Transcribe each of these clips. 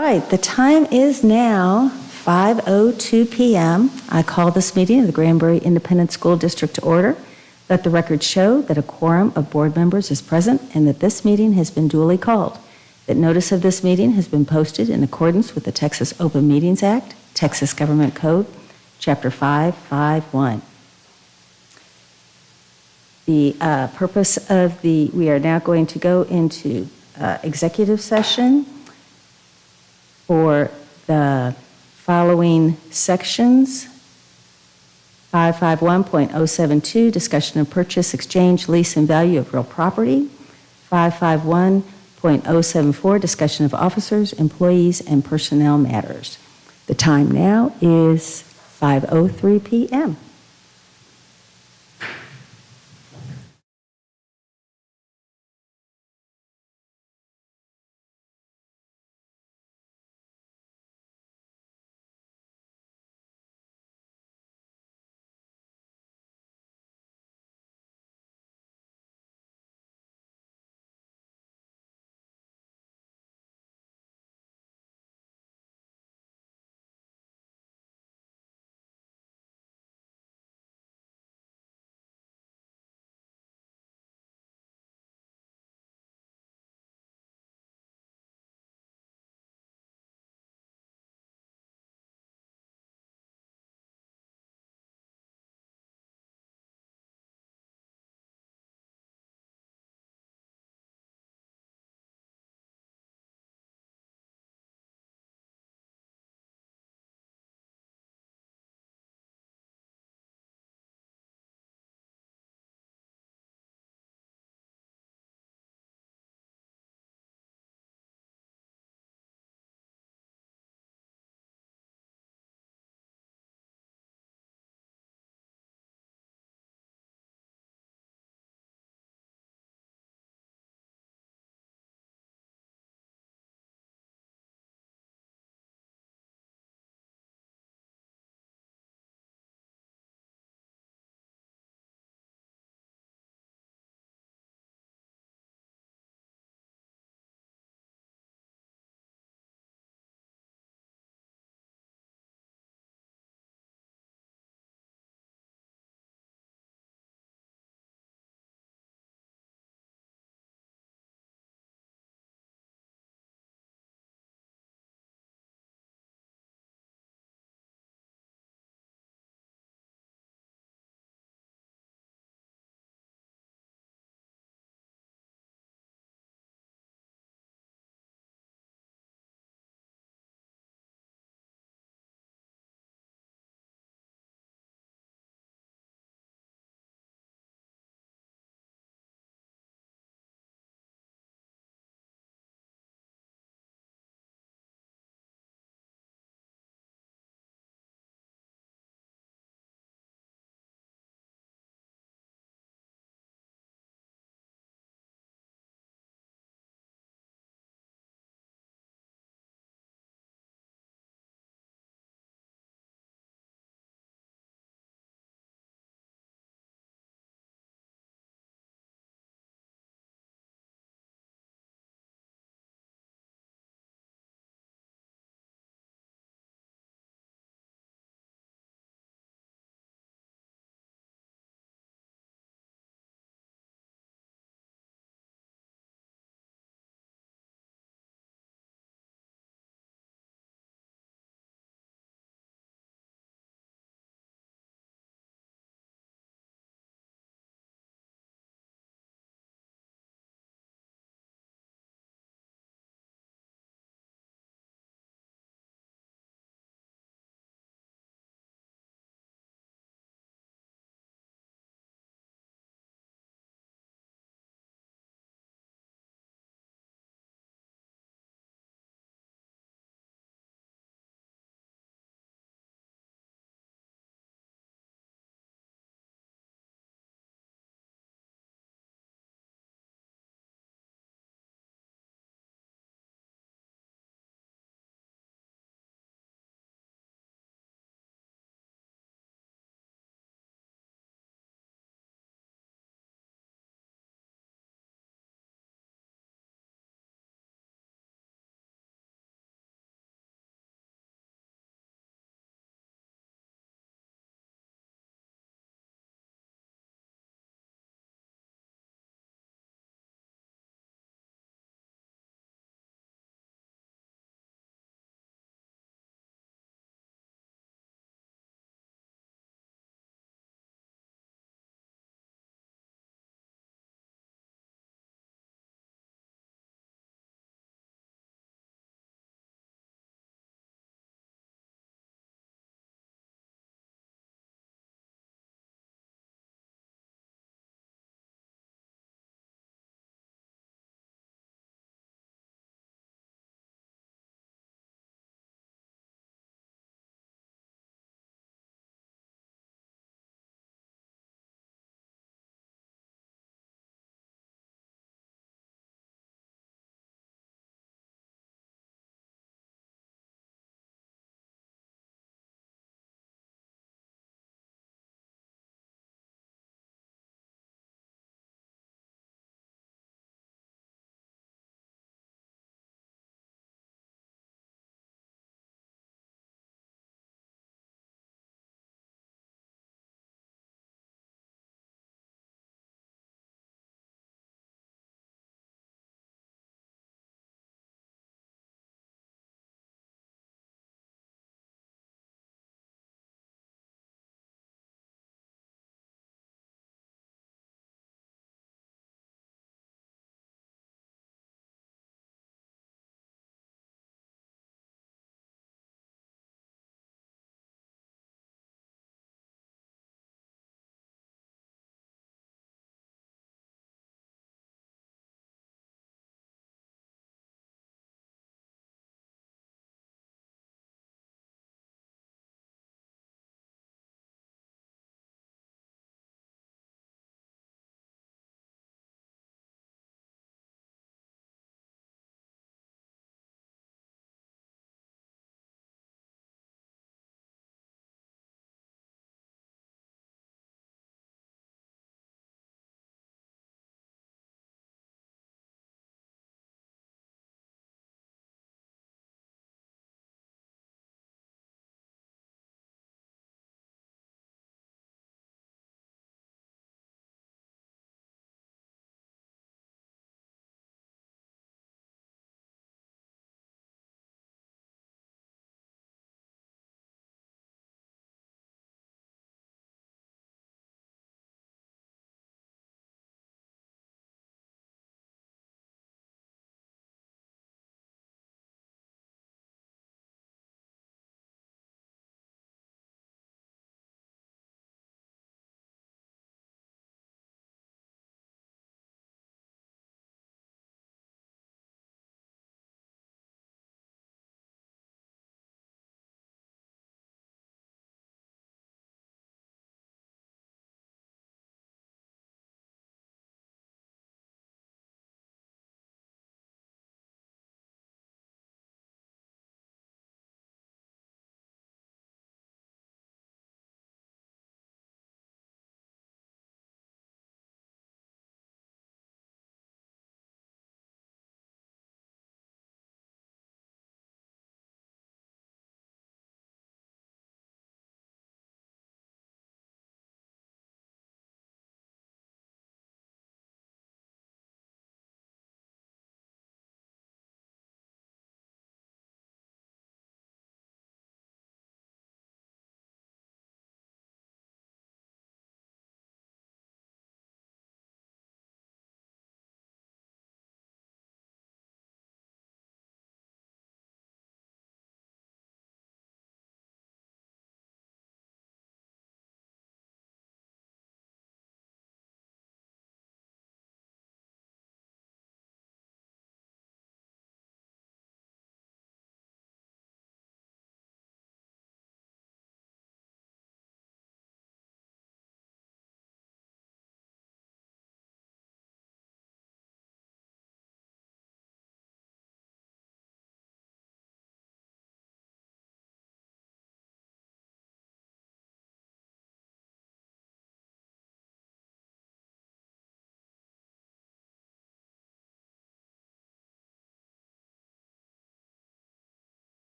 All right, the time is now 5:02 p.m. I call this meeting of the Granbury Independent School District to order. Let the record show that a quorum of board members is present and that this meeting has been duly called. That notice of this meeting has been posted in accordance with the Texas Open Meetings Act, Texas Government Code, Chapter 551. The purpose of we are now going to go into executive session for the following sections: 551.072, discussion of purchase, exchange, lease, and value of real property. 551.074, discussion of officers, employees, and personnel matters. The time now is 5:03 p.m.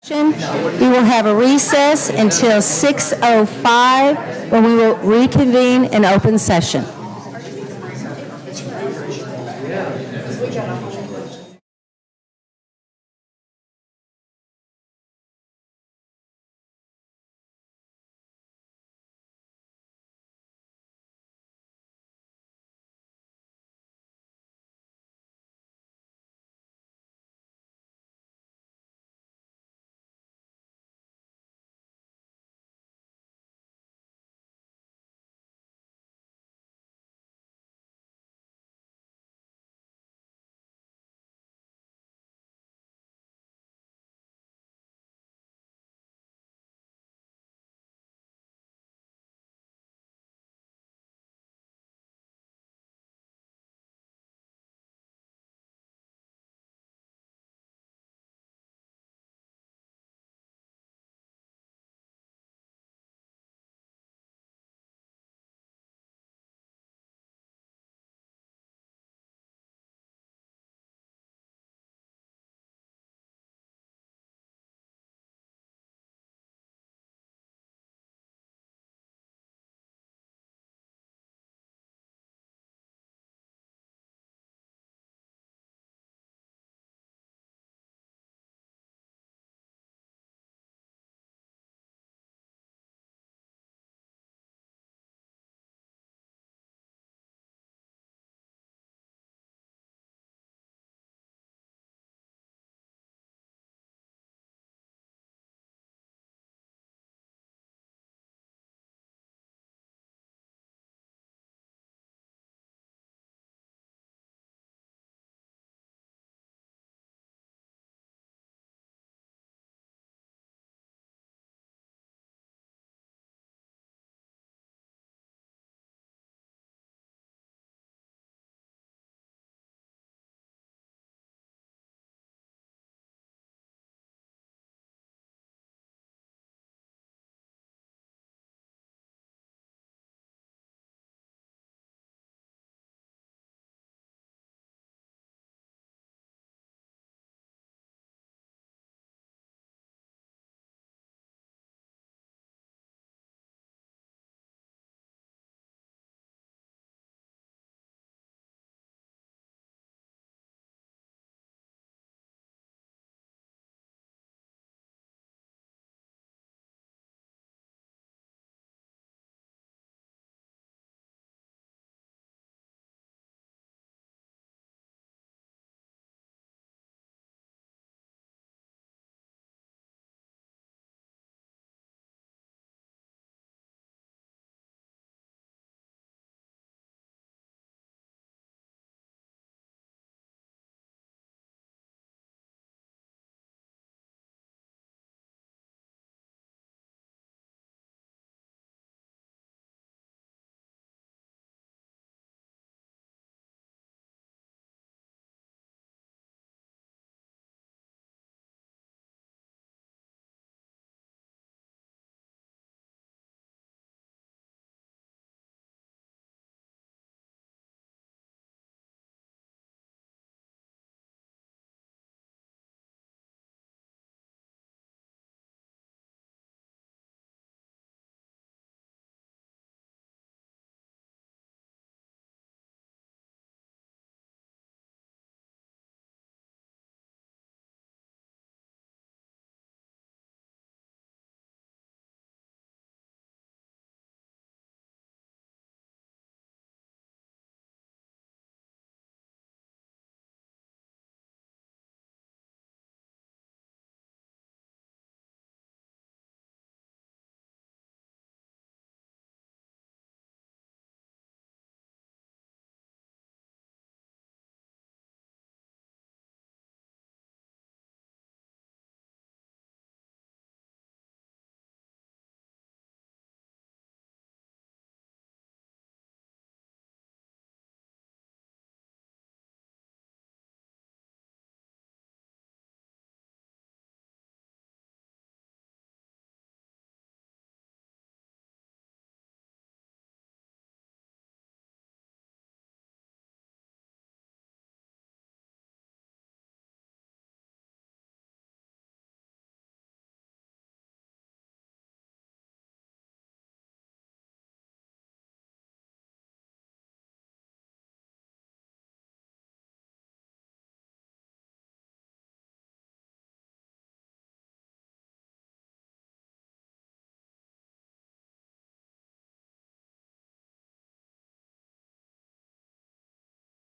We will have a recess until 6:05 when we will reconvene in open session.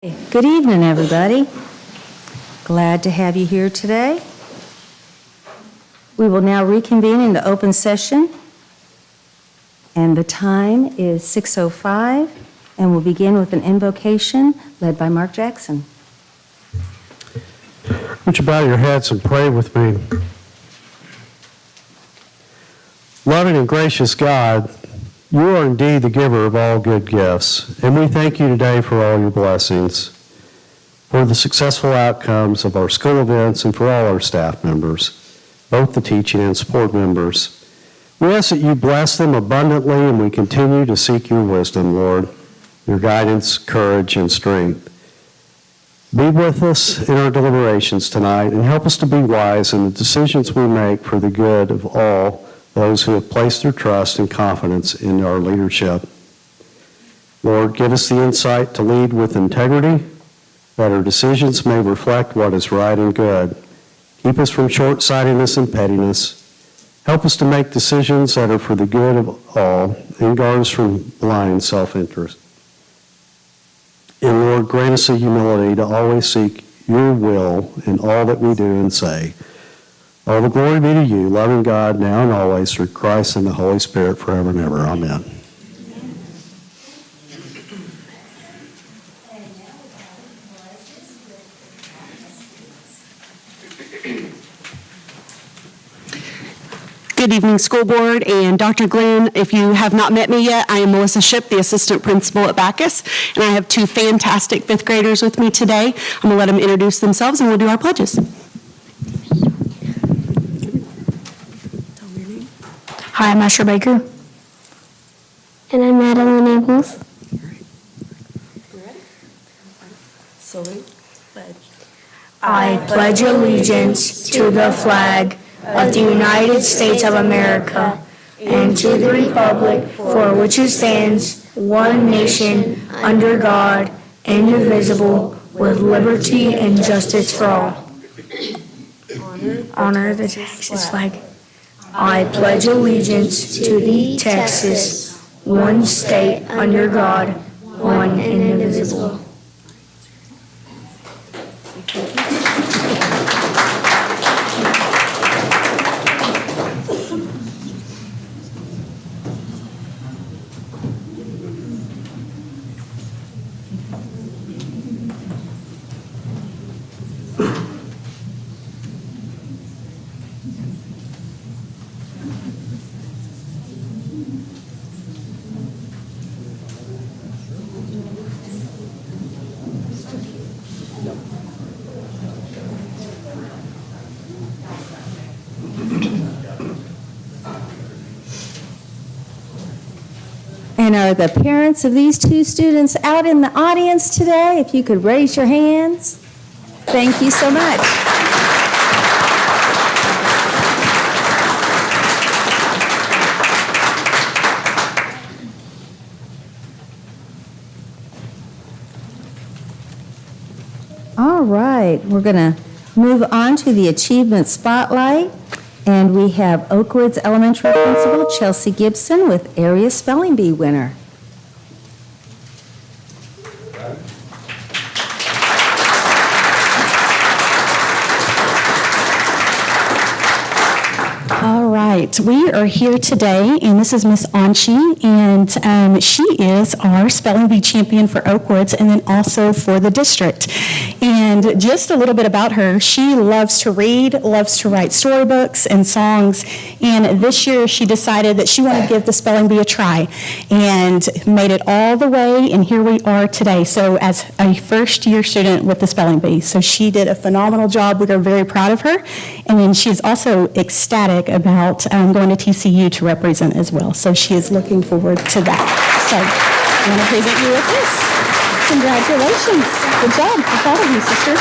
Good evening, everybody. Glad to have you here today. We will now reconvene into open session, and the time is 6:05, and we'll begin with an invocation led by Mark Jackson. Would you bow your heads and pray with me? Loving and gracious God, you are indeed the giver of all good gifts, and we thank you today for all your blessings, for the successful outcomes of our school events, and for all our staff members, both the teaching and support members. We ask that you bless them abundantly, and we continue to seek your wisdom, Lord, your guidance, courage, and strength. Be with us in our deliberations tonight, and help us to be wise in the decisions we make for the good of all those who have placed their trust and confidence in our leadership. Lord, give us the insight to lead with integrity, that our decisions may reflect what is right and good. Keep us from short-sightedness and pettiness. Help us to make decisions that are for the good of all, and guard us from blind self-interest. And Lord, grant us the humility to always seek your will in all that we do and say. All the glory be to you, loving God, now and always, through Christ and the Holy Spirit, forever and ever. Amen. Good evening, school board and Dr. Glenn. If you have not met me yet, I am Melissa Shipp, the assistant principal at Bacchus, and I have two fantastic fifth graders with me today. I'm going to let them introduce themselves and we'll do our pledges. Hi, I'm Asher Baker. And I'm Madeline Abels. I pledge allegiance to the flag of the United States of America and to the republic for which it stands, one nation, under God, indivisible, with liberty and justice for all. Honor the Texas flag. I pledge allegiance to thee, Texas, one state under God, one and indivisible. And are the parents of these two students out in the audience today? If you could raise your hands. Thank you so much. All right, we're going to move on to the Achievement Spotlight. And we have Oakwoods Elementary Principal Chelsea Gibson with Area Spelling Bee winner. All right, we are here today, and this is Miss Anchi, and she is our spelling bee champion for Oakwoods and then also for the district. And just a little bit about her, she loves to read, loves to write storybooks and songs, and this year she decided that she wanted to give the spelling bee a try and made it all the way, and here we are today. So as a first-year student with the spelling bee, so she did a phenomenal job. We are very proud of her, and then she's also ecstatic about going to TCU to represent as well. So she is looking forward to that. So I want to present you with this. Congratulations. Good job. I'm proud of you, sister.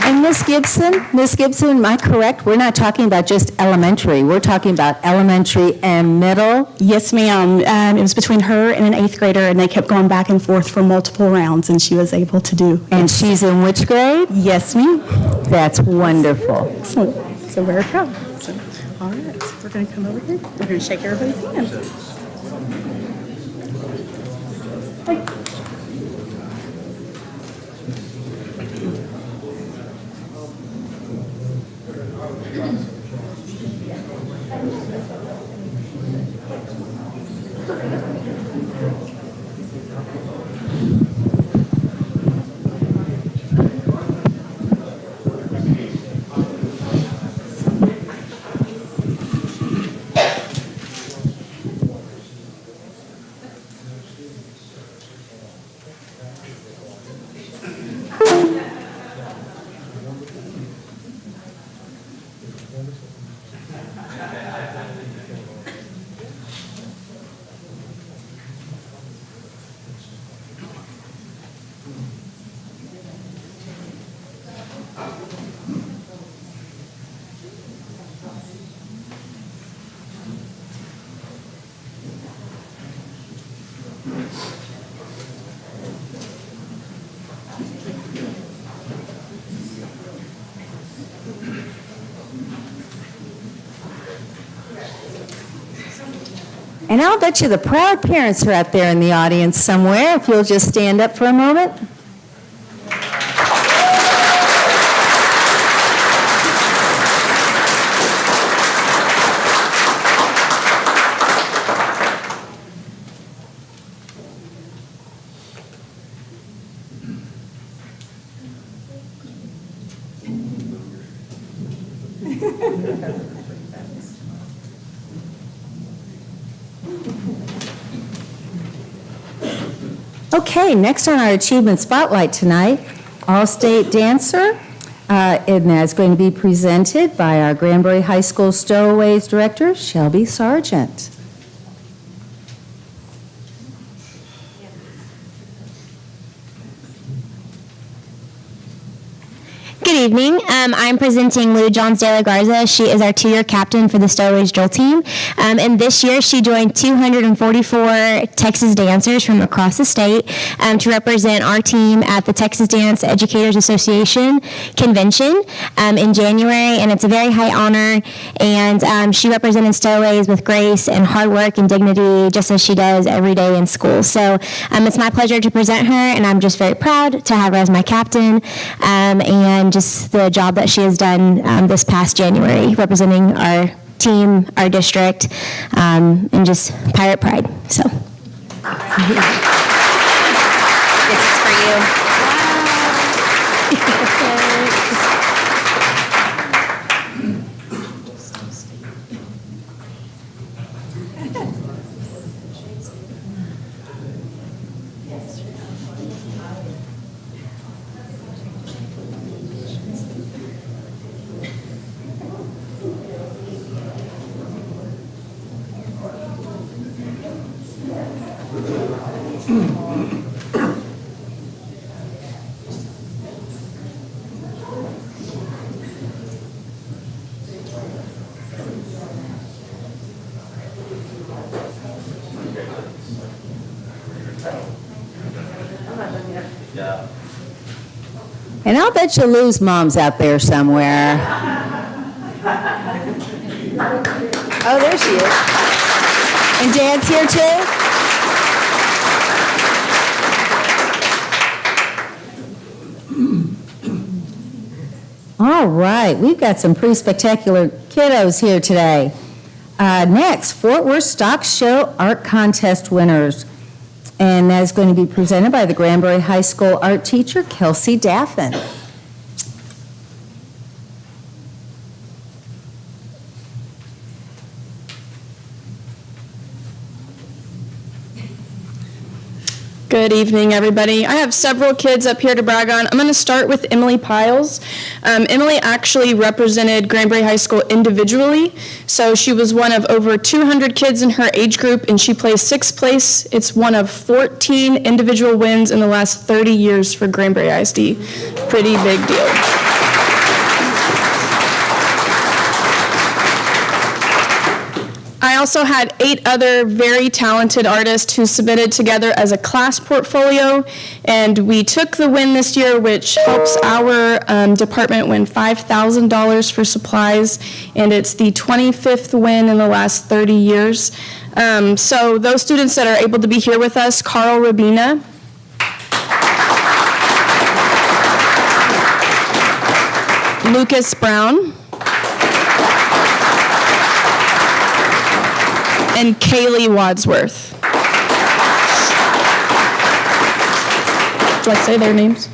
And Miss Gibson, am I correct? We're not talking about just elementary. We're talking about elementary and middle. Yes, ma'am. It was between her and an 8th grader, and they kept going back and forth for multiple rounds, and she was able to do. And she's in which grade? Yes, ma'am. That's wonderful. So very proud. So, all right, we're going to come over here. We're going to shake everybody's hand. And I'll bet you the proud parents are out there in the audience somewhere, if you'll just stand up for a moment. Okay, next on our Achievement Spotlight tonight, All-State Dancer, and that's going to be presented by our Granbury High School Stowaways Director, Shelby Sargent. Good evening. I'm presenting Lou Johns de la Garza. She is our 2-year captain for the Stowaways drill team. And this year she joined 244 Texas dancers from across the state to represent our team at the Texas Dance Educators Association convention in January. And it's a very high honor. And she represented Stowaways with grace and hard work and dignity, just as she does every day in school. So it's my pleasure to present her, and I'm just very proud to have her as my captain. And just the job that she has done this past January, representing our team, our district, and just Pirate Pride. So, this is for you. And I'll bet you Lou's mom's out there somewhere. Oh, there she is. And Dad's here too? All right, we've got some pretty spectacular kiddos here today. Next, Fort Worth Stock Show Art Contest winners. And that is going to be presented by the Granbury High School art teacher, Kelsey Daffin. Good evening, everybody. I have several kids up here to brag on. I'm going to start with Emily Piles. Emily actually represented Granbury High School individually, so she was one of over 200 kids in her age group, and she placed 6th place. It's one of 14 individual wins in the last 30 years for Granbury ISD. Pretty big deal. I also had 8 other very talented artists who submitted together as a class portfolio, and we took the win this year, which helps our department win $5,000 for supplies, and it's the 25th win in the last 30 years. So those students that are able to be here with us, Carl Rabina, Lucas Brown, and Kaylee Wadsworth. Do I say their names?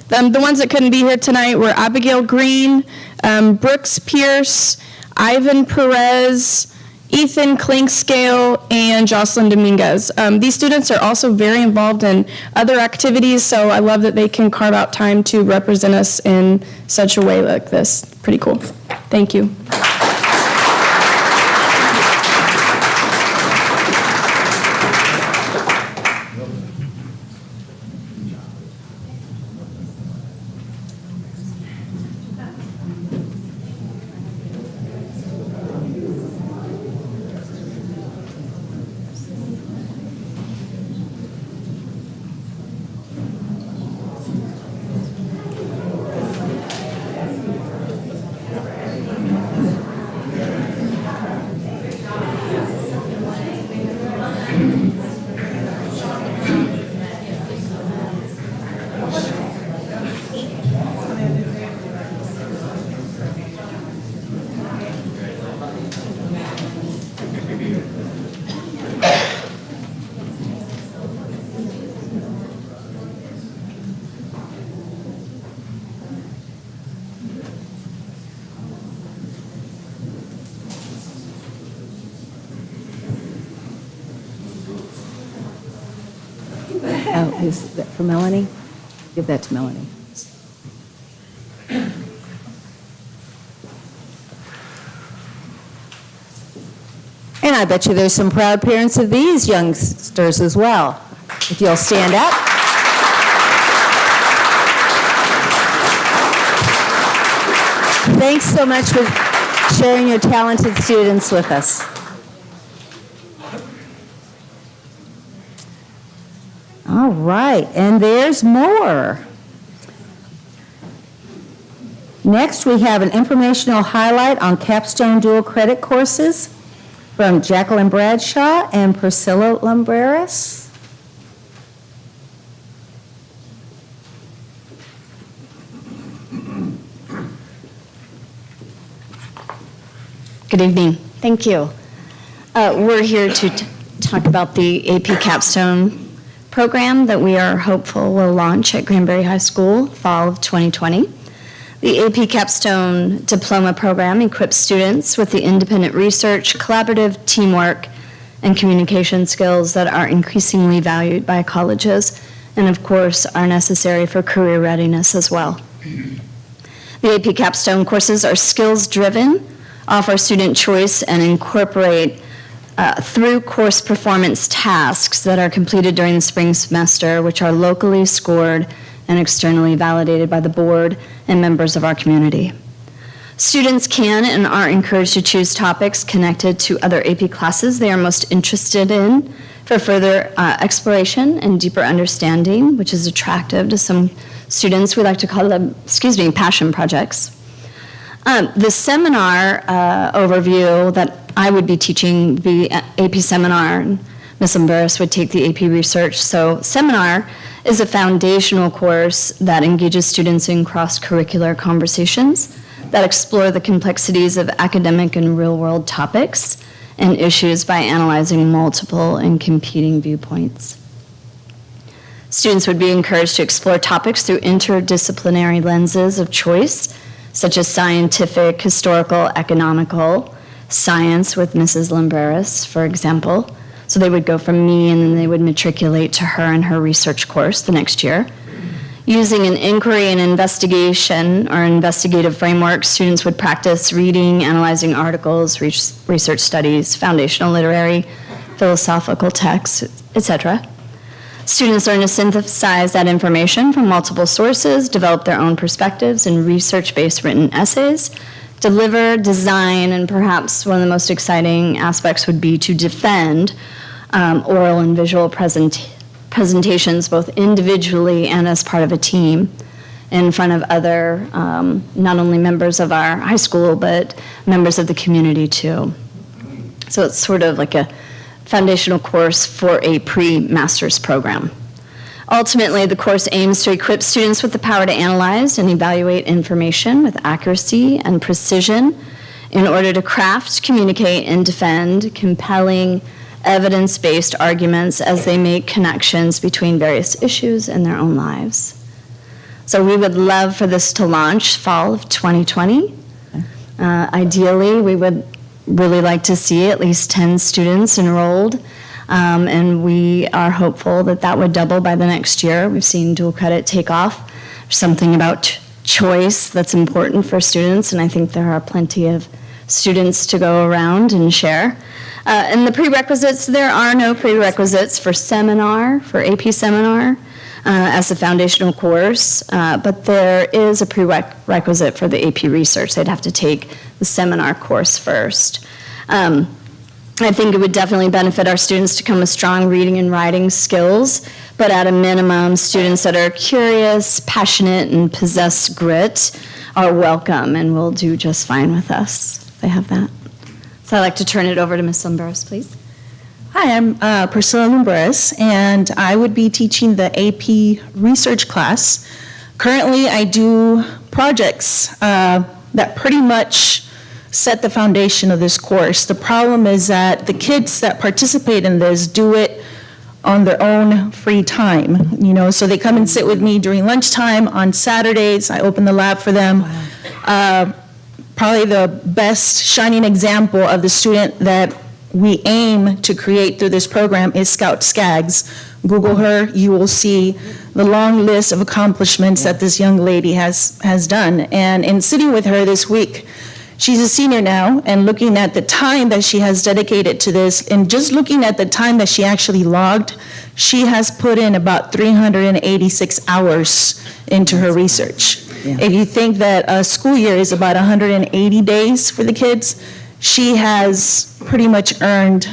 The ones that couldn't be here tonight were Abigail Green, Brooks Pierce, Ivan Perez, Ethan Klinkscale, and Jocelyn Dominguez. These students are also very involved in other activities, so I love that they can carve out time to represent us in such a way like this. Pretty cool. Thank you. Oh, is that for Melanie? Give that to Melanie. And I bet you there's some proud parents of these youngsters as well. If you'll stand up. Thanks so much for sharing your talented students with us. All right, and there's more. Next, we have an informational highlight on capstone dual credit courses from Jacqueline Bradshaw and Priscilla Lumbreras. Good evening. Thank you. We're here to talk about the AP Capstone program that we are hopeful will launch at Granbury High School fall of 2020. The AP Capstone Diploma Program equips students with the independent research, collaborative teamwork, and communication skills that are increasingly valued by colleges and, of course, are necessary for career readiness as well. The AP Capstone courses are skills-driven, offer student choice, and incorporate through course performance tasks that are completed during the spring semester, which are locally scored and externally validated by the board and members of our community. Students can and are encouraged to choose topics connected to other AP classes they are most interested in for further exploration and deeper understanding, which is attractive to some students. We like to call them, passion projects. The seminar overview that I would be teaching the AP seminar, and Ms. Lumbreras would take the AP research. So seminar is a foundational course that engages students in cross-curricular conversations that explore the complexities of academic and real-world topics and issues by analyzing multiple and competing viewpoints. Students would be encouraged to explore topics through interdisciplinary lenses of choice, such as scientific, historical, economical, science with Mrs. Lumbreras, for example. So they would go from me and then they would matriculate to her in her research course the next year. Using an inquiry and investigation or investigative framework, students would practice reading, analyzing articles, research studies, foundational literary, philosophical texts, etc. Students learn to synthesize that information from multiple sources, develop their own perspectives in research-based written essays, deliver, design, and perhaps one of the most exciting aspects would be to defend oral and visual presentations both individually and as part of a team in front of other, not only members of our high school, but members of the community too. So it's sort of like a foundational course for a pre-master's program. Ultimately, the course aims to equip students with the power to analyze and evaluate information with accuracy and precision in order to craft, communicate, and defend compelling, evidence-based arguments as they make connections between various issues in their own lives. So we would love for this to launch fall of 2020. Ideally, we would really like to see at least 10 students enrolled. And we are hopeful that that would double by the next year. We've seen dual credit take off. There's something about choice that's important for students, and I think there are plenty of students to go around and share. And the prerequisites, there are no prerequisites for seminar, for AP seminar, as a foundational course, but there is a prerequisite for the AP research. They'd have to take the seminar course first. I think it would definitely benefit our students to come with strong reading and writing skills, but at a minimum, students that are curious, passionate, and possess grit are welcome and will do just fine with us if they have that. So I'd like to turn it over to Ms. Lumbreras, please. Hi, I'm Priscilla Lumbreras, and I would be teaching the AP research class. Currently, I do projects that pretty much set the foundation of this course. The problem is that the kids that participate in this do it on their own free time, so they come and sit with me during lunchtime on Saturdays. I open the lab for them. Wow. Probably the best shining example of the student that we aim to create through this program is Scout Skaggs, Google her, you will see the long list of accomplishments that this young lady has done. And in sitting with her this week, she's a senior now, and looking at the time that she has dedicated to this, and just looking at the time that she actually logged, she has put in about 386 hours into her research. Yeah. If you think that a school year is about 180 days for the kids, she has pretty much earned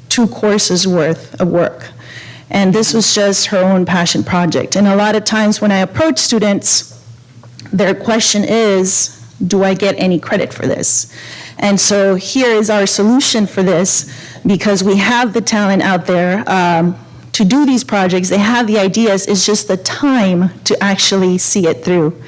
2 courses worth of work. And this was just her own passion project. And a lot of times when I approach students, their question is, do I get any credit for this? And so here is our solution for this, because we have the talent out there to do these projects. They have the ideas, it's just the time to actually see it through.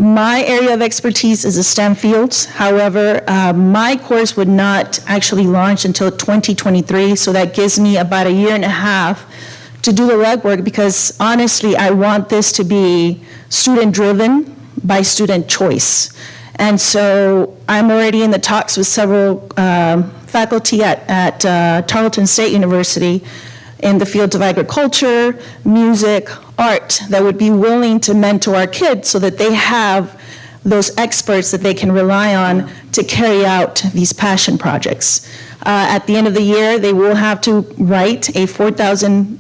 My area of expertise is the STEM fields. However, my course would not actually launch until 2023, so that gives me about a year and a half to do the legwork, because honestly, I want this to be student-driven by student choice. And so I'm already in the talks with several faculty at Tarleton State University in the fields of agriculture, music, art, that would be willing to mentor our kids so that they have those experts that they can rely on to carry out these passion projects. At the end of the year, they will have to write a 4,000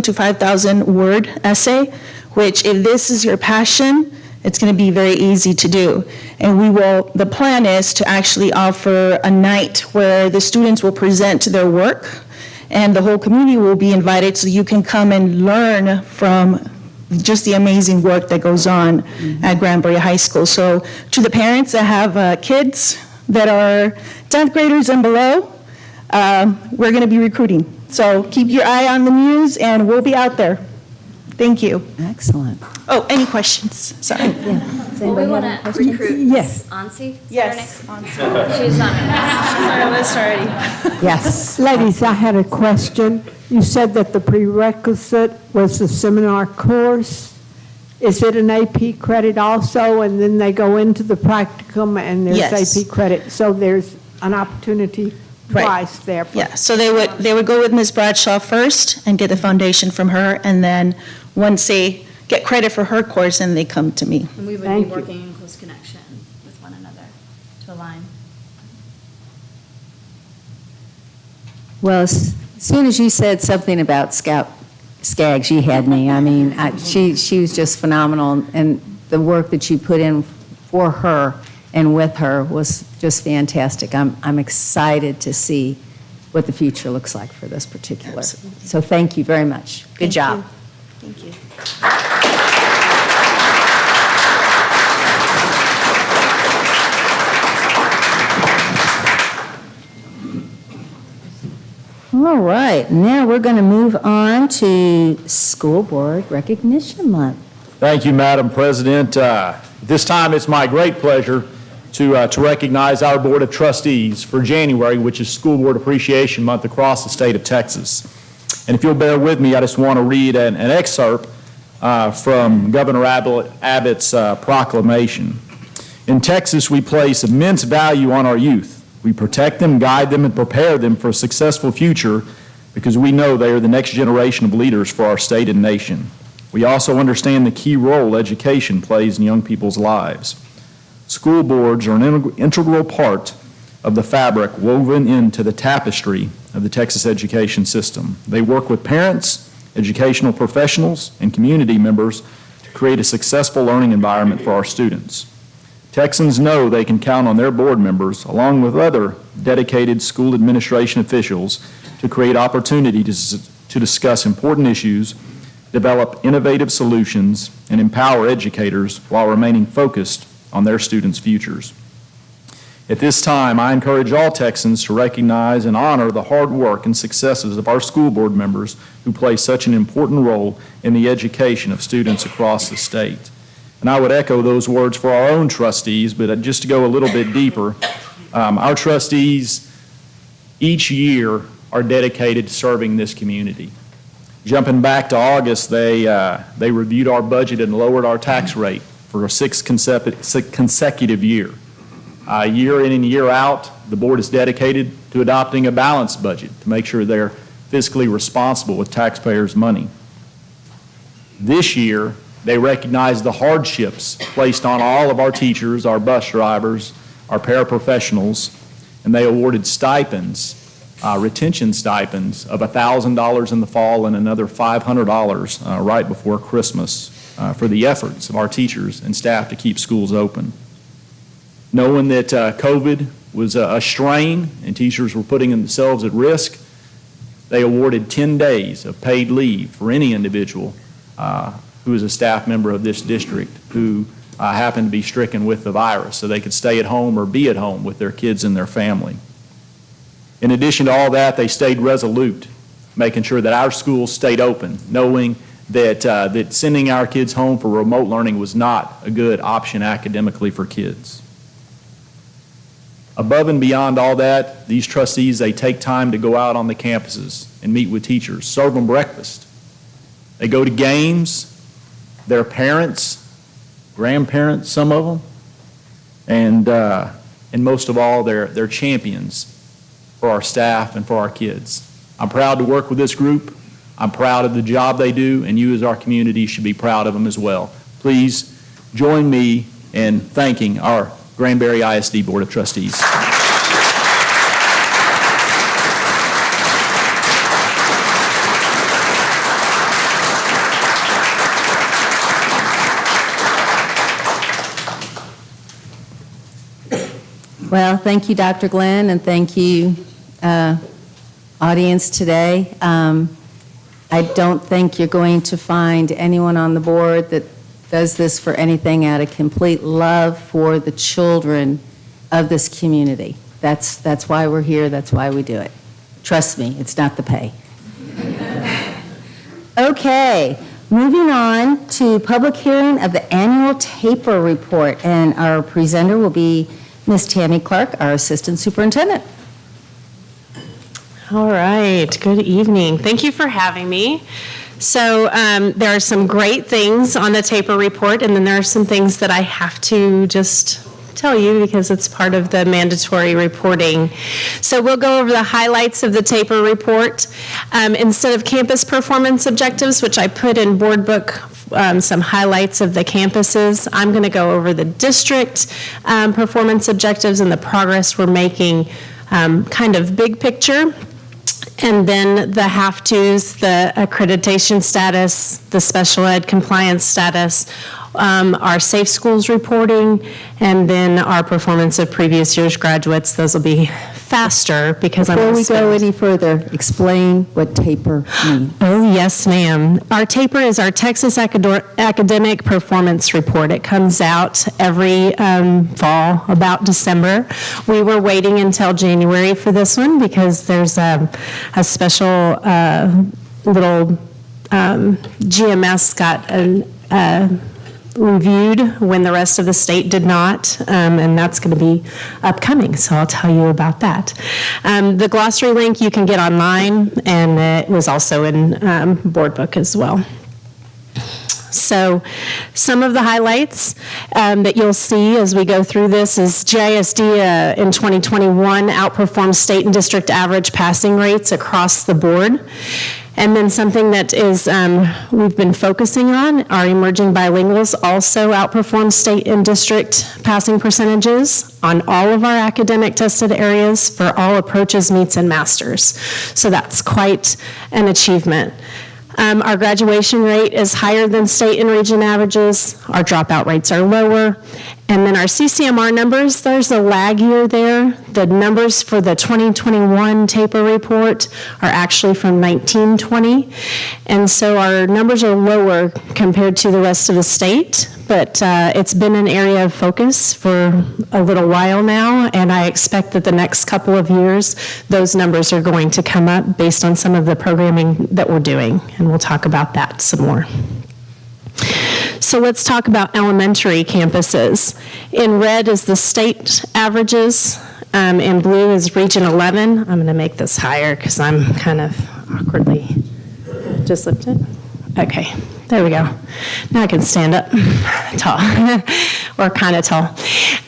to 5,000 word essay, which if this is your passion, it's going to be very easy to do. And the plan is to actually offer a night where the students will present their work, and the whole community will be invited, so you can come and learn from just the amazing work that goes on at Granbury High School. So to the parents that have kids that are 10th graders and below, we're going to be recruiting. So keep your eye on the news, and we'll be out there. Thank you. Excellent. Oh, any questions? Sorry. Does Well, we anybody want have any to questions? recruit Yes. Ansi. Yes. She's on our list already. Yes. Ladies, I had a question. You said that the prerequisite was the seminar course. Is it an AP credit also, and then they go into the practicum and there's Yes. AP credit? So there's an opportunity Right. twice there. Yeah, so they would go with Ms. Bradshaw first and get the foundation from her, and then once they get credit for her course, then they come to me. And we would Thank be you. working in close connection with one another to align. Well, as soon as you said something about SCAG, she had me. I mean, she was just phenomenal, and the work that you put in for her and with her was just fantastic. I'm excited to see what the future looks like for this particular. Absolutely. So thank you very much. Good job. Thank you. All right, now we're going to move on to School Board Recognition Month. Thank you, Madam President. This time, it's my great pleasure to recognize our Board of Trustees for January, which is School Board Appreciation Month across the state of Texas. And if you'll bear with me, I just want to read an excerpt from Governor Abbott's proclamation. In Texas, we place immense value on our youth. We protect them, guide them, and prepare them for a successful future because we know they are the next generation of leaders for our state and nation. We also understand the key role education plays in young people's lives. School boards are an integral part of the fabric woven into the tapestry of the Texas education system. They work with parents, educational professionals, and community members to create a successful learning environment for our students. Texans know they can count on their board members, along with other dedicated school administration officials, to create opportunity to discuss important issues, develop innovative solutions, and empower educators while remaining focused on their students' futures. At this time, I encourage all Texans to recognize and honor the hard work and successes of our school board members who play such an important role in the education of students across the state. And I would echo those words for our own trustees, but just to go a little bit deeper, our trustees each year are dedicated to serving this community. Jumping back to August, they reviewed our budget and lowered our tax rate for a sixth consecutive year. Year in and year out, the board is dedicated to adopting a balanced budget to make sure they're fiscally responsible with taxpayers' money. This year, they recognized the hardships placed on all of our teachers, our bus drivers, our paraprofessionals, and they awarded stipends, retention stipends of $1,000 in the fall and another $500 right before Christmas for the efforts of our teachers and staff to keep schools open. Knowing that COVID was a strain and teachers were putting themselves at risk, they awarded 10 days of paid leave for any individual who is a staff member of this district who happened to be stricken with the virus, so they could stay at home or be at home with their kids and their family. In addition to all that, they stayed resolute, making sure that our schools stayed open, knowing that sending our kids home for remote learning was not a good option academically for kids. Above and beyond all that, these trustees, they take time to go out on the campuses and meet with teachers, serve them breakfast. They go to games, their parents, grandparents, some of them, and most of all, they're champions for our staff and for our kids. I'm proud to work with this group. I'm proud of the job they do, and you as our community should be proud of them as well. Please join me in thanking our Granbury ISD Board of Trustees. Well, thank you, Dr. Glenn, and thank you, audience today. I don't think you're going to find anyone on the board that does this for anything out of complete love for the children of this community. That's why we're here. That's why we do it. Trust me, it's not the pay. Okay, moving on to public hearing of the annual taper report, and our presenter will be Ms. Tammy Clark, our Assistant Superintendent. All right, good evening. Thank you for having me. So there are some great things on the taper report, and then there are some things that I have to just tell you because it's part of the mandatory reporting. So we'll go over the highlights of the taper report. Instead of campus performance objectives, which I put in board book some highlights of the campuses, I'm going to go over the district performance objectives and the progress we're making, kind of big picture. And then the have-tos, the accreditation status, the special ed compliance status, our safe schools reporting, and then our performance of previous year's graduates. Those will be faster because I'm Before we go any further, explain what taper means. Oh, yes, ma'am. Our taper is our Texas Academic Performance Report. It comes out every fall, about December. We were waiting until January for this one because there's a special little GMS got reviewed when the rest of the state did not, and that's going to be upcoming, so I'll tell you about that. The glossary link you can get online, and it was also in board book as well. So some of the highlights that you'll see as we go through this is GISD in 2021 outperformed state and district average passing rates across the board. And then something that is we've been focusing on, our emerging bilinguals also outperform state and district passing percentages on all of our academic tested areas for all approaches, meets, and masters. So that's quite an achievement. Our graduation rate is higher than state and region averages. Our dropout rates are lower. And then our CCMR numbers, there's a lag year there. The numbers for the 2021 taper report are actually from 1920. And so our numbers are lower compared to the rest of the state, but it's been an area of focus for a little while now, and I expect that the next couple of years, those numbers are going to come up based on some of the programming that we're doing, and we'll talk about that some more. So let's talk about elementary campuses. In red is the state averages, in blue is Region 11. I'm going to make this higher because I'm kind of awkwardly just lifted. Okay, there we go. Now I can stand up tall, or kind of tall.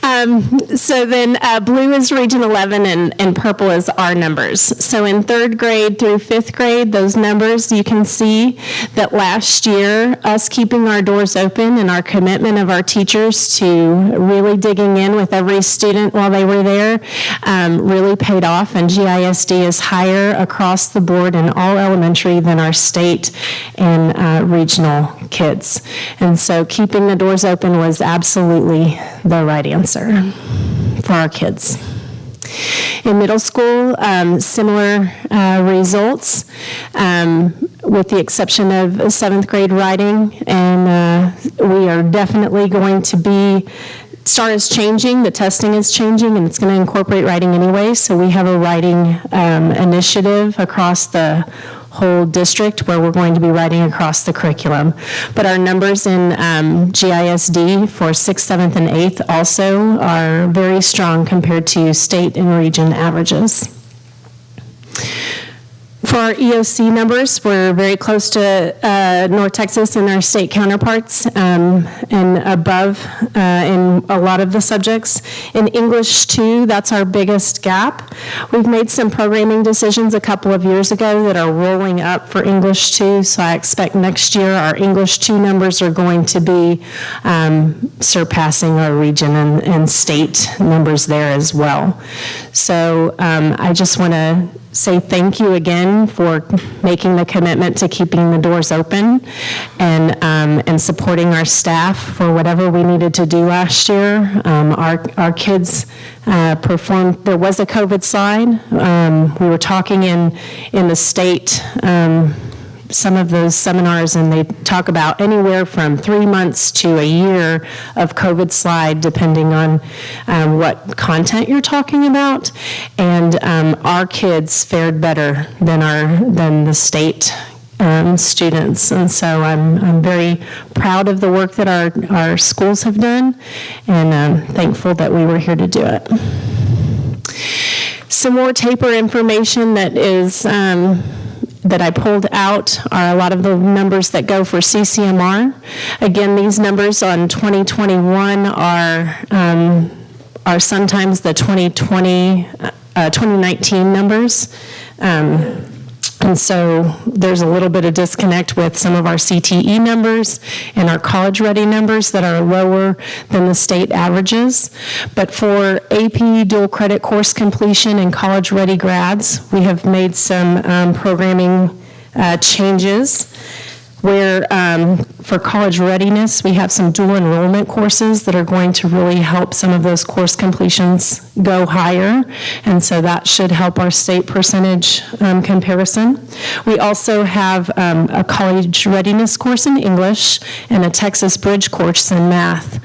So then blue is Region 11 and purple is our numbers. So in 3rd grade through 5th grade, those numbers, you can see that last year, us keeping our doors open and our commitment of our teachers to really digging in with every student while they were there really paid off, and GISD is higher across the board in all elementary than our state and regional kids. And so keeping the doors open was absolutely the right answer for our kids. In middle school, similar results, with the exception of 7th grade writing, and we are definitely going to be, STAR is changing, the testing is changing, and it's going to incorporate writing anyway, so we have a writing initiative across the whole district where we're going to be writing across the curriculum. But our numbers in GISD for 6th, 7th, and 8th also are very strong compared to state and region averages. For our EOC numbers, we're very close to North Texas and our state counterparts, and above in a lot of the subjects. In English 2, that's our biggest gap. We've made some programming decisions a couple of years ago that are rolling up for English 2, so I expect next year our English 2 numbers are going to be surpassing our region and state numbers there as well. So I just want to say thank you again for making the commitment to keeping the doors open and supporting our staff for whatever we needed to do last year. Our kids performed. There was a COVID slide. We were talking in the state some of those seminars, and they talk about anywhere from 3 months to a year of COVID slide, depending on what content you're talking about. And our kids fared better than the state students, and so I'm very proud of the work that our schools have done, and thankful that we were here to do it. Some more taper information that I pulled out are a lot of the numbers that go for CCMR. Again, these numbers on 2021 are sometimes the 2019 numbers. And so there's a little bit of disconnect with some of our CTE numbers and our college ready numbers that are lower than the state averages. But for AP dual credit course completion and college ready grads, we have made some programming changes where for college readiness, we have some dual enrollment courses that are going to really help some of those course completions go higher, and so that should help our state percentage comparison. We also have a college readiness course in English and a Texas Bridge course in math.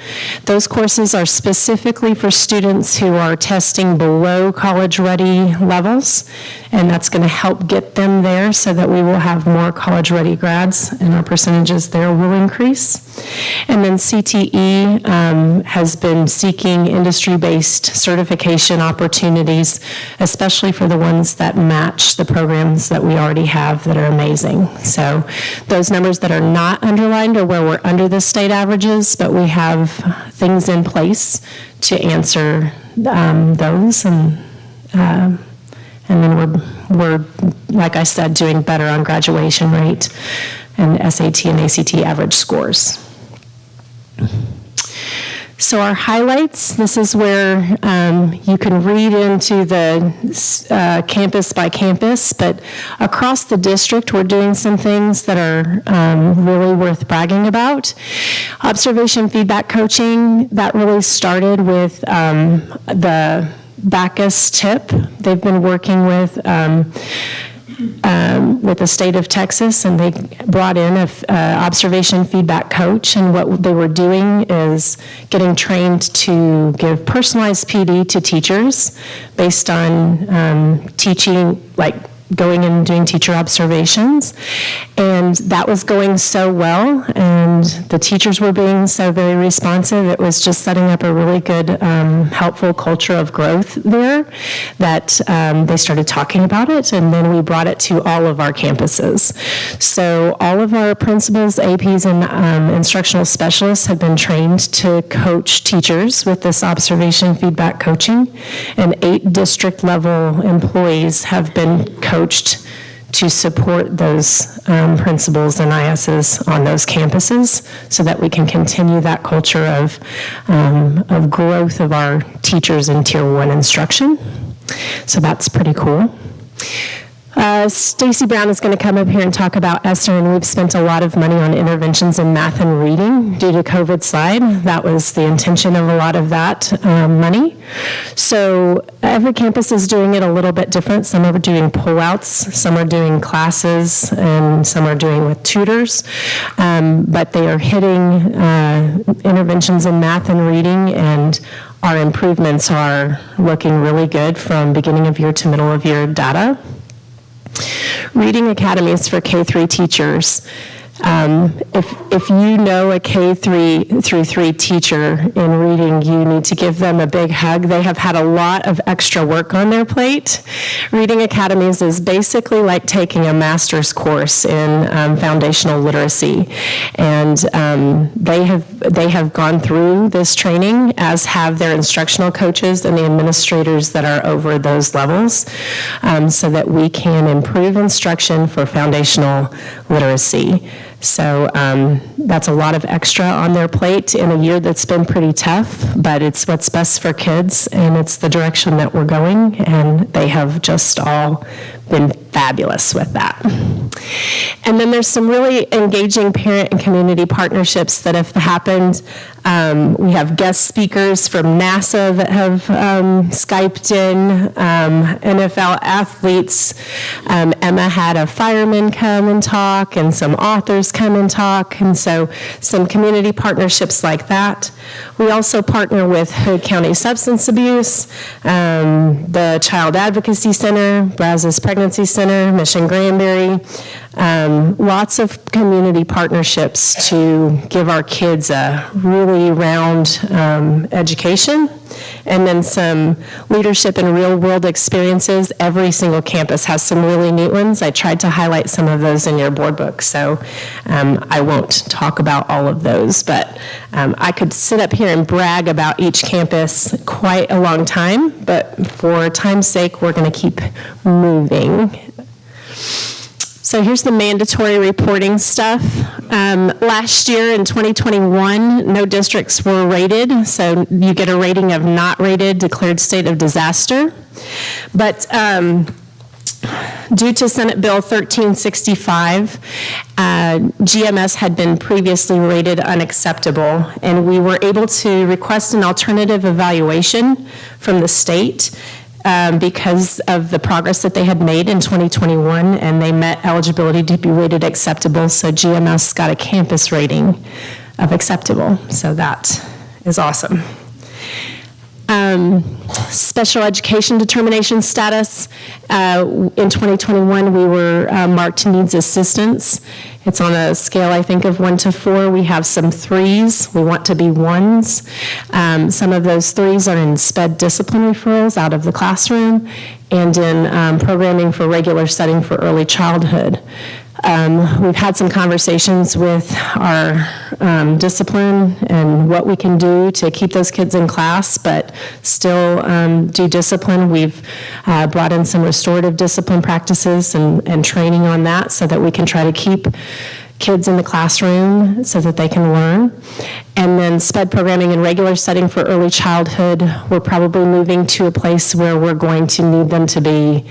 Those courses are specifically for students who are testing below college ready levels, and that's going to help get them there so that we will have more college ready grads, and our percentages there will increase. And then CTE has been seeking industry-based certification opportunities, especially for the ones that match the programs that we already have that are amazing. So those numbers that are not underlined are where we're under the state averages, but we have things in place to answer those, and then we're, like I said, doing better on graduation rate and SAT and ACT average scores. So our highlights, this is where you can read into the campus by campus, but across the district, we're doing some things that are really worth bragging about. Observation feedback coaching, that really started with the Bacchus tip. They've been working with the state of Texas, and they brought in an observation feedback coach, and what they were doing is getting trained to give personalized PD to teachers based on teaching, like going and doing teacher observations. And that was going so well, and the teachers were being so very responsive. It was just setting up a really good, helpful culture of growth there that they started talking about it, and then we brought it to all of our campuses. So all of our principals, APs, and instructional specialists have been trained to coach teachers with this observation feedback coaching, and 8 district level employees have been coached to support those principals and ISs on those campuses so that we can continue that culture of growth of our teachers in Tier 1 instruction. So that's pretty cool. Stacy Brown is going to come up here and talk about ESSER, and we've spent a lot of money on interventions in math and reading due to COVID slide. That was the intention of a lot of that money. So every campus is doing it a little bit different. Some are doing pullouts, some are doing classes, and some are doing with tutors. But they are hitting interventions in math and reading, and our improvements are looking really good from beginning of year to middle of year data. Reading academies for K-3 teachers. If you know a K-3 through 3 teacher in reading, you need to give them a big hug. They have had a lot of extra work on their plate. Reading academies is basically like taking a master's course in foundational literacy, and they have gone through this training, as have their instructional coaches and the administrators that are over those levels, so that we can improve instruction for foundational literacy. So that's a lot of extra on their plate in a year that's been pretty tough, but it's what's best for kids, and it's the direction that we're going, and they have just all been fabulous with that. And then there's some really engaging parent and community partnerships that have happened. We have guest speakers from NASA that have Skyped in, NFL athletes. Emma had a fireman come and talk, and some authors come and talk, and so some community partnerships like that. We also partner with Hood County Substance Abuse, the Child Advocacy Center, Brazos Pregnancy Center, Mission Granbury, lots of community partnerships to give our kids a really round education, and then some leadership and real-world experiences. Every single campus has some really neat ones. I tried to highlight some of those in your board book, so I won't talk about all of those, but I could sit up here and brag about each campus quite a long time, but for time's sake, we're going to keep moving. So here's the mandatory reporting stuff. Last year in 2021, no districts were rated, so you get a rating of not rated, declared state of disaster. But due to Senate Bill 1365, GMS had been previously rated unacceptable, and we were able to request an alternative evaluation from the state because of the progress that they had made in 2021, and they met eligibility to be rated acceptable, so GMS got a campus rating of acceptable, so that is awesome. Special education determination status. In 2021, we were marked needs assistance. It's on a scale, I think, of 1 to 4. We have some 3s. We want to be 1s. Some of those 3s are in SPED discipline referrals out of the classroom, and in programming for regular setting for early childhood. We've had some conversations with our discipline and what we can do to keep those kids in class, but still do discipline. We've brought in some restorative discipline practices and training on that so that we can try to keep kids in the classroom so that they can learn. And then SPED programming in regular setting for early childhood, we're probably moving to a place where we're going to need them to be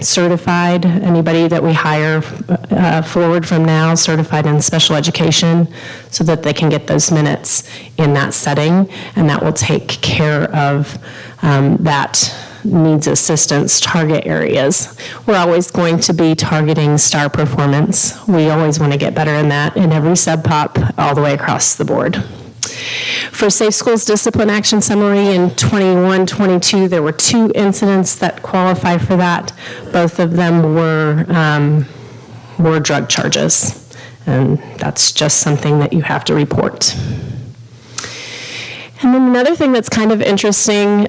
certified. Anybody that we hire forward from now, certified in special education, so that they can get those minutes in that setting, and that will take care of that needs assistance target areas. We're always going to be targeting star performance. We always want to get better in that in every sub-pop all the way across the board. For Safe Schools Discipline Action Summary in 21-22, there were 2 incidents that qualify for that. Both of them were drug charges, and that's just something that you have to report. And then another thing that's kind of interesting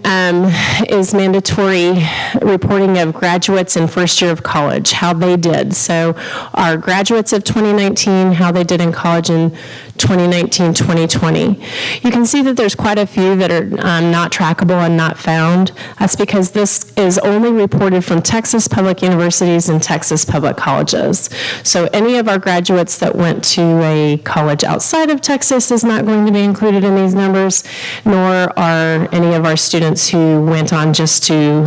is mandatory reporting of graduates in first year of college, how they did. So our graduates of 2019, how they did in college in 2019-2020. You can see that there's quite a few that are not trackable and not found. That's because this is only reported from Texas public universities and Texas public colleges. So any of our graduates that went to a college outside of Texas is not going to be included in these numbers, nor are any of our students who went on just to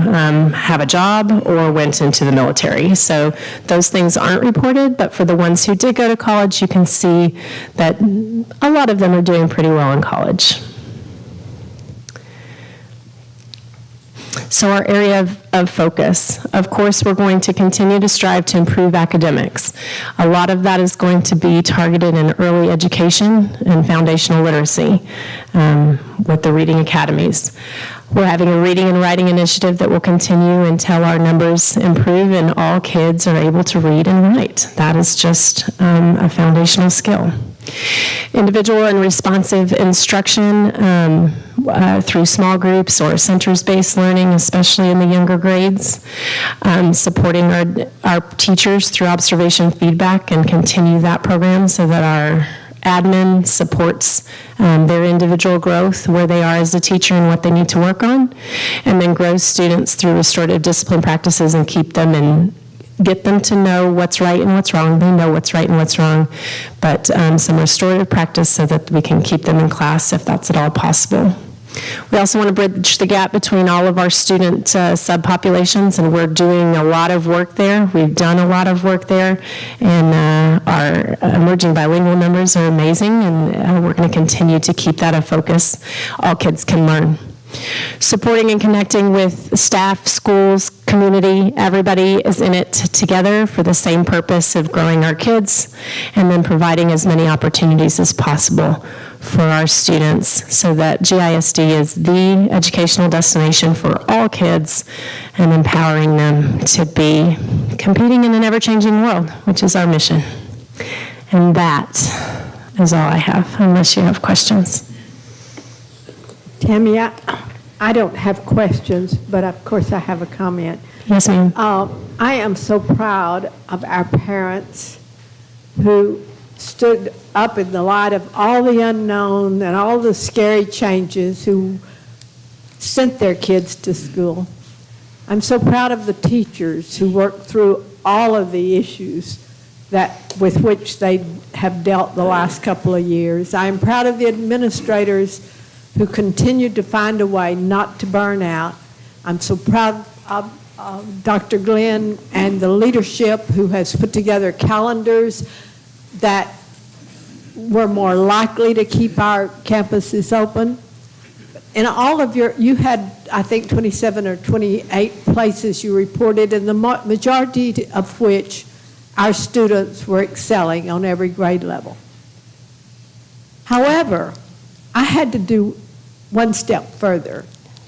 have a job or went into the military. So those things aren't reported, but for the ones who did go to college, you can see that a lot of them are doing pretty well in college. So our area of focus, of course, we're going to continue to strive to improve academics. A lot of that is going to be targeted in early education and foundational literacy with the reading academies. We're having a reading and writing initiative that will continue until our numbers improve and all kids are able to read and write. That is just a foundational skill. Individual and responsive instruction through small groups or centers-based learning, especially in the younger grades. Supporting our teachers through observation feedback and continue that program so that our admin supports their individual growth, where they are as a teacher and what they need to work on, and then grows students through restorative discipline practices and keep them and get them to know what's right and what's wrong. They know what's right and what's wrong, but some restorative practice so that we can keep them in class if that's at all possible. We also want to bridge the gap between all of our student subpopulations, and we're doing a lot of work there. We've done a lot of work there, and our emerging bilingual numbers are amazing, and we're going to continue to keep that a focus. All kids can learn. Supporting and connecting with staff, schools, community, everybody is in it together for the same purpose of growing our kids, and then providing as many opportunities as possible for our students so that GISD is the educational destination for all kids and empowering them to be competing in an ever-changing world, which is our mission. And that is all I have, unless you have questions. Tammy, I don't have questions, but of course I have a comment. Yes, ma'am. I am so proud of our parents who stood up in the light of all the unknown and all the scary changes, who sent their kids to school. I'm so proud of the teachers who worked through all of the issues with which they have dealt the last couple of years. I'm proud of the administrators who continued to find a way not to burn out. I'm so proud of Dr. Glenn and the leadership who has put together calendars that were more likely to keep our campuses open. And all of you had, I think, 27 or 28 places you reported, and the majority of which our students were excelling on every grade level. However, I had to do one step further.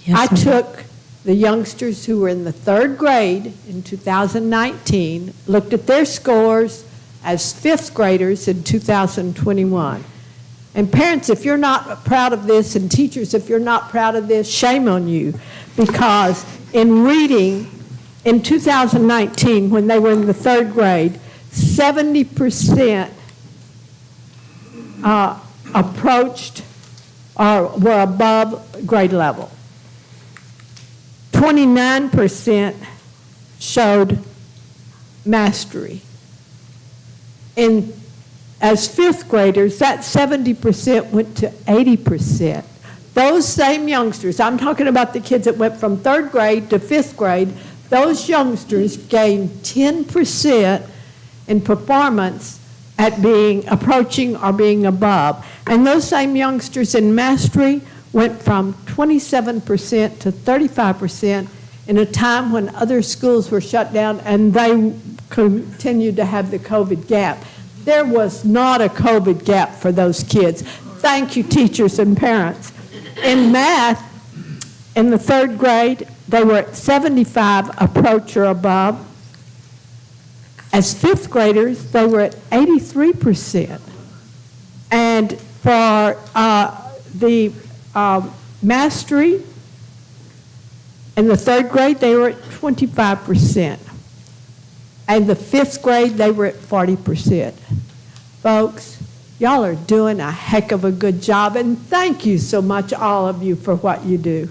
I took the youngsters who were in the 3rd grade in 2019, looked at their scores as 5th graders in 2021. And parents, if you're not proud of this, and teachers, if you're not proud of this, shame on you. Because in reading, in 2019, when they were in the 3rd grade, 70% approached or were above grade level. 29% showed mastery. And as 5th graders, that 70% went to 80%. Those same youngsters, I'm talking about the kids that went from 3rd grade to 5th grade, those youngsters gained 10% in performance at approaching or being above. And those same youngsters in mastery went from 27% to 35% in a time when other schools were shut down and they continued to have the COVID gap. There was not a COVID gap for those kids. thank you, teachers and parents. In math, in the third grade, they were at 75 approach or above. As fifth graders, they were at 83%. And for the mastery, in the third grade, they were at 25%. And the fifth grade, they were at 40%. Folks, y'all are doing a heck of a good job, and thank you so much, all of you, for what you do.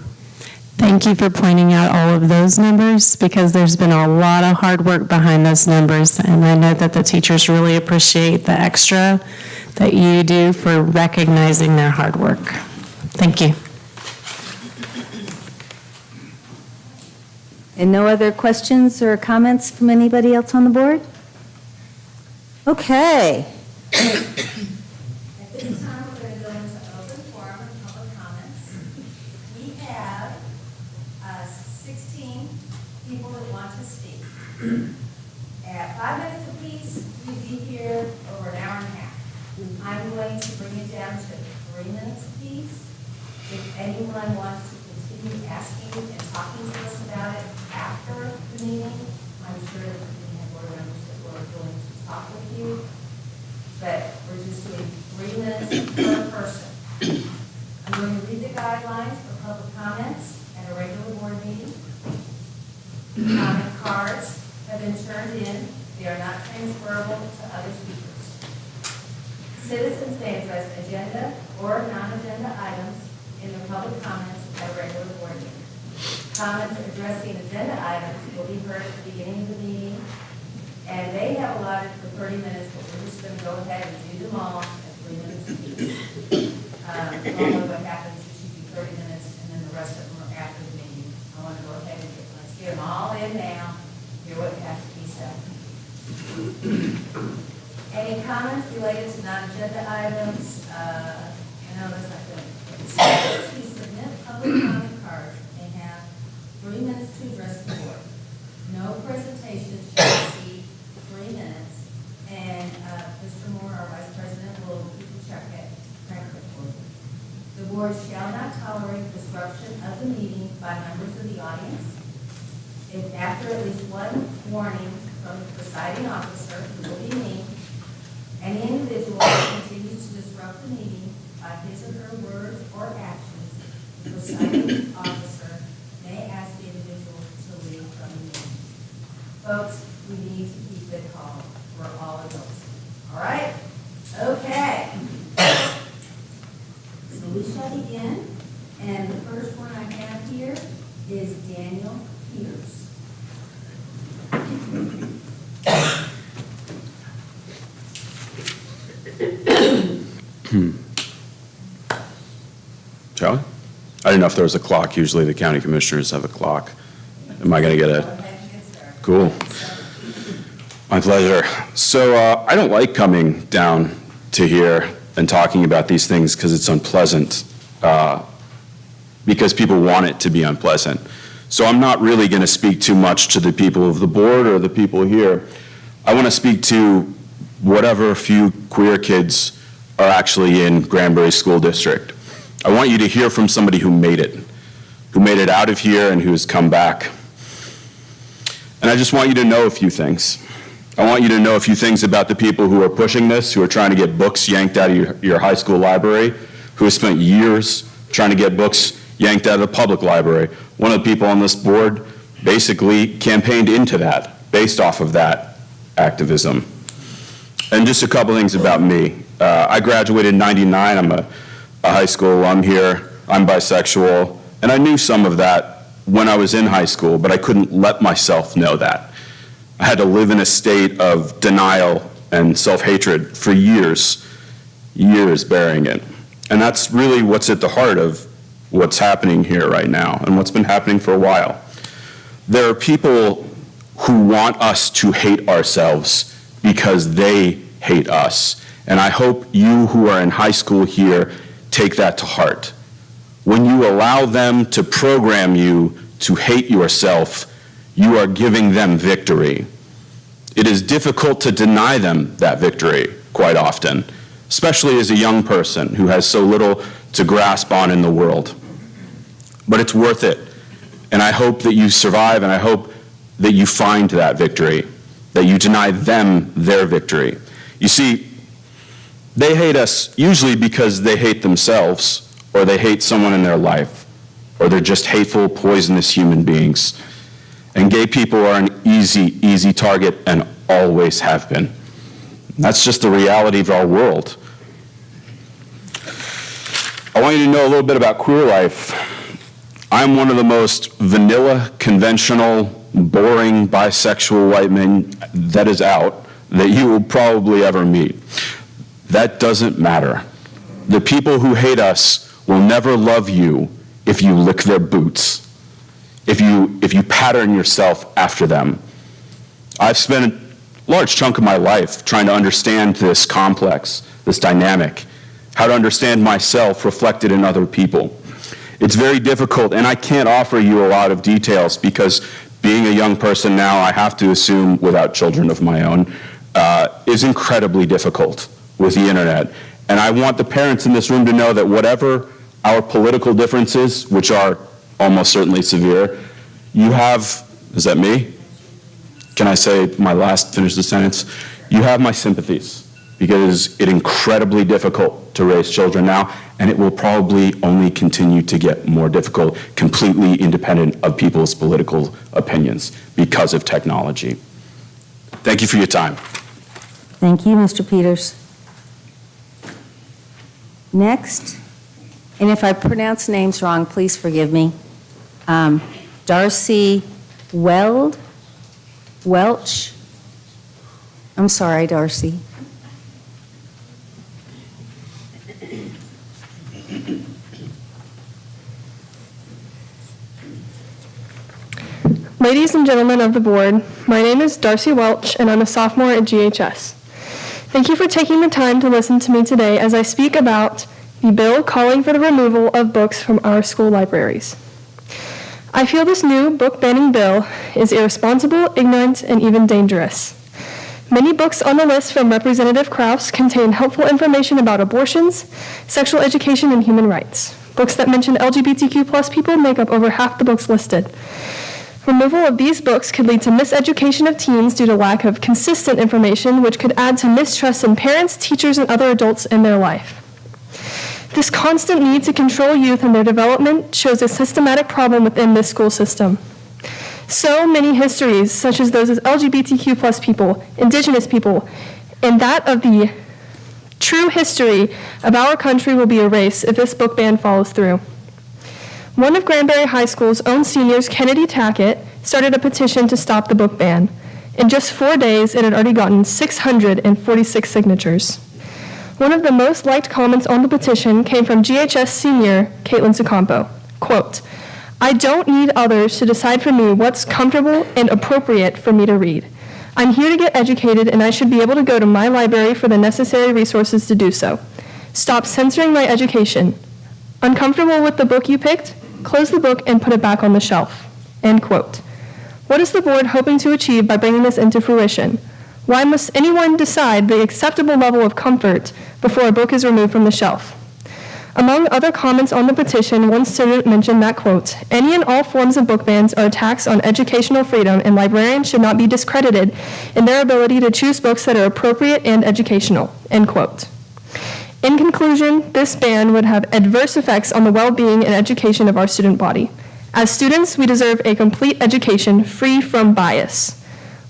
Thank you for pointing out all of those numbers, because there's been a lot of hard work behind those numbers, and I know that the teachers really appreciate the extra that you do for recognizing their hard work. Thank you. And no other questions or comments from anybody else on the board? Okay. At this time, we're going to go into open forum and public comments. We have 16 people that want to speak. At 5 minutes apiece, we'd be here over an hour and a half. I'm going to bring it down to 3 minutes apiece. If anyone wants to continue asking and talking to us about it after the meeting, I'm sure that we have board members that were willing to talk with you. But we're just doing 3 minutes per person. I'm going to read the guidelines for public comments at a regular board meeting. Comment cards have been turned in. They are not transferable to other speakers. Citizens may address agenda or non-agenda items in their public comments at a regular board meeting. Comments addressing agenda items will be heard at the beginning of the meeting, and they have allotted for 30 minutes, but we're just going to go ahead and do them all at 3 minutes each. Normally what happens is you do 30 minutes, and then the rest of them are after the meeting. I want to go ahead and let's get them all in now, hear what has to be said. Any comments related to non-agenda items? No, that's not good. Citizens who submit public comment cards may have 3 minutes to address the board. No presentation shall exceed 3 minutes, and Mr. Moore, our Vice President, will keep a check at record for you. The board shall not tolerate disruption of the meeting by members of the audience. If after at least one warning from the presiding officer, who will be me, any individual who continues to disrupt the meeting by his or her words or actions, the presiding officer may ask the individual to leave from the meeting. Folks, we need to keep it calm. We're all adults. All right? Okay. So we shall begin. And the first one I have here is Daniel Peters. Charlie? I didn't know if there was a clock. Usually the county commissioners have a clock. Am I going to get a? Cool. My pleasure. So I don't like coming down to here and talking about these things because it's unpleasant, because people want it to be unpleasant. So I'm not really going to speak too much to the people of the board or the people here. I want to speak to whatever few queer kids are actually in Granbury School District. I want you to hear from somebody who made it out of here and who has come back. And I just want you to know a few things. I want you to know a few things about the people who are pushing this, who are trying to get books yanked out of your high school library, who have spent years trying to get books yanked out of the public library. One of the people on this board basically campaigned into that, based off of that activism. And just a couple things about me. I graduated in '99. I'm a high school alum here. I'm bisexual. And I knew some of that when I was in high school, but I couldn't let myself know that. I had to live in a state of denial and self-hatred for years bearing it. And that's really what's at the heart of what's happening here right now and what's been happening for a while. There are people who want us to hate ourselves because they hate us. And I hope you who are in high school here take that to heart. When you allow them to program you to hate yourself, you are giving them victory. It is difficult to deny them that victory quite often, especially as a young person who has so little to grasp on in the world. But it's worth it, and I hope that you survive, and I hope that you find that victory, that you deny them their victory. You see, they hate us usually because they hate themselves, or they hate someone in their life, or they're just hateful, poisonous human beings. And gay people are an easy target and always have been. That's just the reality of our world. I want you to know a little bit about queer life. I'm one of the most vanilla, conventional, boring, bisexual white men that is out that you will probably ever meet. That doesn't matter. The people who hate us will never love you if you lick their boots, if you pattern yourself after them. I've spent a large chunk of my life trying to understand this complex, this dynamic, how to understand myself reflected in other people. It's very difficult, and I can't offer you a lot of details because being a young person now, I have to assume, without children of my own, is incredibly difficult with the internet. And I want the parents in this room to know that whatever our political differences, which are almost certainly severe, you have, is that me? Can I say finish the sentence? You have my sympathies, because it's incredibly difficult to raise children now, and it will probably only continue to get more difficult, completely independent of people's political opinions because of technology. Thank you for your time. Thank you, Mr. Peters. Next, and if I pronounce names wrong, please forgive me. Darcy Welch. I'm sorry, Darcy. Ladies and gentlemen of the board, my name is Darcy Welch, and I'm a sophomore at GHS. Thank you for taking the time to listen to me today as I speak about the bill calling for the removal of books from our school libraries. I feel this new book banning bill is irresponsible, ignorant, and even dangerous. Many books on the list from Representative Kraus contain helpful information about abortions, sexual education, and human rights. Books that mention LGBTQ+ people make up over half the books listed. Removal of these books could lead to miseducation of teens due to lack of consistent information, which could add to mistrust in parents, teachers, and other adults in their life. This constant need to control youth and their development shows a systematic problem within this school system. So many histories, such as those of LGBTQ+ people, Indigenous people, and that of the true history of our country will be erased if this book ban follows through. One of Granbury High School's own seniors, Kennedy Tackett, started a petition to stop the book ban. In just 4 days, it had already gotten 646 signatures. One of the most liked comments on the petition came from GHS senior Caitlin Sucampo. Quote, "I don't need others to decide for me what's comfortable and appropriate for me to read. I'm here to get educated, and I should be able to go to my library for the necessary resources to do so. Stop censoring my education. Uncomfortable with the book you picked? Close the book and put it back on the shelf." End quote. What is the board hoping to achieve by bringing this into fruition? Why must anyone decide the acceptable level of comfort before a book is removed from the shelf? Among other comments on the petition, one student mentioned that, quote, "Any and all forms of book bans are attacks on educational freedom, and librarians should not be discredited in their ability to choose books that are appropriate and educational." End quote. In conclusion, this ban would have adverse effects on the well-being and education of our student body. As students, we deserve a complete education free from bias.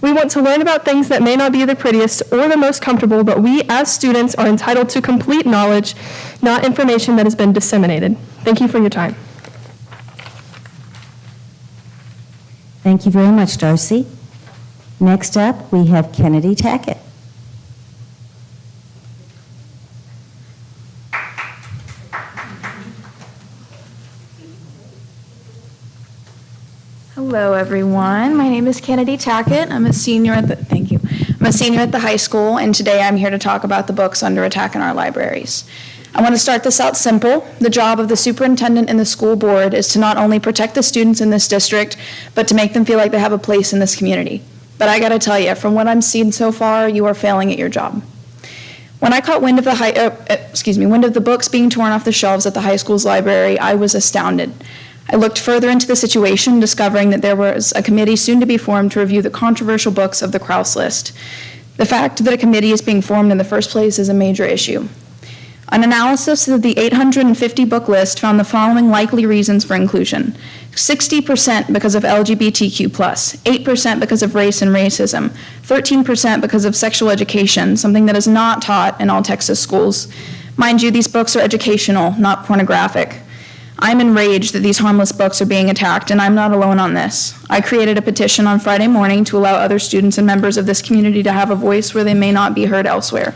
We want to learn about things that may not be the prettiest or the most comfortable, but we as students are entitled to complete knowledge, not information that has been disseminated. Thank you for your time. Thank you very much, Darcy. Next up, we have Kennedy Tackett. Hello, everyone. My name is Kennedy Tackett. I'm a senior at the high school, and today I'm here to talk about the books under attack in our libraries. I want to start this out simple. The job of the superintendent and the school board is to not only protect the students in this district, but to make them feel like they have a place in this community. But I got to tell you, from what I'm seeing so far, you are failing at your job. When I caught wind of the books being torn off the shelves at the high school's library, I was astounded. I looked further into the situation, discovering that there was a committee soon to be formed to review the controversial books of the Krause list. The fact that a committee is being formed in the first place is a major issue. An analysis of the 850 book list found the following likely reasons for inclusion: 60% because of LGBTQ+, 8% because of race and racism, 13% because of sexual education, something that is not taught in all Texas schools. Mind you, these books are educational, not pornographic. I'm enraged that these harmless books are being attacked, and I'm not alone on this. I created a petition on Friday morning to allow other students and members of this community to have a voice where they may not be heard elsewhere.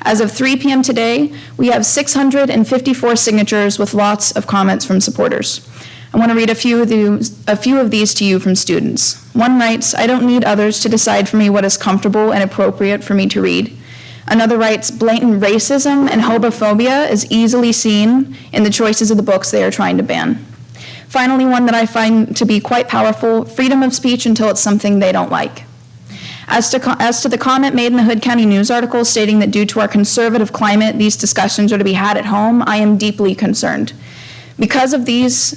As of 3 p.m. today, we have 654 signatures with lots of comments from supporters. I want to read a few of these to you from students. One writes, "I don't need others to decide for me what is comfortable and appropriate for me to read." Another writes, "Blatant racism and homophobia is easily seen in the choices of the books they are trying to ban." Finally, one that I find to be quite powerful, "Freedom of speech until it's something they don't like." As to the comment made in the Hood County News article stating that due to our conservative climate, these discussions are to be had at home, I am deeply concerned. Because of these,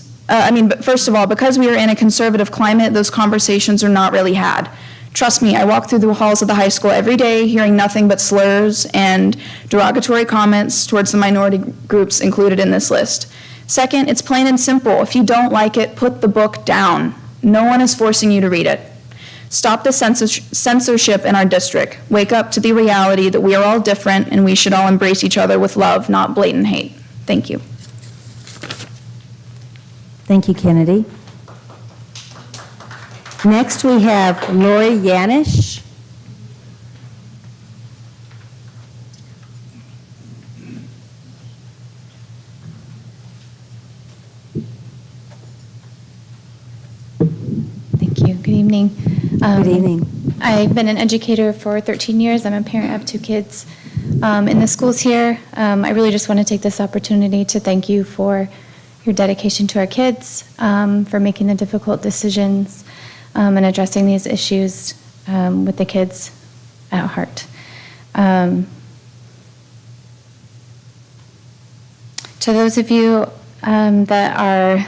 first of all, because we are in a conservative climate, those conversations are not really had. Trust me, I walk through the halls of the high school every day hearing nothing but slurs and derogatory comments towards the minority groups included in this list. Second, it's plain and simple. If you don't like it, put the book down. No one is forcing you to read it. Stop the censorship in our district. Wake up to the reality that we are all different and we should all embrace each other with love, not blatant hate. Thank you. Thank you, Kennedy. Next, we have Lori Yanish. Thank you. Good evening. Good evening. I've been an educator for 13 years. I'm a parent of 2 kids in the schools here. I really just want to take this opportunity to thank you for your dedication to our kids, for making the difficult decisions and addressing these issues with the kids at heart. To those of you that are,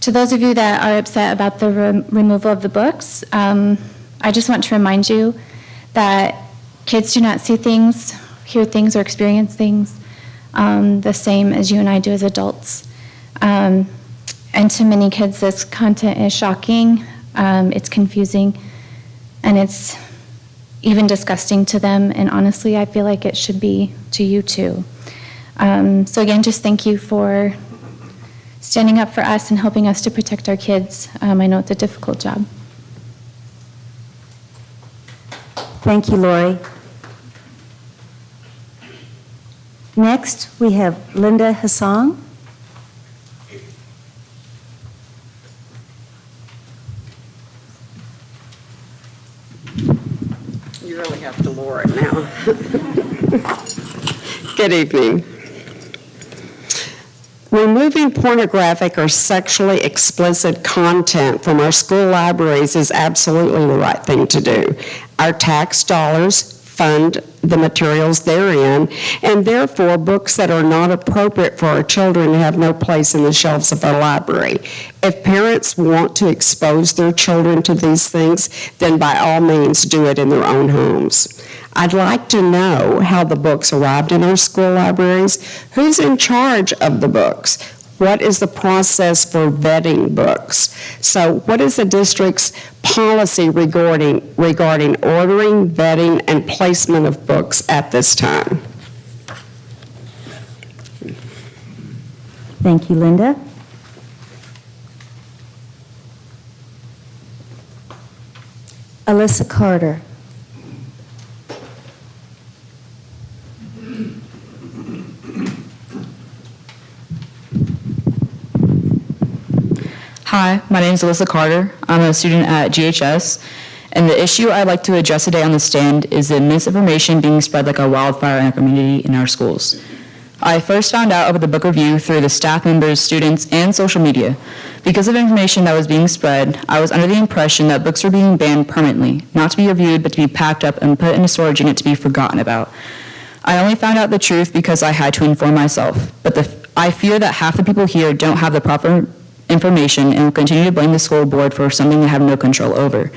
to those of you that are upset about the removal of the books, I just want to remind you that kids do not see things, hear things, or experience things the same as you and I do as adults. And to many kids, this content is shocking, it's confusing, and it's even disgusting to them. And honestly, I feel like it should be to you too. So again, just thank you for standing up for us and helping us to protect our kids. I know it's a difficult job. Thank you, Lori. Next, we have Linda Hassong. You really have to lower it now. Good evening. Removing pornographic or sexually explicit content from our school libraries is absolutely the right thing to do. Our tax dollars fund the materials therein, and therefore books that are not appropriate for our children have no place in the shelves of our library. If parents want to expose their children to these things, then by all means do it in their own homes. I'd like to know how the books arrived in our school libraries. Who's in charge of the books? What is the process for vetting books? So what is the district's policy regarding ordering, vetting, and placement of books at this time? Thank you, Linda. Alyssa Carter. Hi, my name is Alyssa Carter. I'm a student at GHS, and the issue I'd like to address today on the stand is the misinformation being spread like a wildfire in our community in our schools. I first found out about the book review through the staff members, students, and social media. Because of information that was being spread, I was under the impression that books were being banned permanently, not to be reviewed, but to be packed up and put in a storage unit to be forgotten about. I only found out the truth because I had to inform myself, but I fear that half the people here don't have the proper information and will continue to blame the school board for something they have no control over.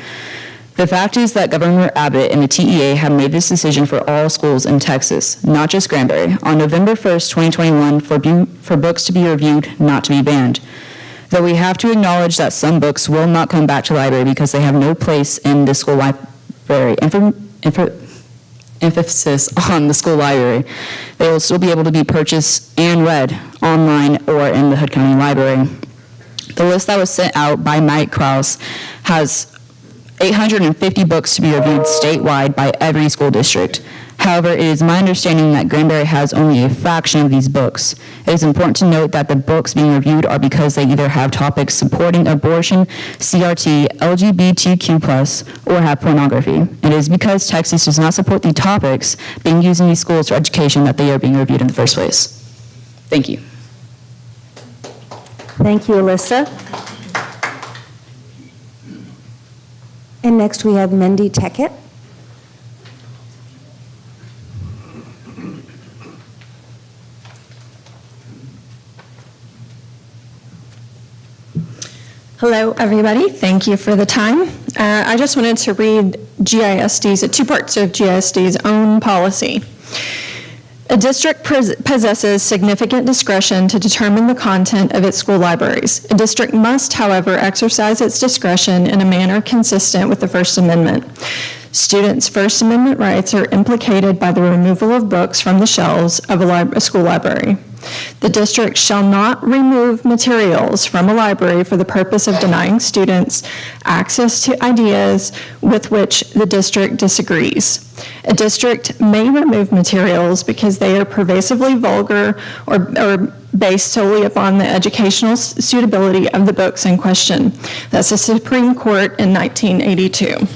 The fact is that Governor Abbott and the TEA have made this decision for all schools in Texas, not just Granbury, on November 1st, 2021, for books to be reviewed, not to be banned. Though we have to acknowledge that some books will not come back to the library because they have no place in the school library. Emphasis on the school library. They will still be able to be purchased and read online or in the Hood County Library. The list that was sent out by Mike Krause has 850 books to be reviewed statewide by every school district. However, it is my understanding that Granbury has only a fraction of these books. It is important to note that the books being reviewed are because they either have topics supporting abortion, CRT, LGBTQ+, or have pornography. It is because Texas does not support the topics being used in these schools for education that they are being reviewed in the first place. Thank you. Thank you, Alyssa. And next we have Mindy Teckett. Hello, everybody. Thank you for the time. I just wanted to read GISD's, two parts of GISD's own policy. A district possesses significant discretion to determine the content of its school libraries. A district must, however, exercise its discretion in a manner consistent with the First Amendment. Students' First Amendment rights are implicated by the removal of books from the shelves of a school library. The district shall not remove materials from a library for the purpose of denying students access to ideas with which the district disagrees. A district may remove materials because they are pervasively vulgar or based solely upon the educational suitability of the books in question. That's the Supreme Court in 1982.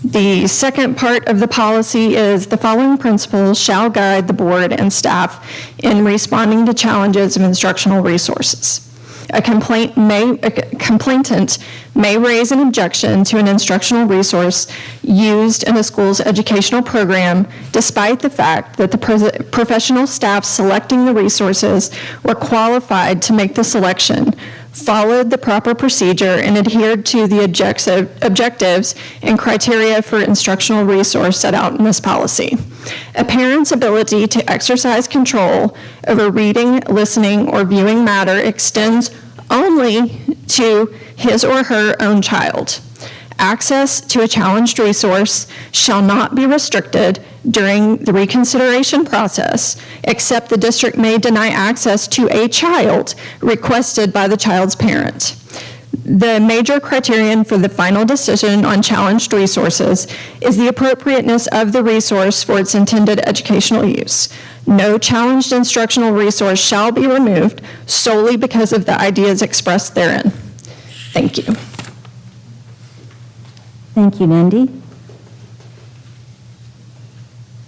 The second part of the policy is the following principles shall guide the board and staff in responding to challenges of instructional resources. A complainant may raise an objection to an instructional resource used in a school's educational program despite the fact that the professional staff selecting the resources were qualified to make the selection, followed the proper procedure, and adhered to the objectives and criteria for instructional resource set out in this policy. A parent's ability to exercise control over reading, listening, or viewing matter extends only to his or her own child. Access to a challenged resource shall not be restricted during the reconsideration process, except the district may deny access to a child requested by the child's parent. The major criterion for the final decision on challenged resources is the appropriateness of the resource for its intended educational use. No challenged instructional resource shall be removed solely because of the ideas expressed therein. Thank you. Thank you, Mindy.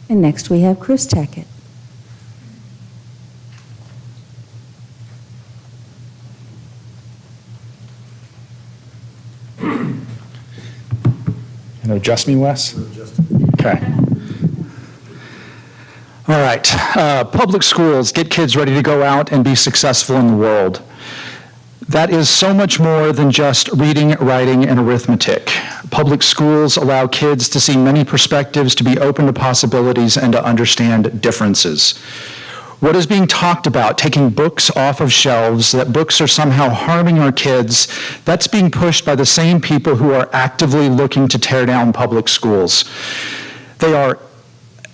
And next we have Chris Tackett. And adjust me, Wes? Okay. All right. Public schools get kids ready to go out and be successful in the world. That is so much more than just reading, writing, and arithmetic. Public schools allow kids to see many perspectives, to be open to possibilities, and to understand differences. What is being talked about, taking books off of shelves, that books are somehow harming our kids, that's being pushed by the same people who are actively looking to tear down public schools. They are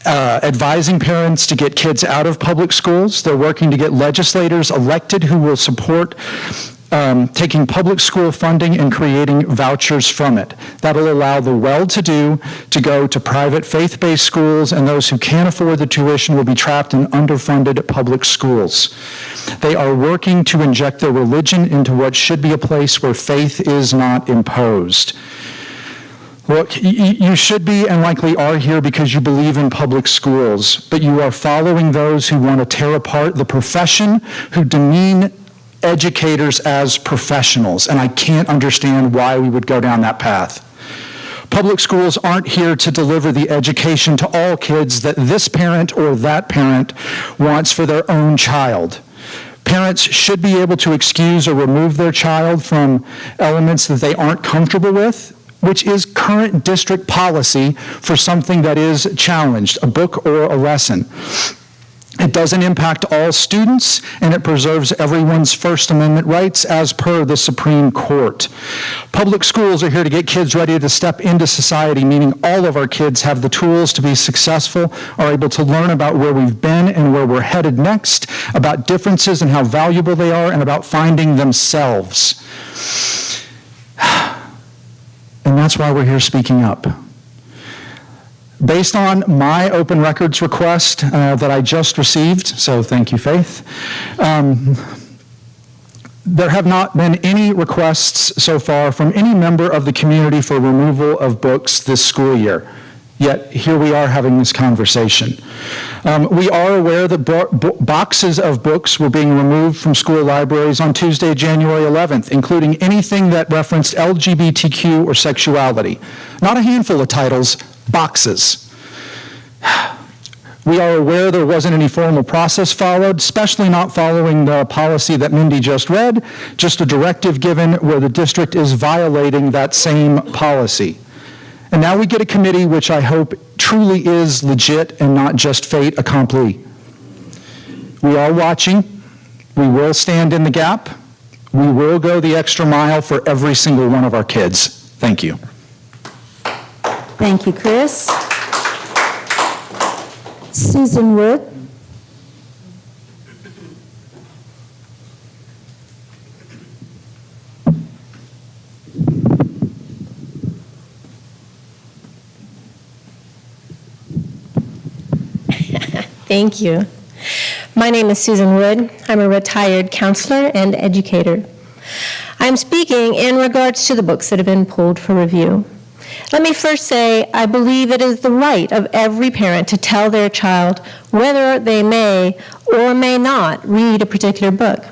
advising parents to get kids out of public schools. They're working to get legislators elected who will support taking public school funding and creating vouchers from it. That'll allow the well-to-do to go to private faith-based schools, and those who can't afford the tuition will be trapped in underfunded public schools. They are working to inject their religion into what should be a place where faith is not imposed. Look, you should be and likely are here because you believe in public schools, but you are following those who want to tear apart the profession, who demean educators as professionals, and I can't understand why we would go down that path. Public schools aren't here to deliver the education to all kids that this parent or that parent wants for their own child. Parents should be able to excuse or remove their child from elements that they aren't comfortable with, which is current district policy for something that is challenged, a book or a lesson. It doesn't impact all students, and it preserves everyone's First Amendment rights as per the Supreme Court. Public schools are here to get kids ready to step into society, meaning all of our kids have the tools to be successful, are able to learn about where we've been and where we're headed next, about differences and how valuable they are, and about finding themselves. And that's why we're here speaking up. Based on my open records request that I just received, so thank you, Faith, there have not been any requests so far from any member of the community for removal of books this school year. Yet here we are having this conversation. We are aware that boxes of books were being removed from school libraries on Tuesday, January 11th, including anything that referenced LGBTQ or sexuality. Not a handful of titles, boxes. We are aware there wasn't any formal process followed, especially not following the policy that Mindy just read, just a directive given where the district is violating that same policy. And now we get a committee which I hope truly is legit and not just fait accompli. We are watching. We will stand in the gap. We will go the extra mile for every single one of our kids. Thank you. Thank you, Chris. Susan Wood. Thank you. My name is Susan Wood. I'm a retired counselor and educator. I'm speaking in regards to the books that have been pulled for review. Let me first say I believe it is the right of every parent to tell their child whether they may or may not read a particular book.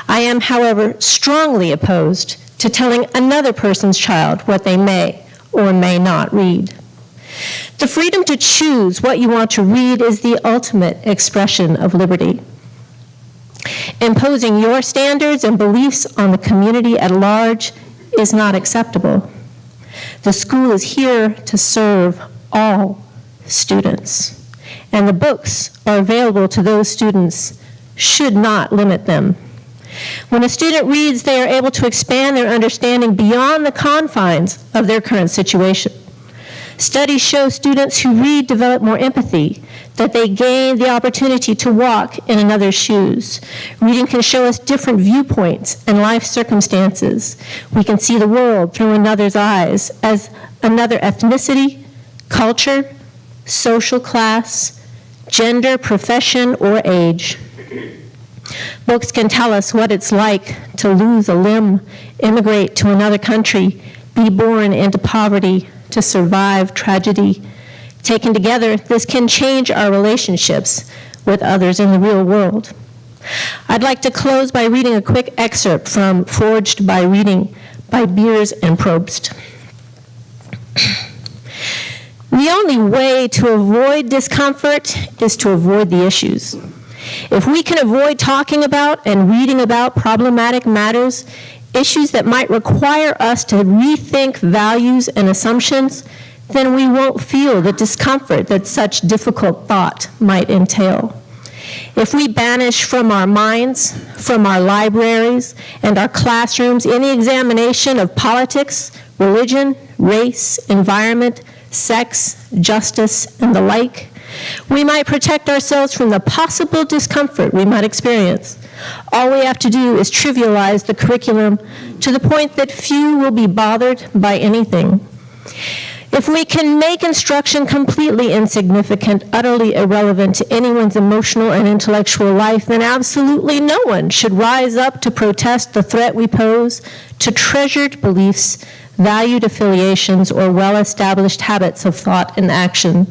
I am, however, strongly opposed to telling another person's child what they may or may not read. The freedom to choose what you want to read is the ultimate expression of liberty. Imposing your standards and beliefs on the community at large is not acceptable. The school is here to serve all students, and the books are available to those students should not limit them. When a student reads, they are able to expand their understanding beyond the confines of their current situation. Studies show students who read develop more empathy, that they gain the opportunity to walk in another's shoes. Reading can show us different viewpoints and life circumstances. We can see the world through another's eyes as another ethnicity, culture, social class, gender, profession, or age. Books can tell us what it's like to lose a limb, immigrate to another country, be born into poverty, to survive tragedy. Taken together, this can change our relationships with others in the real world. I'd like to close by reading a quick excerpt from Forged by Reading by Beers and Probst. The only way to avoid discomfort is to avoid the issues. If we can avoid talking about and reading about problematic matters, issues that might require us to rethink values and assumptions, then we won't feel the discomfort that such difficult thought might entail. If we banish from our minds, from our libraries, and our classrooms any examination of politics, religion, race, environment, sex, justice, and the like, we might protect ourselves from the possible discomfort we might experience. All we have to do is trivialize the curriculum to the point that few will be bothered by anything. If we can make instruction completely insignificant, utterly irrelevant to anyone's emotional and intellectual life, then absolutely no one should rise up to protest the threat we pose to treasured beliefs, valued affiliations, or well-established habits of thought and action.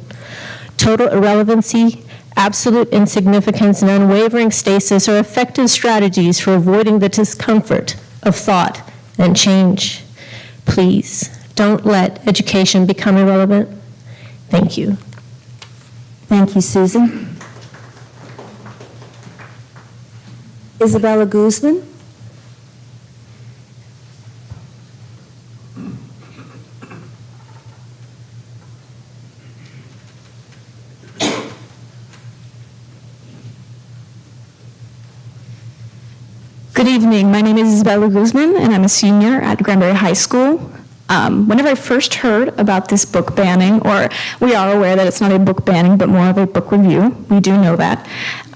Total irrelevancy, absolute insignificance, and unwavering stasis are effective strategies for avoiding the discomfort of thought and change. Please, don't let education become irrelevant. Thank you. Thank you, Susan. Isabella Guzman. Good evening. My name is Isabella Guzman, and I'm a senior at Granbury High School. Whenever I first heard about this book banning, or we are aware that it's not a book banning, but more of a book review, we do know that,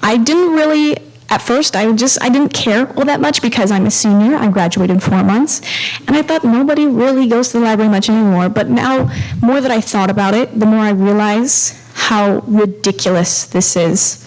I didn't really, at first, I didn't care all that much because I'm a senior. I graduated in 4 months, and I thought nobody really goes to the library much anymore. But now, more that I thought about it, the more I realize how ridiculous this is.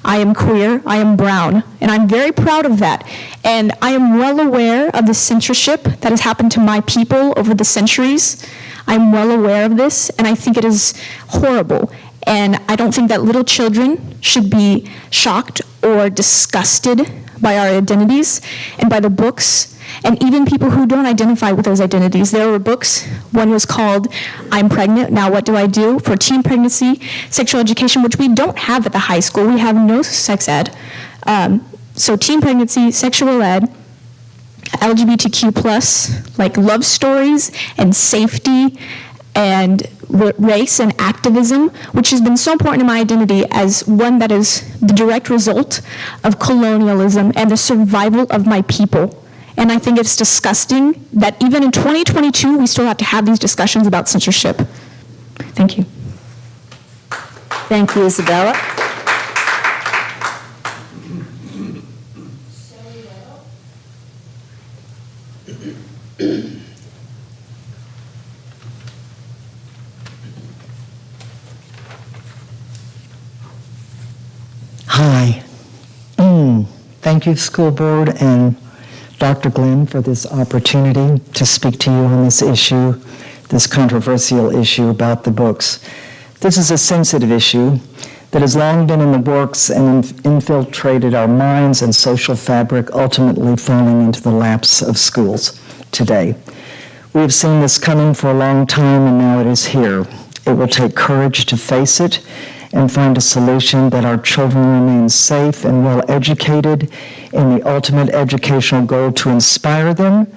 I am queer, I am brown, and I'm very proud of that. And I am well aware of the censorship that has happened to my people over the centuries. I'm well aware of this, and I think it is horrible. And I don't think that little children should be shocked or disgusted by our identities and by the books, and even people who don't identify with those identities. There were books. One was called I'm Pregnant, Now What Do I Do? For teen pregnancy, sexual education, which we don't have at the high school. We have no sex ed. So teen pregnancy, sexual ed, LGBTQ+, like love stories and safety and race and activism, which has been so important in my identity as one that is the direct result of colonialism and the survival of my people. And I think it's disgusting that even in 2022, we still have to have these discussions about censorship. Thank you. Thank you, Isabella. Hi. Thank you, School Board and Dr. Glenn, for this opportunity to speak to you on this issue, this controversial issue about the books. This is a sensitive issue that has long been in the works and infiltrated our minds and social fabric, ultimately falling into the laps of schools today. We have seen this coming for a long time, and now it is here. It will take courage to face it and find a solution that our children remain safe and well educated in the ultimate educational goal to inspire them,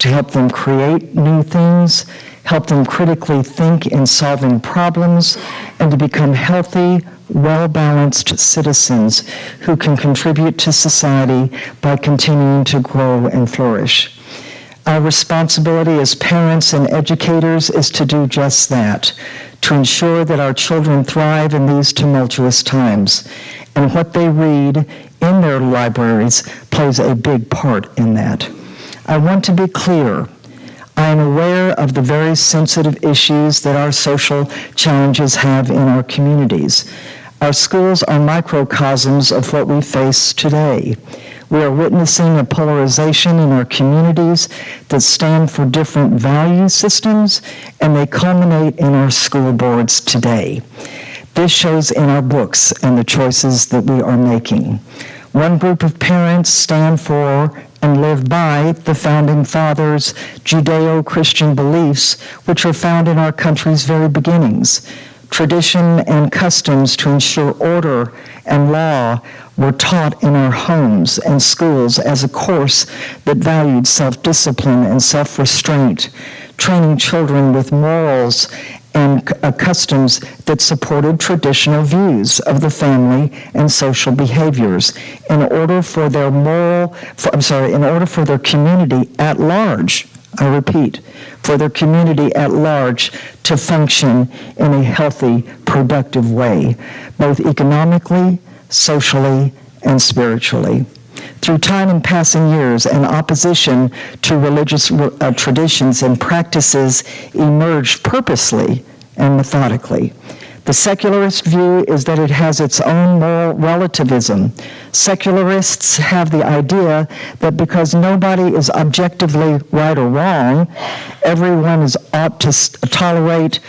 to help them create new things, help them critically think in solving problems, and to become healthy, well-balanced citizens who can contribute to society by continuing to grow and flourish. Our responsibility as parents and educators is to do just that, to ensure that our children thrive in these tumultuous times. And what they read in their libraries plays a big part in that. I want to be clear. I am aware of the very sensitive issues that our social challenges have in our communities. Our schools are microcosms of what we face today. We are witnessing a polarization in our communities that stand for different value systems, and they culminate in our school boards today. This shows in our books and the choices that we are making. One group of parents stand for and live by the Founding Fathers' Judeo-Christian beliefs, which are found in our country's very beginnings. Tradition and customs to ensure order and law were taught in our homes and schools as a course that valued self-discipline and self-restraint, training children with morals and customs that supported traditional views of the family and social behaviors in order for their community at large, I repeat, for their community at large to function in a healthy, productive way, both economically, socially, and spiritually. Through time and passing years, an opposition to religious traditions and practices emerged purposely and methodically. The secularist view is that it has its own moral relativism. Secularists have the idea that because nobody is objectively right or wrong, everyone ought to tolerate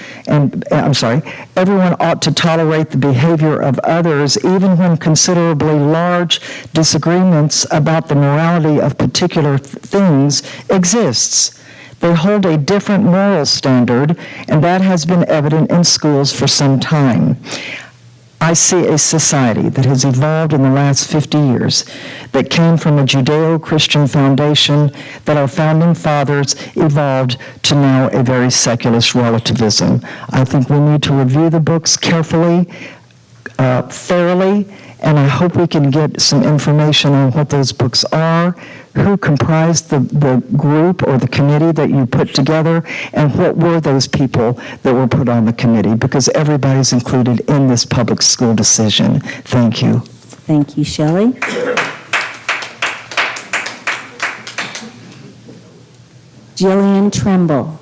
the behavior of others, even when considerably large disagreements about the morality of particular things exists. They hold a different moral standard, and that has been evident in schools for some time. I see a society that has evolved in the last 50 years that came from a Judeo-Christian foundation that our founding fathers evolved to now a very secularist relativism. I think we need to review the books carefully, thoroughly, and I hope we can get some information on what those books are, who comprised the group or the committee that you put together, and what were those people that were put on the committee, because everybody's included in this public school decision. Thank you. Thank you, Shelley. Jillian Tremble.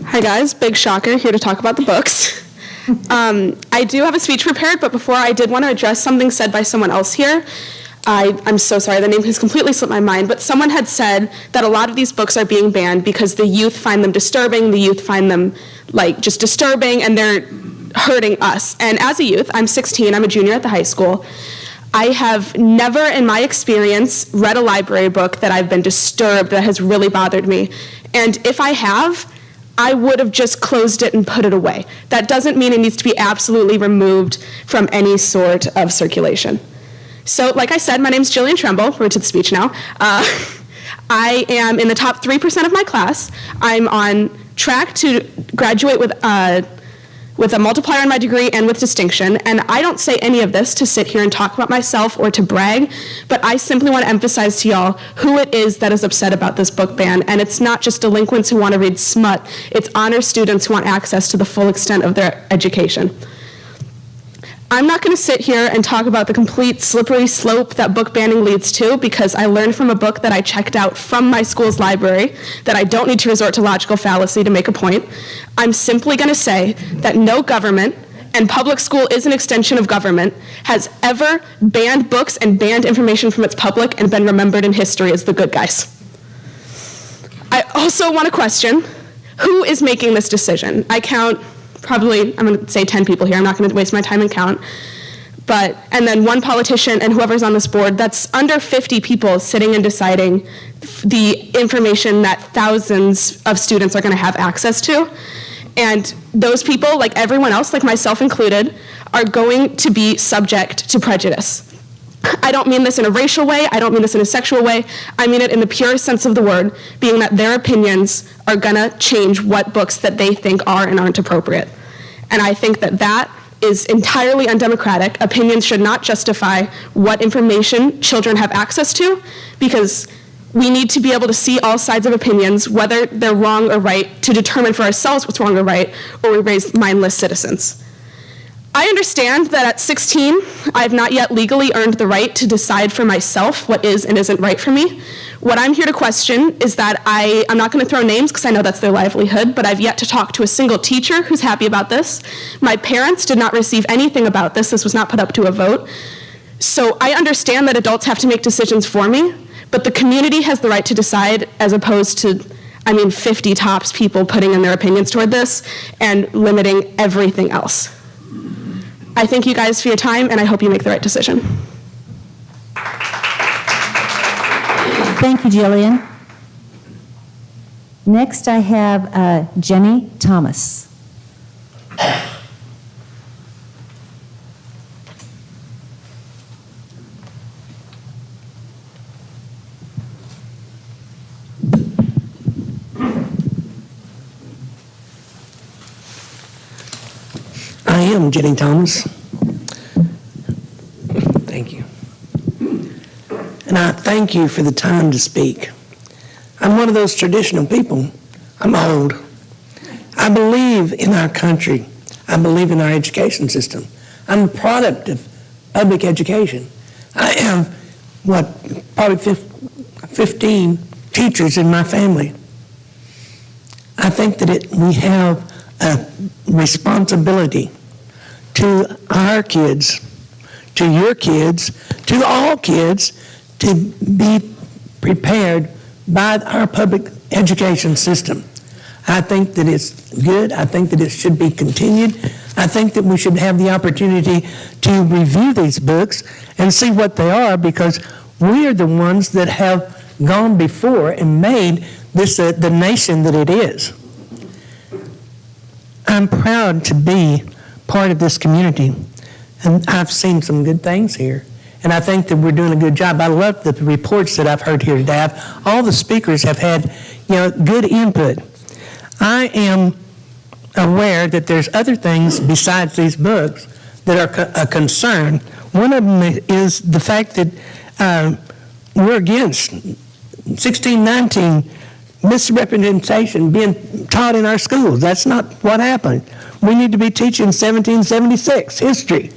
Hi guys, big shocker, here to talk about the books. I do have a speech prepared, but before I did want to address something said by someone else here. I'm so sorry, the name has completely slipped my mind, but someone had said that a lot of these books are being banned because the youth find them disturbing, the youth find them just disturbing, and they're hurting us. And as a youth, I'm 16, I'm a junior at the high school. I have never in my experience read a library book that I've been disturbed, that has really bothered me. And if I have, I would have just closed it and put it away. That doesn't mean it needs to be absolutely removed from any sort of circulation. So, like I said, my name is Jillian Tremble. We're to the speech now. I am in the top 3% of my class. I'm on track to graduate with a multiplier in my degree and with distinction. And I don't say any of this to sit here and talk about myself or to brag, but I simply want to emphasize to y'all who it is that is upset about this book ban. And it's not just delinquents who want to read smut, it's honor students who want access to the full extent of their education. I'm not going to sit here and talk about the complete slippery slope that book banning leads to, because I learned from a book that I checked out from my school's library that I don't need to resort to logical fallacy to make a point. I'm simply going to say that no government, and public school is an extension of government, has ever banned books and banned information from its public and been remembered in history as the good guys. I also want to question, who is making this decision? I count probably, I'm going to say 10 people here. I'm not going to waste my time and count. And then one politician and whoever's on this board, that's under 50 people sitting and deciding the information that thousands of students are going to have access to. And those people, like everyone else, like myself included, are going to be subject to prejudice. I don't mean this in a racial way, I don't mean this in a sexual way, I mean it in the purest sense of the word, being that their opinions are gonna change what books that they think are and aren't appropriate. And I think that that is entirely undemocratic. Opinions should not justify what information children have access to, because we need to be able to see all sides of opinions, whether they're wrong or right, to determine for ourselves what's wrong or right, or we raise mindless citizens. I understand that at 16, I have not yet legally earned the right to decide for myself what is and isn't right for me. What I'm here to question is that I'm not going to throw names because I know that's their livelihood, but I've yet to talk to a single teacher who's happy about this. My parents did not receive anything about this. This was not put up to a vote. So I understand that adults have to make decisions for me, but the community has the right to decide, as opposed to 50 tops people putting in their opinions toward this and limiting everything else. I thank you guys for your time, and I hope you make the right decision. Thank you, Jillian. Next, I have Jenny Thomas. I am Jenny Thomas. Thank you. And I thank you for the time to speak. I'm one of those traditional people. I'm old. I believe in our country. I believe in our education system. I'm a product of public education. I have, probably 15 teachers in my family. I think that we have a responsibility to our kids, to your kids, to all kids, to be prepared by our public education system. I think that it's good. I think that it should be continued. I think that we should have the opportunity to review these books and see what they are, because we are the ones that have gone before and made this the nation that it is. I'm proud to be part of this community, and I've seen some good things here, and I think that we're doing a good job. I love the reports that I've heard here today. All the speakers have had, good input. I am aware that there's other things besides these books that are a concern. One of them is the fact that we're against 1619 misrepresentation being taught in our schools. That's not what happened. We need to be teaching 1776 history.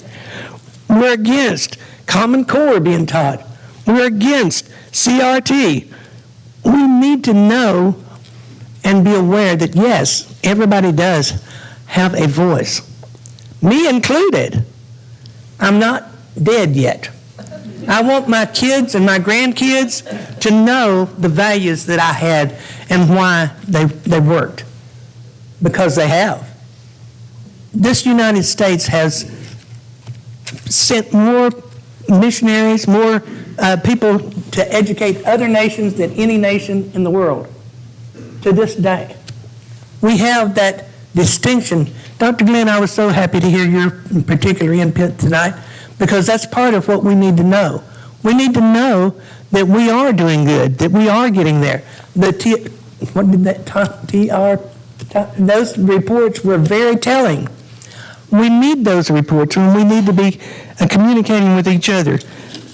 We're against Common Core being taught. We're against CRT. We need to know and be aware that, yes, everybody does have a voice. Me included. I'm not dead yet. I want my kids and my grandkids to know the values that I had and why they worked, because they have. This United States has sent more missionaries, more people to educate other nations than any nation in the world to this day. We have that distinction. Dr. Glenn, I was so happy to hear your particular input tonight, because that's part of what we need to know. We need to know that we are doing good, that we are getting there. Those reports were very telling. We need those reports, and we need to be communicating with each other.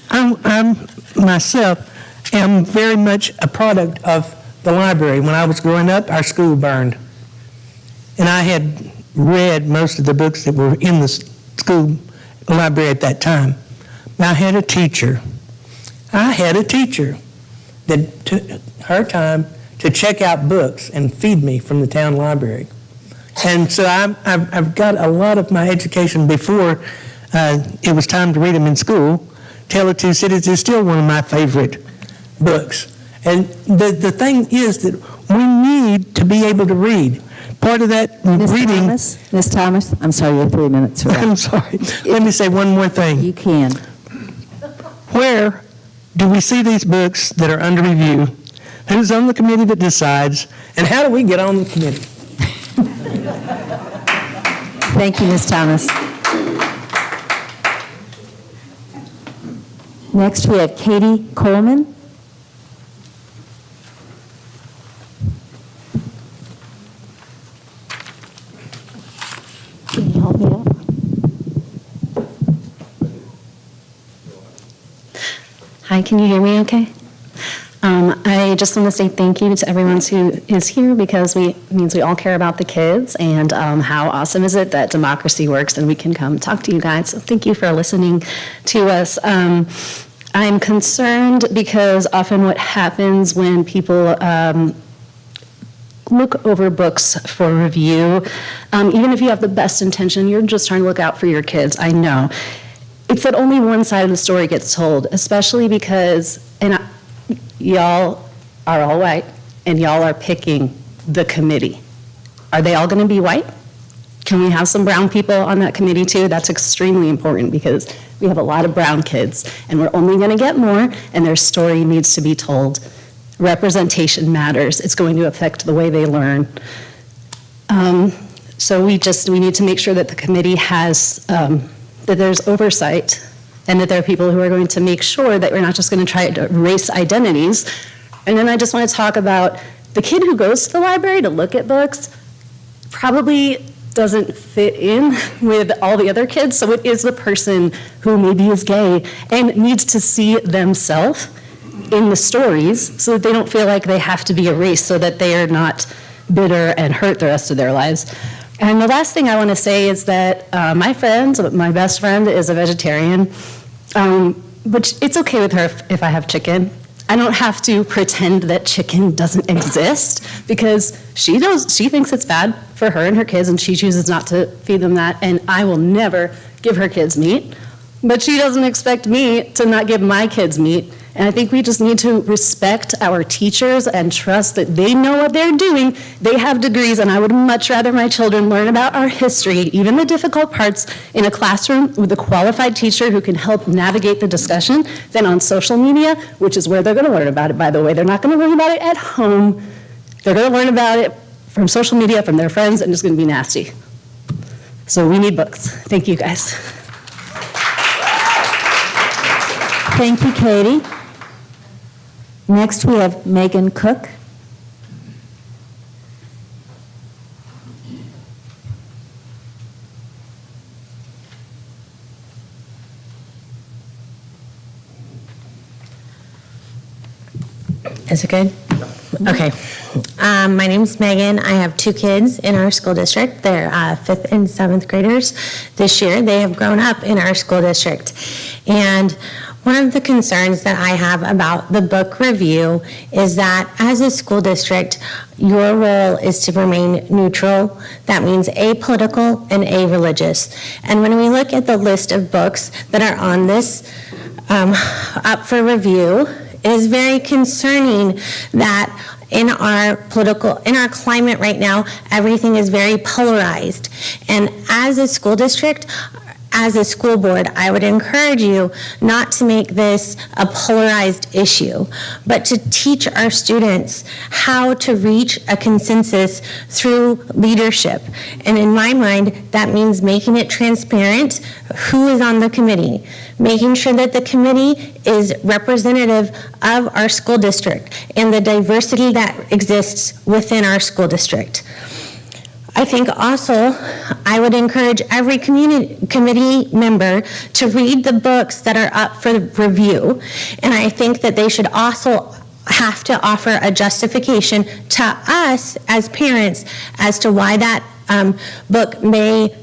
I myself am very much a product of the library. When I was growing up, our school burned. And I had read most of the books that were in the school library at that time. I had a teacher that took her time to check out books and feed me from the town library. And so I've got a lot of my education before it was time to read them in school. Tale of Two Cities is still one of my favorite books. And the thing is that we need to be able to read. Part of that reading... Ms. Thomas, I'm sorry, your 3 minutes are up. I'm sorry. Let me say one more thing. You can. Where do we see these books that are under review? Who's on the committee that decides? And how do we get on the committee? Thank you, Ms. Thomas. Next, we have Katie Coleman. Can you help me out? Hi, can you hear me okay? I just want to say thank you to everyone who is here, because it means we all care about the kids, and how awesome is it that democracy works and we can come talk to you guys. So thank you for listening to us. I'm concerned because often what happens when people look over books for review, even if you have the best intention, you're just trying to look out for your kids, I know. It's that only one side of the story gets told, especially because, y'all are all white, and y'all are picking the committee. Are they all going to be white? Can we have some brown people on that committee too? That's extremely important, because we have a lot of brown kids, and we're only going to get more, and their story needs to be told. Representation matters. It's going to affect the way they learn. So we need to make sure that the committee has, that there's oversight, and that there are people who are going to make sure that we're not just going to try to erase identities. And then I just want to talk about the kid who goes to the library to look at books probably doesn't fit in with all the other kids. So it is the person who maybe is gay and needs to see themselves in the stories so that they don't feel like they have to be erased, so that they are not bitter and hurt the rest of their lives. And the last thing I want to say is that my best friend is a vegetarian, which it's okay with her if I have chicken. I don't have to pretend that chicken doesn't exist because she thinks it's bad for her and her kids, and she chooses not to feed them that, and I will never give her kids meat. But she doesn't expect me to not give my kids meat. And I think we just need to respect our teachers and trust that they know what they're doing. They have degrees, and I would much rather my children learn about our history, even the difficult parts, in a classroom with a qualified teacher who can help navigate the discussion than on social media, which is where they're going to learn about it, by the way. They're not going to learn about it at home. They're going to learn about it from social media, from their friends, and it's going to be nasty. So we need books. Thank you, guys. Thank you, Katie. Next, we have Megan Cook. Is it good? Okay. My name's Megan. I have 2 kids in our school district. They're 5th and 7th graders this year. They have grown up in our school district. And one of the concerns that I have about the book review is that as a school district, your role is to remain neutral. That means apolitical and a-religious. And when we look at the list of books that are on this up for review, it is very concerning that in our climate right now, everything is very polarized. And as a school district, as a school board, I would encourage you not to make this a polarized issue, but to teach our students how to reach a consensus through leadership. And in my mind, that means making it transparent who is on the committee, making sure that the committee is representative of our school district and the diversity that exists within our school district. I think also I would encourage every committee member to read the books that are up for review, and I think that they should also have to offer a justification to us as parents as to why that book may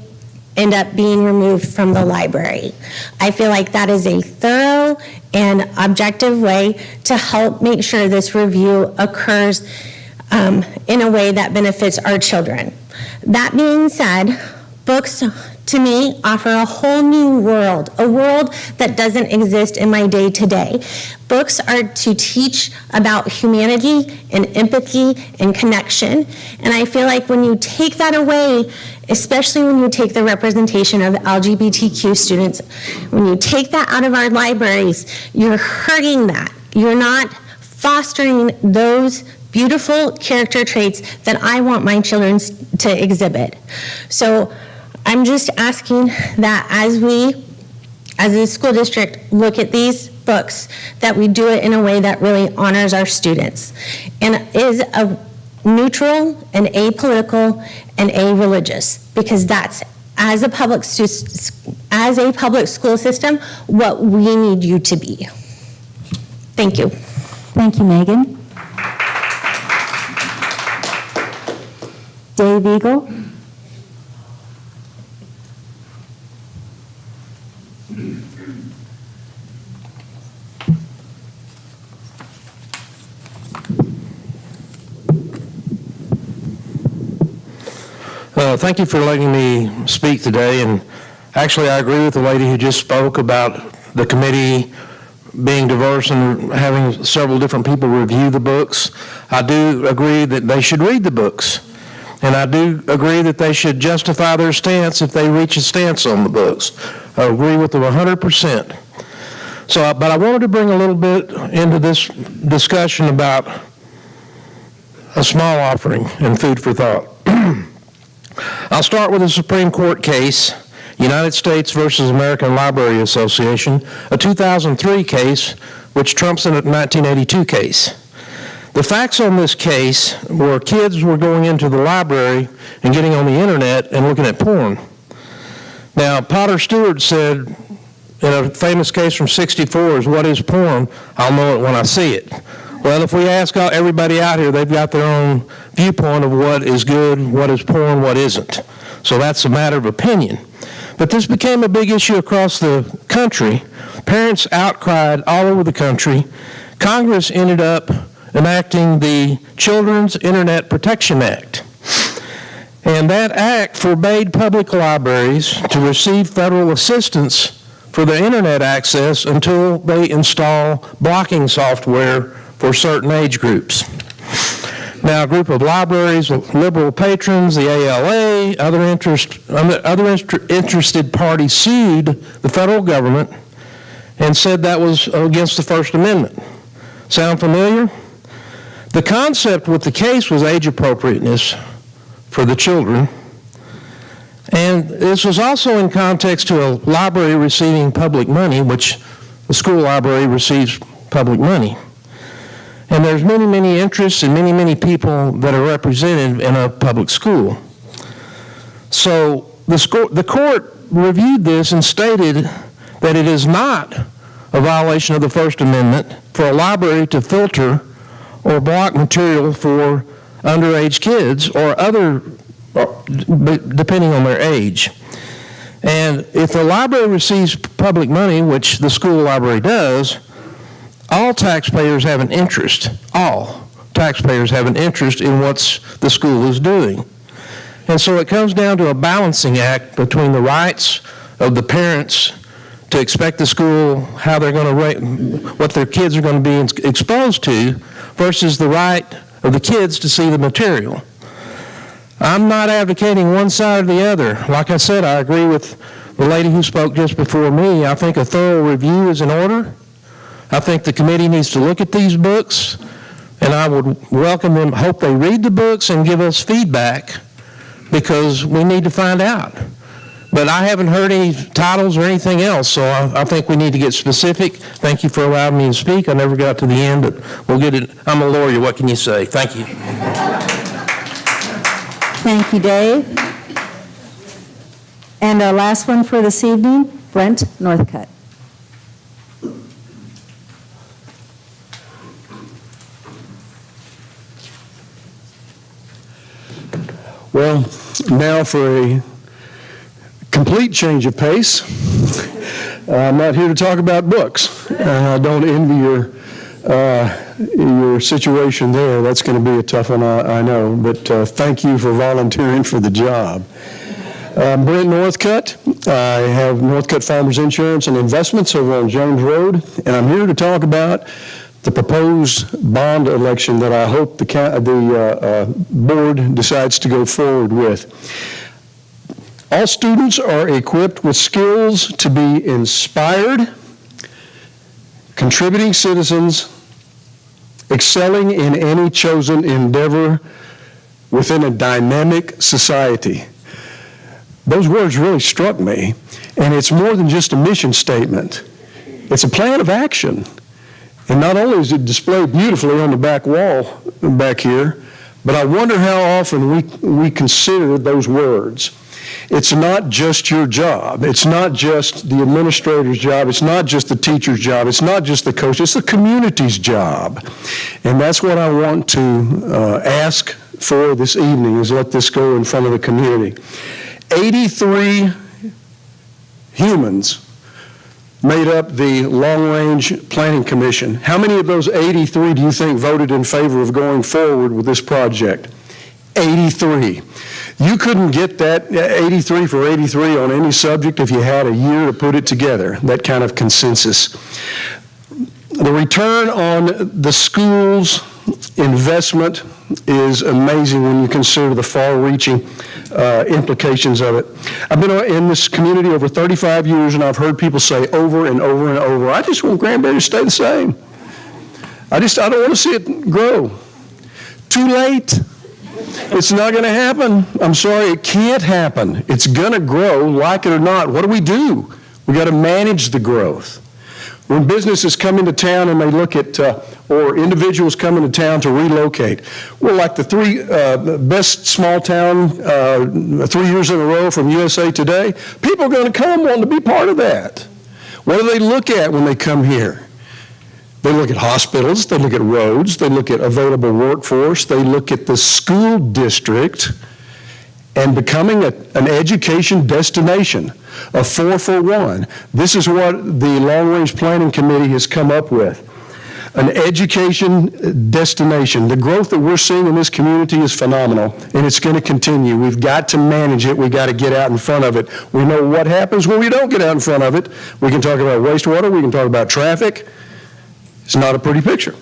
end up being removed from the library. I feel like that is a thorough and objective way to help make sure this review occurs in a way that benefits our children. That being said, books to me offer a whole new world, a world that doesn't exist in my day-to-day. Books are to teach about humanity and empathy and connection, and I feel like when you take that away, especially when you take the representation of LGBTQ students, when you take that out of our libraries, you're hurting that. You're not fostering those beautiful character traits that I want my children to exhibit. So I'm just asking that as we, as a school district, look at these books, that we do it in a way that really honors our students and is a neutral and apolitical and a-religious, because that's, as a public school system, what we need you to be. Thank you. Thank you, Megan. Dave Eagle. Thank you for letting me speak today, and actually I agree with the lady who just spoke about the committee being diverse and having several different people review the books. I do agree that they should read the books, and I do agree that they should justify their stance if they reach a stance on the books. I agree with them 100%. So, but I wanted to bring a little bit into this discussion about a small offering and food for thought. I'll start with a Supreme Court case, United States versus American Library Association, a 2003 case which trumps a 1982 case. The facts on this case were kids were going into the library and getting on the internet and looking at porn. Now, Potter Stewart said in a famous case from '64 is, "What is porn? I'll know it when I see it." Well, if we ask everybody out here, they've got their own viewpoint of what is good, what is porn, what isn't. So that's a matter of opinion. But this became a big issue across the country. Parents outcried all over the country. Congress ended up enacting the Children's Internet Protection Act. And that act forbade public libraries to receive federal assistance for their internet access until they install blocking software for certain age groups. Now, a group of libraries, liberal patrons, the ALA, other interested parties sued the federal government and said that was against the First Amendment. Sound familiar? The concept with the case was age appropriateness for the children. And this was also in context to a library receiving public money, which the school library receives public money. And there's many, many interests and many, many people that are represented in a public school. So the court reviewed this and stated that it is not a violation of the First Amendment for a library to filter or block material for underage kids or other, depending on their age. And if the library receives public money, which the school library does, all taxpayers have an interest. All taxpayers have an interest in what the school is doing. And so it comes down to a balancing act between the rights of the parents to expect the school, how they're going to rate, what their kids are going to be exposed to, versus the right of the kids to see the material. I'm not advocating one side or the other. Like I said, I agree with the lady who spoke just before me. I think a thorough review is in order. I think the committee needs to look at these books, and I would welcome them, hope they read the books and give us feedback, because we need to find out. But I haven't heard any titles or anything else, so I think we need to get specific. Thank you for allowing me to speak. I never got to the end, but we'll get it. I'm a lawyer. What can you say? Thank you. Thank you, Dave. And our last one for this evening, Brent Northcutt. Well, now for a complete change of pace. I'm not here to talk about books. I don't envy your situation there. That's going to be a tough one, I know. But thank you for volunteering for the job. Brent Northcutt. I have Northcutt Farmers Insurance and Investments over on Jones Road, and I'm here to talk about the proposed bond election that I hope the board decides to go forward with. All students are equipped with skills to be inspired, contributing citizens, excelling in any chosen endeavor within a dynamic society. Those words really struck me, and it's more than just a mission statement. It's a plan of action. And not only is it displayed beautifully on the back wall back here, but I wonder how often we consider those words. It's not just your job. It's not just the administrator's job. It's not just the teacher's job. It's not just the coach. It's the community's job. And that's what I want to ask for this evening, is let this go in front of the community. 83 humans made up the Long Range Planning Commission. How many of those 83 do you think voted in favor of going forward with this project? 83. You couldn't get that 83 for 83 on any subject if you had a year to put it together, that kind of consensus. The return on the school's investment is amazing when you consider the far-reaching implications of it. I've been in this community over 35 years, and I've heard people say over and over and over, I just want Granbury to stay the same. I don't want to see it grow. Too late. It's not going to happen. I'm sorry, it can't happen. It's going to grow, like it or not. What do? We got to manage the growth. When businesses come into town and they look at, or individuals come into town to relocate, we're like the three best small town 3 years in a row from USA Today. People are going to come wanting to be part of that. What do they look at when they come here? They look at hospitals, they look at roads, they look at available workforce, they look at the school district, and becoming an education destination, a 4-for-1. This is what the Long Range Planning Committee has come up with. An education destination. The growth that we're seeing in this community is phenomenal, and it's going to continue. We've got to manage it. We've got to get out in front of it. We know what happens when we don't get out in front of it. We can talk about wastewater. We can talk about traffic. It's not a pretty picture.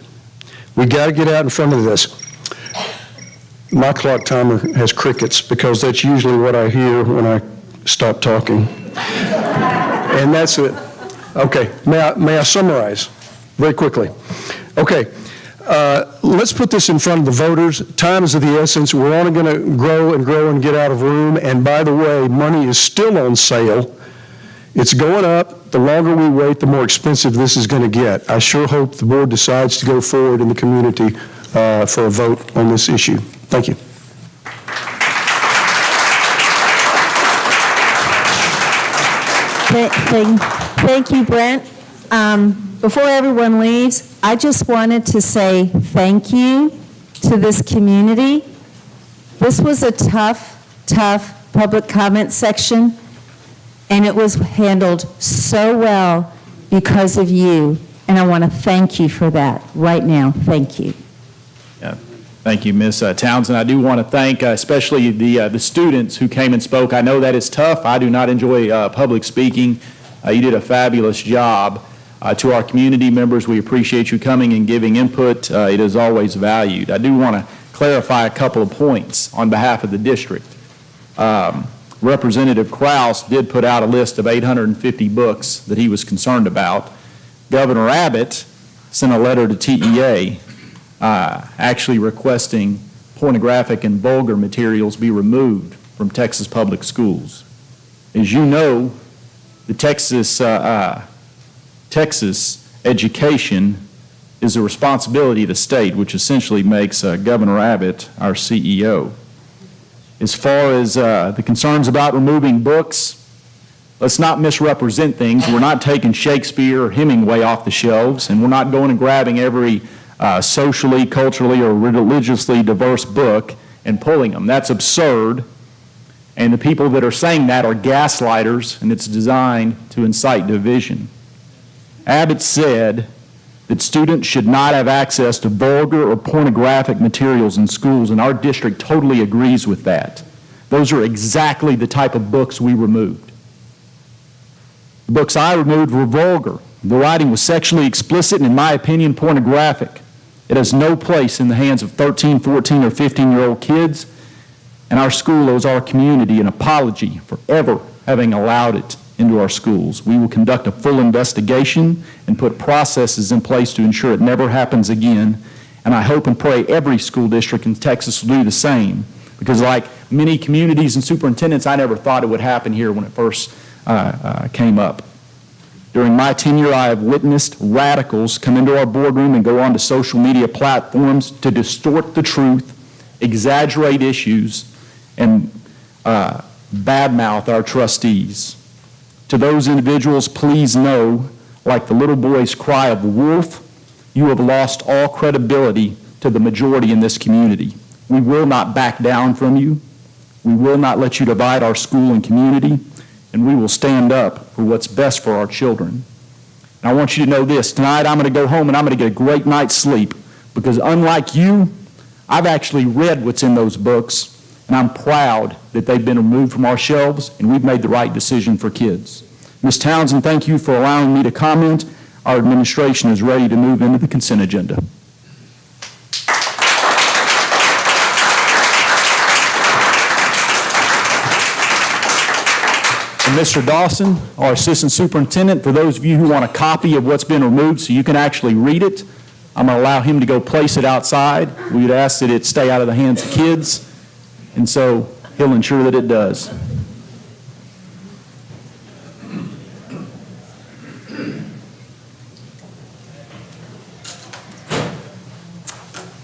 We've got to get out in front of this. My clock timer has crickets because that's usually what I hear when I stop talking. And that's it. Okay, may I summarize very quickly? Okay, let's put this in front of the voters. Time is of the essence. We're only going to grow and get out of room. And by the way, money is still on sale. It's going up. The longer we wait, the more expensive this is going to get. I sure hope the board decides to go forward in the community for a vote on this issue. Thank you. Thank you, Brent. Before everyone leaves, I just wanted to say thank you to this community. This was a tough public comment section, and it was handled so well because of you, and I want to thank you for that right now. Thank you. Thank you, Ms. Townsend. I do want to thank especially the students who came and spoke. I know that is tough. I do not enjoy public speaking. You did a fabulous job. To our community members, we appreciate you coming and giving input. It is always valued. I do want to clarify a couple of points on behalf of the district. Representative Krause did put out a list of 850 books that he was concerned about. Governor Abbott sent a letter to TEA actually requesting pornographic and vulgar materials be removed from Texas public schools. As you know, the Texas education is a responsibility of the state, which essentially makes Governor Abbott our CEO. As far as the concerns about removing books, let's not misrepresent things. We're not taking Shakespeare or Hemingway off the shelves, and we're not going and grabbing every socially, culturally, or religiously diverse book and pulling them. That's absurd, and the people that are saying that are gaslighters, and it's designed to incite division. Abbott said that students should not have access to vulgar or pornographic materials in schools, and our district totally agrees with that. Those are exactly the type of books we removed. The books I removed were vulgar. The writing was sexually explicit and, in my opinion, pornographic. It has no place in the hands of 13, 14, or 15-year-old kids, and our school owes our community an apology for ever having allowed it into our schools. We will conduct a full investigation and put processes in place to ensure it never happens again, and I hope and pray every school district in Texas will do the same, because like many communities and superintendents, I never thought it would happen here when it first came up. During my tenure, I have witnessed radicals come into our boardroom and go onto social media platforms to distort the truth, exaggerate issues, and badmouth our trustees. To those individuals, please know, like the little boy's cry of wolf, you have lost all credibility to the majority in this community. We will not back down from you. We will not let you divide our school and community, and we will stand up for what's best for our children. And I want you to know this. Tonight I'm going to go home and I'm going to get a great night's sleep, because unlike you, I've actually read what's in those books, and I'm proud that they've been removed from our shelves, and we've made the right decision for kids. Ms. Townsend, thank you for allowing me to comment. Our administration is ready to move into the consent agenda. And Mr. Dawson, our Assistant Superintendent, for those of you who want a copy of what's been removed so you can actually read it, I'm going to allow him to go place it outside. We would ask that it stay out of the hands of kids, and so he'll ensure that it does.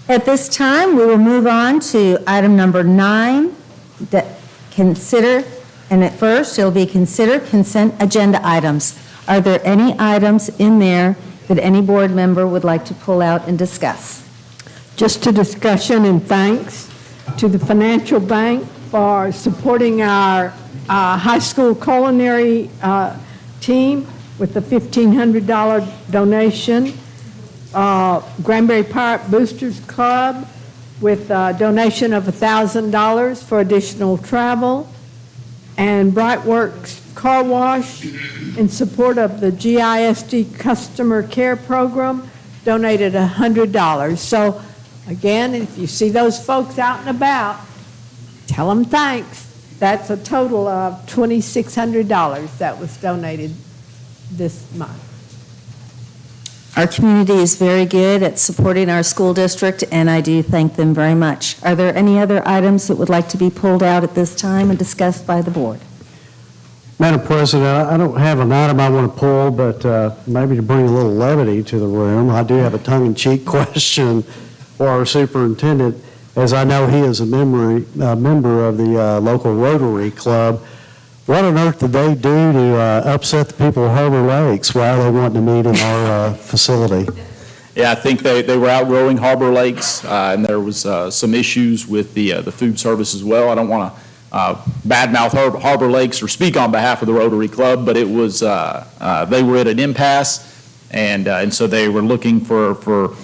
At this time, we will move on to item number 9, consider, and at first, it'll be consider consent agenda items. Are there any items in there that any board member would like to pull out and discuss? Just a discussion and thanks to the financial bank for supporting our high school culinary team with the $1,500 donation. Granbury Pirate Boosters Club with a donation of $1,000 for additional travel. And Brightworks Car Wash, in support of the GISD Customer Care Program, donated $100. So again, if you see those folks out and about, tell them thanks. That's a total of $2,600 that was donated this month. Our community is very good at supporting our school district, and I do thank them very much. Are there any other items that would like to be pulled out at this time and discussed by the board? Madam President, I don't have an item I want to pull, but maybe to bring a little levity to the room, I do have a tongue-in-cheek question for our superintendent, as I know he is a member of the local Rotary Club. What on earth did they do to upset the people of Harbor Lakes? Why are they wanting to meet in our facility? Yeah, I think they were outgrowing Harbor Lakes, and there was some issues with the food service as well. I don't want to badmouth Harbor Lakes or speak on behalf of the Rotary Club, but it was they were at an impasse, and so they were looking for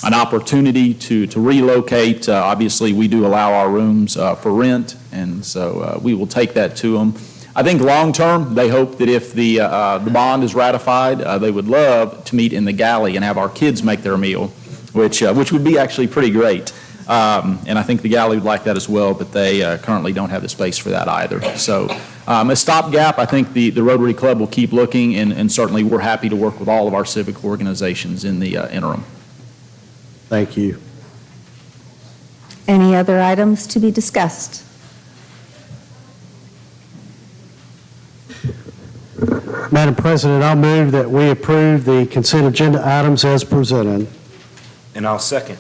an opportunity to relocate. Obviously, we do allow our rooms for rent, and so we will take that to them. I think long-term, they hope that if the bond is ratified, they would love to meet in the galley and have our kids make their meal, which would be actually pretty great. And I think the galley would like that as well, but they currently don't have the space for that either. So a stopgap, I think the Rotary Club will keep looking, and certainly we're happy to work with all of our civic organizations in the interim. Thank you. Any other items to be discussed? Madam President, I'll move that we approve the consent agenda items as presented. And I'll second.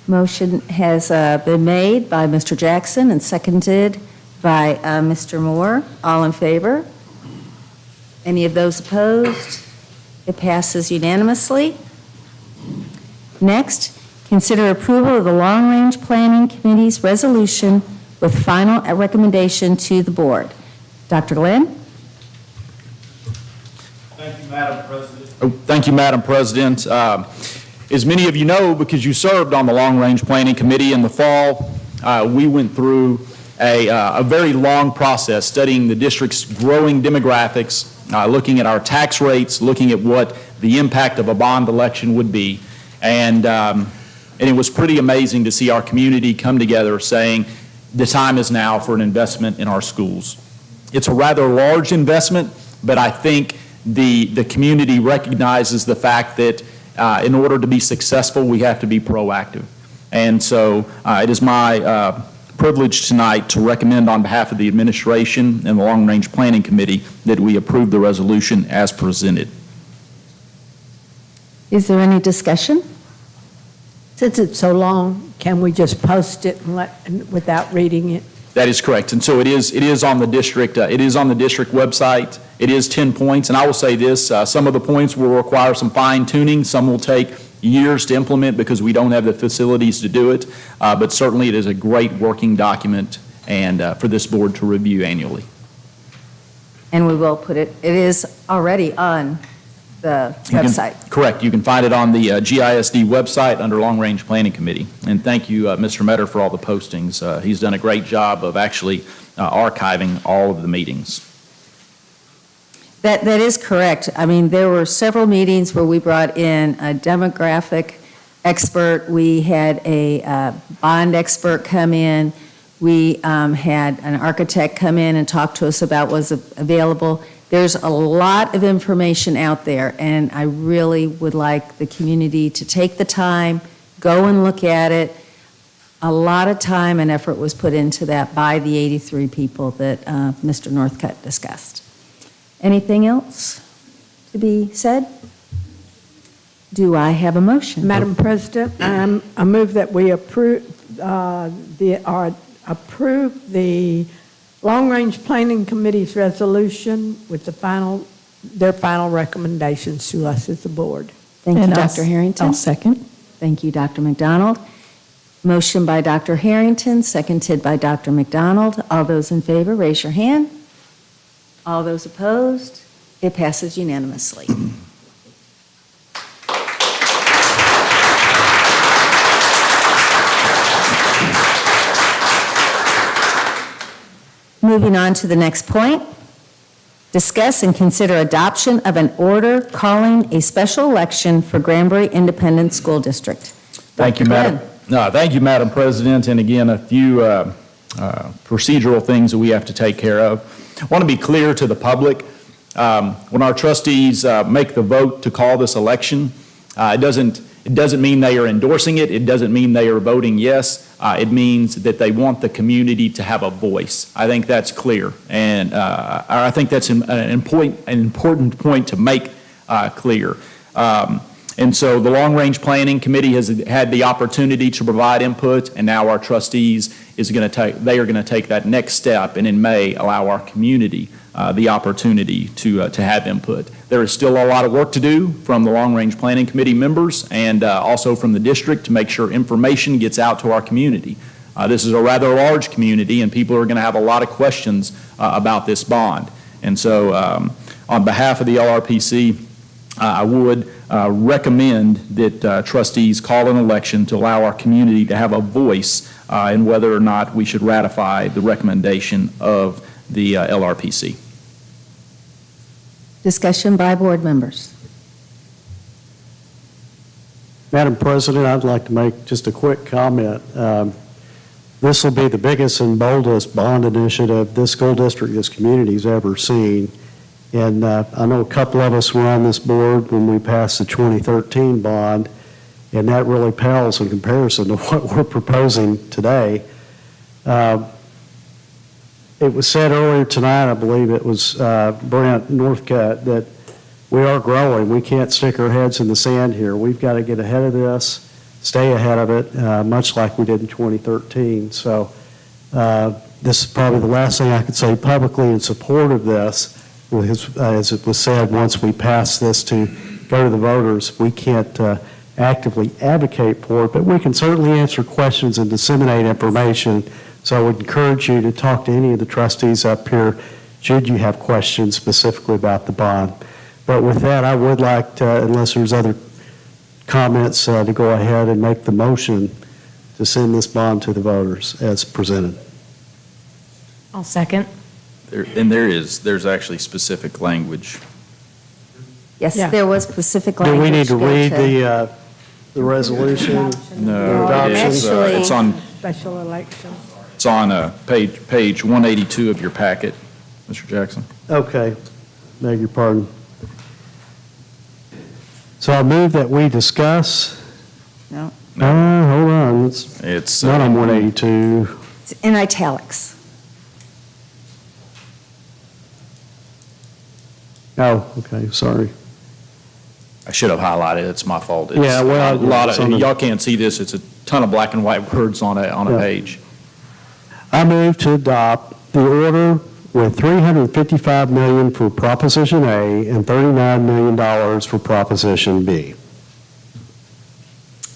Motion has been made by Mr. Jackson and seconded by Mr. Moore. All in favor? Any of those opposed? It passes unanimously. Next, consider approval of the Long Range Planning Committee's resolution with final recommendation to the board. Dr. Glenn? Thank you, Madam President. Thank you, Madam President. As many of you know, because you served on the Long Range Planning Committee in the fall, we went through a very long process studying the district's growing demographics, looking at our tax rates, looking at what the impact of a bond election would be. And it was pretty amazing to see our community come together saying the time is now for an investment in our schools. It's a rather large investment, but I think the community recognizes the fact that in order to be successful, we have to be proactive. And so it is my privilege tonight to recommend on behalf of the administration and the Long Range Planning Committee that we approve the resolution as presented. Is there any discussion? Since it's so long, can we just post it and without reading it? That is correct. And so it is on the district website. It is 10 points. And I will say this, some of the points will require some fine tuning. Some will take years to implement because we don't have the facilities to do it. But certainly it is a great working document and for this board to review annually. And we will put it is already on the website. Correct. You can find it on the GISD website under Long Range Planning Committee. And thank you, Mr. Metter, for all the postings. He's done a great job of actually archiving all of the meetings. That is correct. I mean, there were several meetings where we brought in a demographic expert. We had a bond expert come in. We had an architect come in and talk to us about what's available. There's a lot of information out there, and I really would like the community to take the time, go and look at it. A lot of time and effort was put into that by the 83 people that Mr. Northcutt discussed. Anything else to be said? Do I have a motion? Madam President, I move that we approve the Long Range Planning Committee's resolution with their final recommendations to us as the board. Thank you, And Dr. Harrington. I'll second. Thank you, Dr. McDonald. Motion by Dr. Harrington, seconded by Dr. McDonald. All those in favor, raise your hand. All those opposed, it passes unanimously. Moving on to the next point. Discuss and consider adoption of an order calling a special election for Granbury Independent School District. Thank you, Madam. Thank you, Madam President. And again, a few procedural things that we have to take care of. I want to be clear to the public. When our trustees make the vote to call this election, it doesn't mean they are endorsing it. It doesn't mean they are voting yes. It means that they want the community to have a voice. I think that's clear. And I think that's an important point to make clear. And so the Long Range Planning Committee has had the opportunity to provide input, and now our trustees are going to take that next step, and in May allow our community the opportunity to have input. There is still a lot of work to do from the Long Range Planning Committee members and also from the district to make sure information gets out to our community. This is a rather large community, and people are going to have a lot of questions about this bond. And so on behalf of the LRPC, I would recommend that trustees call an election to allow our community to have a voice in whether or not we should ratify the recommendation of the LRPC. Discussion by board members. Madam President, I'd like to make just a quick comment. This will be the biggest and boldest bond initiative this school district, this community's ever seen. And I know a couple of us were on this board when we passed the 2013 bond, and that really pales in comparison to what we're proposing today. It was said earlier tonight, I believe it was Brent Northcutt, that we are growing. We can't stick our heads in the sand here. We've got to get ahead of this, stay ahead of it, much like we did in 2013. So this is probably the last thing I could say publicly in support of this. As it was said, once we pass this to go to the voters, we can't actively advocate for it, but we can certainly answer questions and disseminate information. So I would encourage you to talk to any of the trustees up here should you have questions specifically about the bond. But with that, I would like to, unless there's other comments, to go ahead and make the motion to send this bond to the voters as presented. I'll second. There's actually specific language. Yes, Yeah. there was specific Do language. we need to there read the resolution? No, it's on Special election. it's on page 182 of your packet, Mr. Jackson. Okay, beg your pardon. So I move that we discuss. No. Hold on, It's not on 182. It's in italics. Oh, okay, sorry. I should have highlighted. It's my fault. It's Yeah, well, a lot it's of on the- y'all can't see this. It's a ton of black and white words on a Yeah. page. I move to adopt the order with $355 million for Proposition A and $39 million for Proposition B.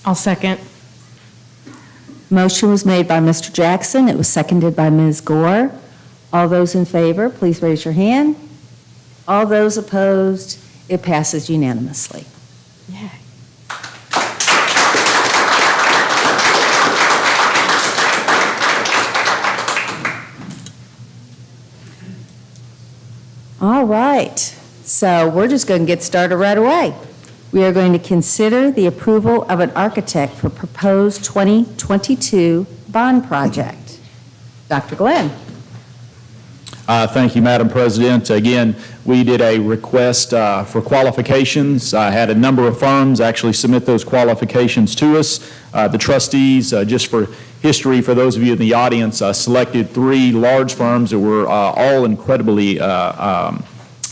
I'll second. Motion was made by Mr. Jackson. It was seconded by Ms. Gore. All those in favor, please raise your hand. All those opposed, it passes unanimously. All right, so we're just going to get started right away. We are going to consider the approval of an architect for proposed 2022 bond project. Dr. Glenn. Thank you, Madam President. Again, we did a request for qualifications. I had a number of firms actually submit those qualifications to us. The trustees, just for history, for those of you in the audience, selected 3 large firms that were all incredibly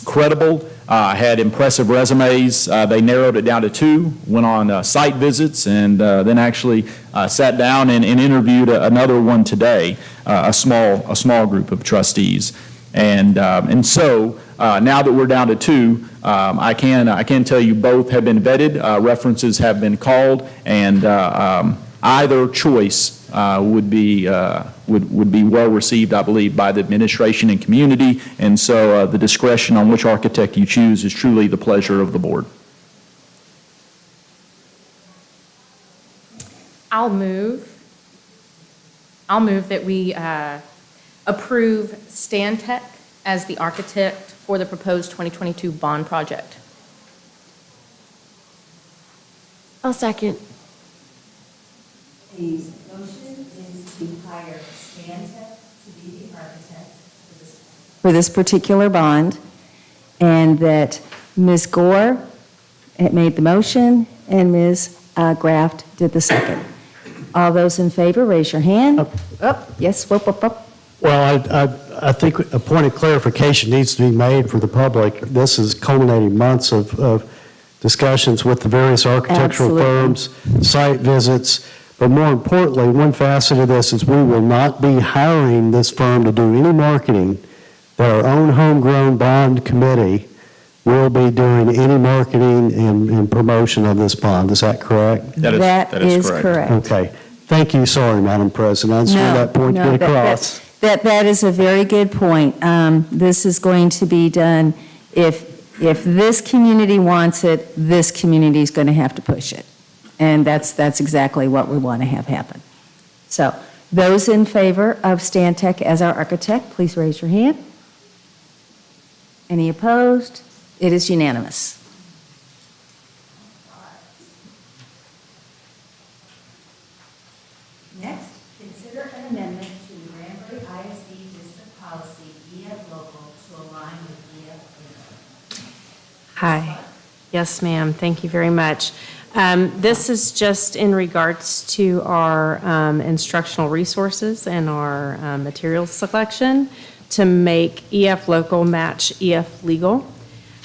credible, had impressive resumes. They narrowed it down to 2, went on site visits, and then actually sat down and interviewed another one today, a small group of trustees. And so now that we're down to 2, I can tell you both have been vetted, references have been called, and either choice would be well received, I believe, by the administration and community. And so the discretion on which architect you choose is truly the pleasure of the board. I'll move that we approve Stantec as the architect for the proposed 2022 bond project. I'll second. The motion is to hire Stantec to be the architect for this particular bond, and that Ms. Gore had made the motion and Ms. Graft did the second. All those in favor, raise your hand. Up, yes, up. Well, I think a point of clarification needs to be made for the public. This is culminating months of discussions with the various architectural firms, site visits, but more importantly, one facet of this is we will not be hiring this firm to do any marketing. That our own homegrown bond committee will be doing any marketing and promotion of this bond. Is that correct? That is correct. Okay. Thank you. Sorry, Madam President. I just wanted that point to get across. That is a very good point. This is going to be done, if this community wants it, this community is going to have to push it. And that's exactly what we want to have happen. So those in favor of Stantec as our architect, please raise your hand. Any opposed? It is unanimous. Next, consider an amendment to the Granbury ISD district policy EF local to align with EF legal. Hi. Yes, ma'am. Thank you very much. This is just in regards to our instructional resources and our materials selection to make EF local match EF legal.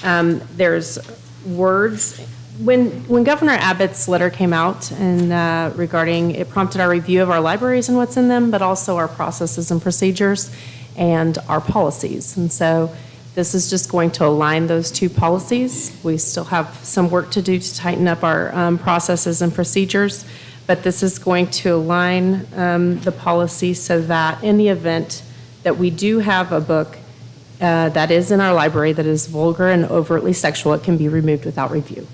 There's words, when Governor Abbott's letter came out and regarding, it prompted our review of our libraries and what's in them, but also our processes and procedures and our policies. And so this is just going to align those two policies. We still have some work to do to tighten up our processes and procedures, but this is going to align the policy so that in the event that we do have a book that is in our library that is vulgar and overtly sexual, it can be removed without review.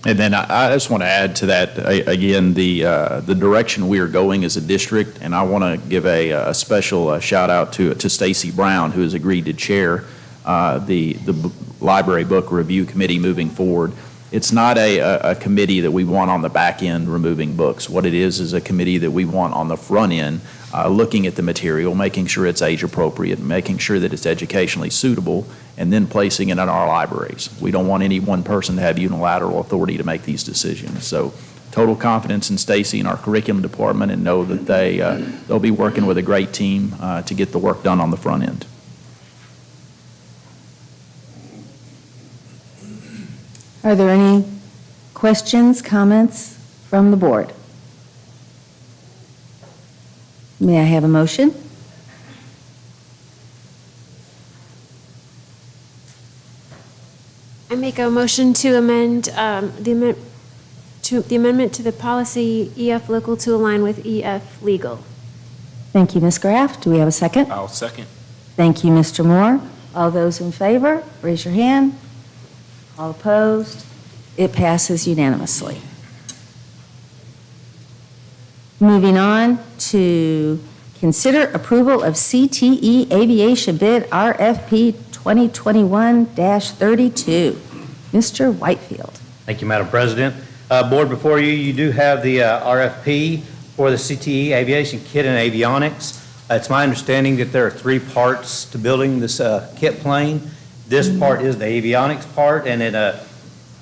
And then I just want to add to that, again, the direction we are going as a district, and I want to give a special shout out to Stacy Brown, who has agreed to chair the Library Book Review Committee moving forward. It's not a committee that we want on the back end removing books. What it is a committee that we want on the front end, looking at the material, making sure it's age appropriate, making sure that it's educationally suitable, and then placing it in our libraries. We don't want any one person to have unilateral authority to make these decisions. So total confidence in Stacy and our curriculum department, and know that they'll be working with a great team to get the work done on the front end. Are there any questions, comments from the board? May I have a motion? I make a motion to amend the amendment to the policy EF local to align with EF legal. Thank you, Ms. Graff. Do we have a second? I'll second. Thank you, Mr. Moore. All those in favor, raise your hand. All opposed? It passes unanimously. Moving on to consider approval of CTE Aviation Bid RFP 2021-32. Mr. Whitefield. Thank you, Madam President. Board, before you, you do have the RFP for the CTE Aviation Kit and Avionics. It's my understanding that there are 3 parts to building this kit plane. This part is the avionics part, and it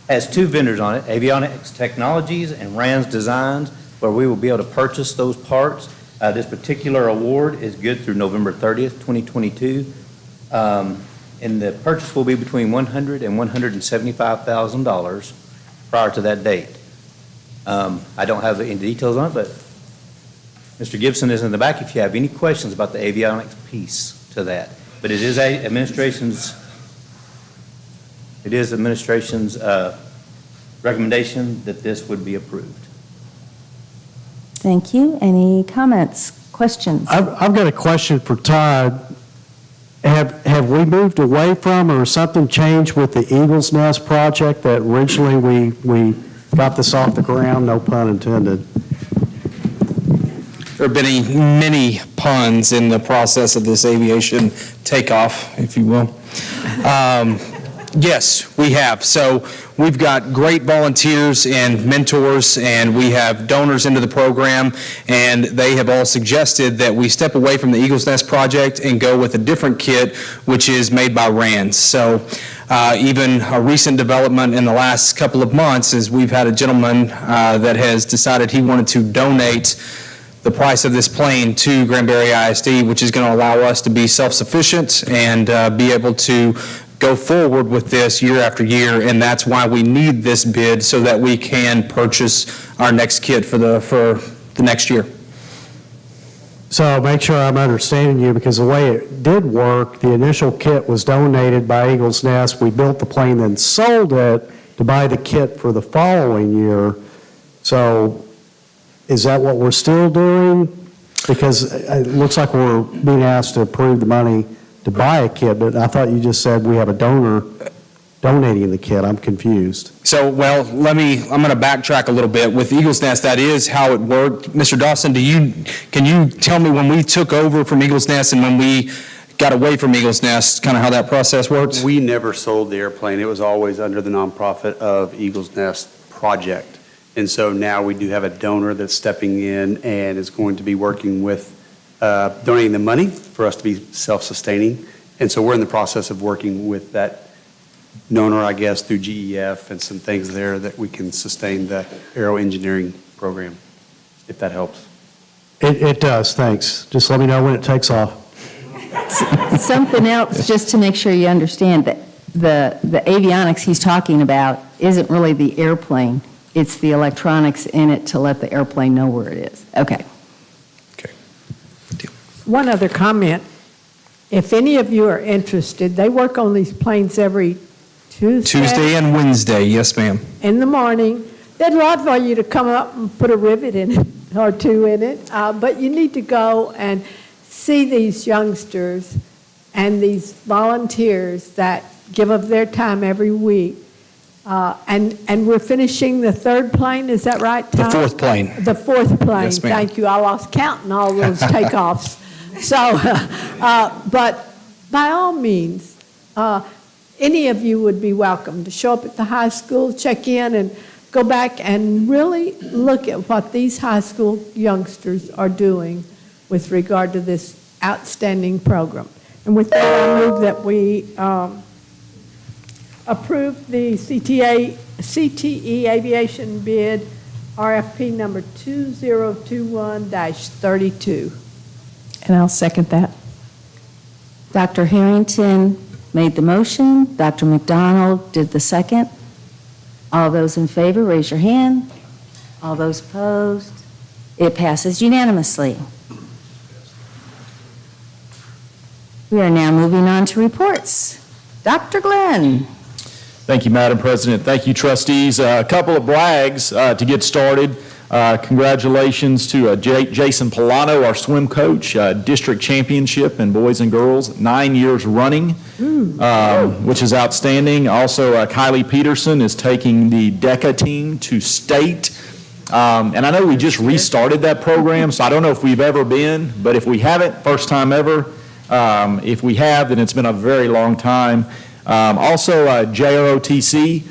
has 2 vendors on it, Avionics Technologies and RANS Designs, where we will be able to purchase those parts. This particular award is good through November 30th, 2022. And the purchase will be between $100,000 and $175,000 prior to that date. I don't have any details on it, but Mr. Gibson is in the back if you have any questions about the avionics piece to that. But it is administration's recommendation that this would be approved. Thank you. Any comments, questions? I've got a question for Todd. Have we moved away from, or something changed with the Eagles Nest project that originally we got this off the ground, no pun intended? There have been many puns in the process of this aviation takeoff, if you will. Yes, we have. So we've got great volunteers and mentors, and we have donors into the program, and they have all suggested that we step away from the Eagles Nest project and go with a different kit, which is made by RANDS. So even a recent development in the last couple of months is we've had a gentleman that has decided he wanted to donate the price of this plane to Granbury ISD, which is going to allow us to be self-sufficient and be able to go forward with this year after year, and that's why we need this bid so that we can purchase our next kit for the next year. So make sure I'm understanding you, because the way it did work, the initial kit was donated by Eagles Nest. We built the plane, then sold it to buy the kit for the following year. So is that what we're still doing? Because it looks like we're being asked to approve the money to buy a kit, but I thought you just said we have a donor donating the kit. I'm confused. So, well, I'm going to backtrack a little bit. With Eagles Nest, that is how it worked. Mr. Dawson, can you tell me when we took over from Eagles Nest and when we got away from Eagles Nest, kind of how that process works? We never sold the airplane. It was always under the nonprofit of Eagles Nest Project. And so now we do have a donor that's stepping in and is going to be working with donating the money for us to be self-sustaining. And so we're in the process of working with that donor, I guess, through GEF and some things there that we can sustain the aero engineering program, if that helps. It does, thanks. Just let me know when it takes off. Something else, just to make sure you understand, that the avionics he's talking about isn't really the airplane. It's the electronics in it to let the airplane know where it is. Okay. One other comment. If any of you are interested, they work on these planes every Tuesday and Wednesday, yes, ma'am. in the morning. They'd love for you to come up and put a rivet in it or two in it, but you need to go and see these youngsters and these volunteers that give of their time every week. And we're finishing the third plane, is that right, Tom? The fourth plane. The fourth plane, Yes, ma'am. thank you. I lost counting all those takeoffs. So, but by all means, any of you would be welcome to show up at the high school, check in, and go back and really look at what these high school youngsters are doing with regard to this outstanding program. And with that, I move that we approve the CTE aviation bid RFP number 2021-32. And I'll second that. Dr. Harrington made the motion. Dr. McDonald did the second. All those in favor, raise your hand. All those opposed? It passes unanimously. We are now moving on to reports. Dr. Glenn. Thank you, Madam President. Thank you, trustees. A couple of brags to get started. Congratulations to Jason Polano, our swim coach, district championship in boys and girls, 9 years running, which is outstanding. Also, Kylie Peterson is taking the DECA team to state. And I know we just restarted that program, so I don't know if we've ever been, but if we haven't, first time ever. If we have, then it's been a very long time. Also, JROTC,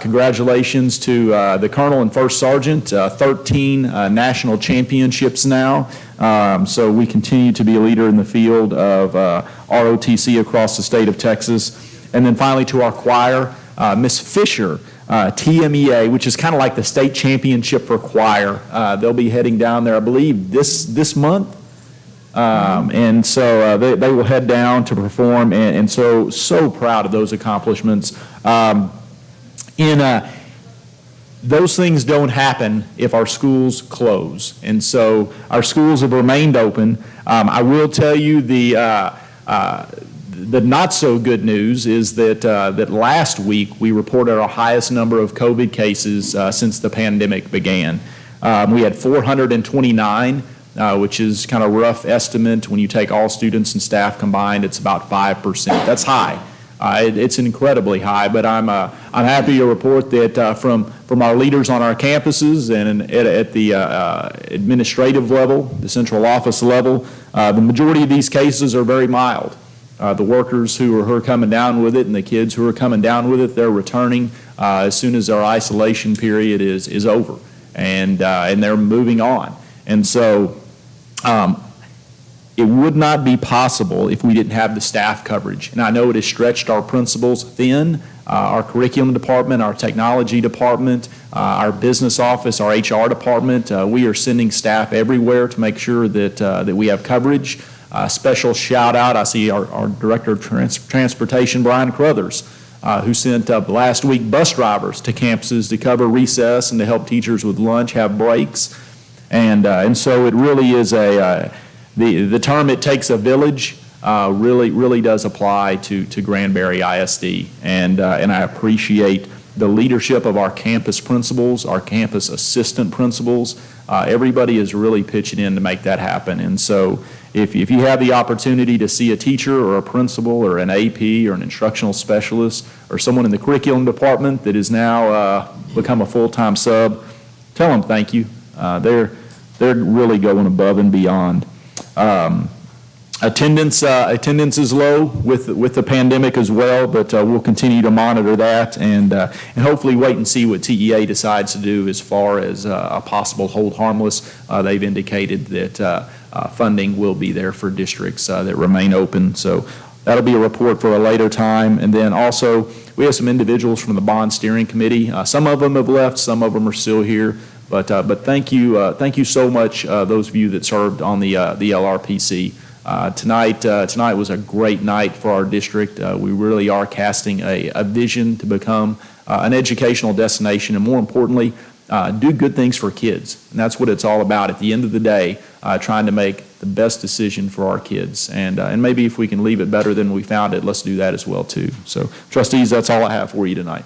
congratulations to the Colonel and First Sergeant, 13 national championships now. So we continue to be a leader in the field of ROTC across the state of Texas. And then finally to our choir, Miss Fisher, TMEA, which is kind of like the state championship for choir. They'll be heading down there, I believe, this month. And so they will head down to perform, and so proud of those accomplishments. Those things don't happen if our schools close, and so our schools have remained open. I will tell you the The not-so-good news is that last week, we reported our highest number of COVID cases since the pandemic began. We had 429, which is kind of a rough estimate. When you take all students and staff combined, it's about 5%. That's high. It's incredibly high, but I'm happy to report that from our leaders on our campuses and at the administrative level, the central office level, the majority of these cases are very mild. The workers who are coming down with it and the kids who are coming down with it, they're returning as soon as our isolation period is over, and they're moving on. And so it would not be possible if we didn't have the staff coverage. And I know it has stretched our principals thin, our curriculum department, our technology department, our business office, our HR department. We are sending staff everywhere to make sure that we have coverage. Special shout out, I see our Director of Transportation, Brian Crothers, who sent last week bus drivers to campuses to cover recess and to help teachers with lunch have breaks. And so it really is the term "it takes a village" really does apply to Granbury ISD, and I appreciate the leadership of our campus principals, our campus assistant principals. Everybody is really pitching in to make that happen. And so if you have the opportunity to see a teacher or a principal or an AP or an instructional specialist or someone in the curriculum department that is now become a full-time sub, tell them thank you. They're really going above and beyond. Attendance is low with the pandemic as well, but we'll continue to monitor that and hopefully wait and see what TEA decides to do as far as a possible hold harmless. They've indicated that funding will be there for districts that remain open. So that'll be a report for a later time. And then also we have some individuals from the bond steering committee. Some of them have left, some of them are still here. But thank you so much, those of you that served on the LRPC. Tonight was a great night for our district. We really are casting a vision to become an educational destination, and more importantly, do good things for kids. And that's what it's all about at the end of the day, trying to make the best decision for our kids. And maybe if we can leave it better than we found it, let's do that as well too. So trustees, that's all I have for you tonight.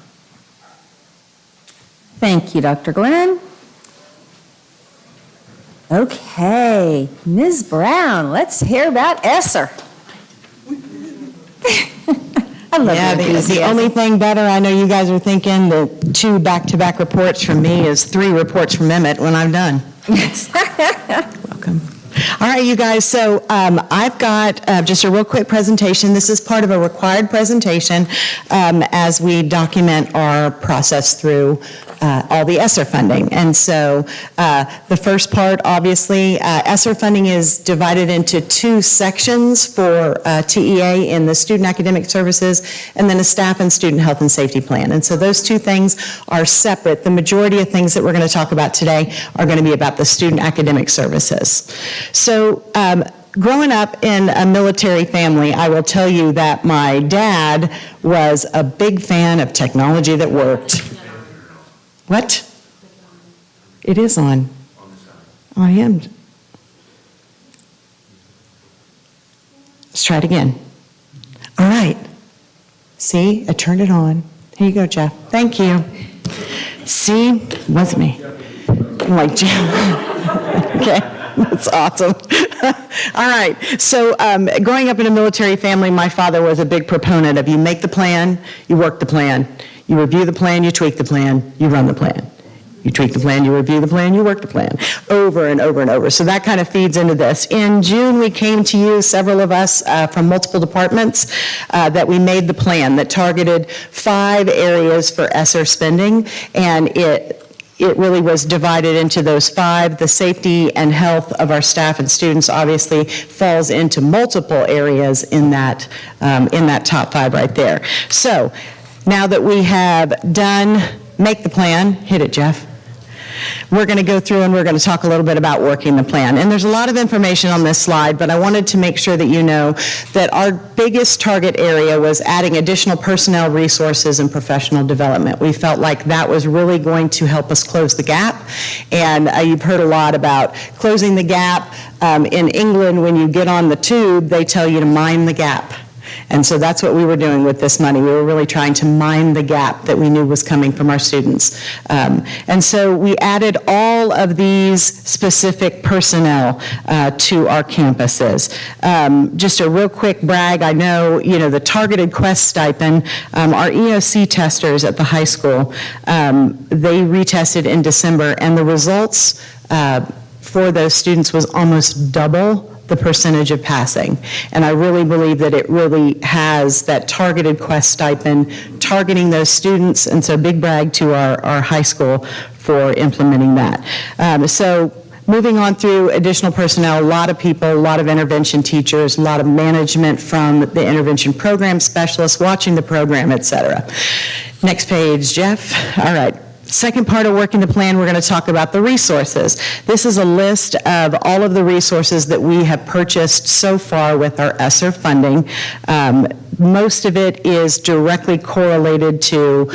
Thank you, Dr. Glenn. Okay, Ms. Brown, let's hear about ESSER. I love Yeah, your the only thing better, I know you guys are thinking the 2 back-to-back reports from me is 3 reports from Emmett when I'm done. Welcome. All right, you guys, so I've got just a real quick presentation. This is part of a required presentation as we document our process through all the ESSER funding. And so the first part, obviously, ESSER funding is divided into 2 sections for TEA in the student academic services and then a staff and student health and safety plan. And so those 2 things are separate. The majority of things that we're going to talk about today are going to be about the student academic services. So growing up in a military family, I will tell you that my dad was a big fan of technology that worked. What? It is on. I am. Let's try it again. All right. See, I turned it on. Here you go, Jeff. Thank you. See, wasn't me. I'm like, Jeff. Okay, that's awesome. All right. So growing up in a military family, my father was a big proponent of you make the plan, you work the plan. You review the plan, you tweak the plan, you run the plan. You tweak the plan, you review the plan, you work the plan, over and over and over. So that kind of feeds into this. In June, we came to you, several of us from multiple departments, that we made the plan that targeted 5 areas for ESSER spending, and it really was divided into those 5. The safety and health of our staff and students obviously falls into multiple areas in that top 5 right there. So now that we have done make the plan, hit it, Jeff. We're going to go through and we're going to talk a little bit about working the plan. And there's a lot of information on this slide, but I wanted to make sure that you know that our biggest target area was adding additional personnel resources and professional development. We felt like that was really going to help us close the gap. And you've heard a lot about closing the gap. In England, when you get on the tube, they tell you to mind the gap. And so that's what we were doing with this money. We were really trying to mine the gap that we knew was coming from our students. And so we added all of these specific personnel to our campuses. Just a real quick brag, I know, the targeted Quest stipend, our EOC testers at the high school, they retested in December, and the results for those students was almost double the percentage of passing. And I really believe that it really has that targeted Quest stipend targeting those students, and so big brag to our high school for implementing that. So moving on through additional personnel, a lot of people, a lot of intervention teachers, a lot of management from the intervention program specialists watching the program, et cetera. Next page, Jeff. All right. Second part of working the plan, we're going to talk about the resources. This is a list of all of the resources that we have purchased so far with our ESSER funding. Most of it is directly correlated to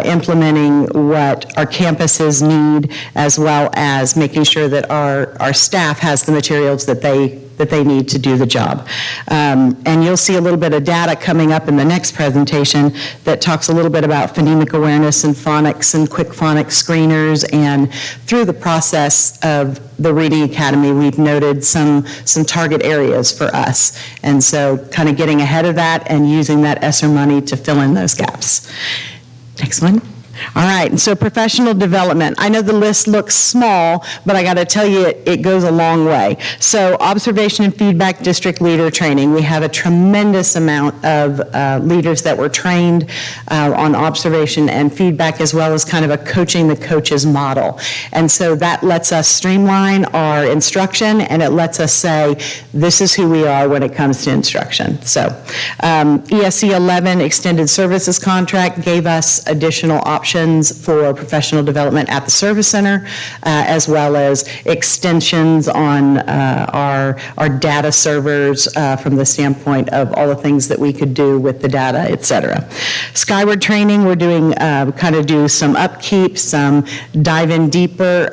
implementing what our campuses need, as well as making sure that our staff has the materials that they need to do the job. And you'll see a little bit of data coming up in the next presentation that talks a little bit about phonemic awareness and phonics and quick phonics screeners. And through the process of the Reading Academy, we've noted some target areas for us. And so kind of getting ahead of that and using that ESSER money to fill in those gaps. Next one. All right, and so professional development. I know the list looks small, but I got to tell you, it goes a long way. So observation and feedback district leader training. We have a tremendous amount of leaders that were trained on observation and feedback, as well as kind of a coaching the coaches model. And so that lets us streamline our instruction, and it lets us say, this is who we are when it comes to instruction. So ESC 11 extended services contract gave us additional options for professional development at the service center, as well as extensions on our data servers from the standpoint of all the things that we could do with the data, et cetera. Skyward training, we're doing do some upkeep, some dive in deeper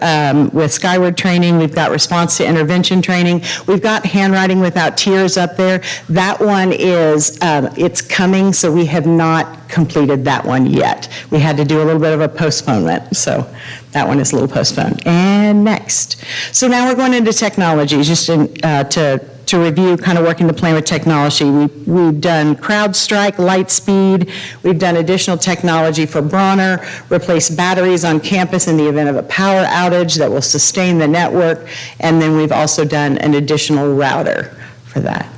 with Skyward training. We've got response to intervention training. We've got handwriting without tears up there. That one is, it's coming, so we have not completed that one yet. We had to do a little bit of a postponement, so that one is a little postponed. And next. So now we're going into technology, just to review kind of working the plan with technology. We've done CrowdStrike, Lightspeed. We've done additional technology for Bronner, replaced batteries on campus in the event of a power outage that will sustain the network. And then we've also done an additional router for that.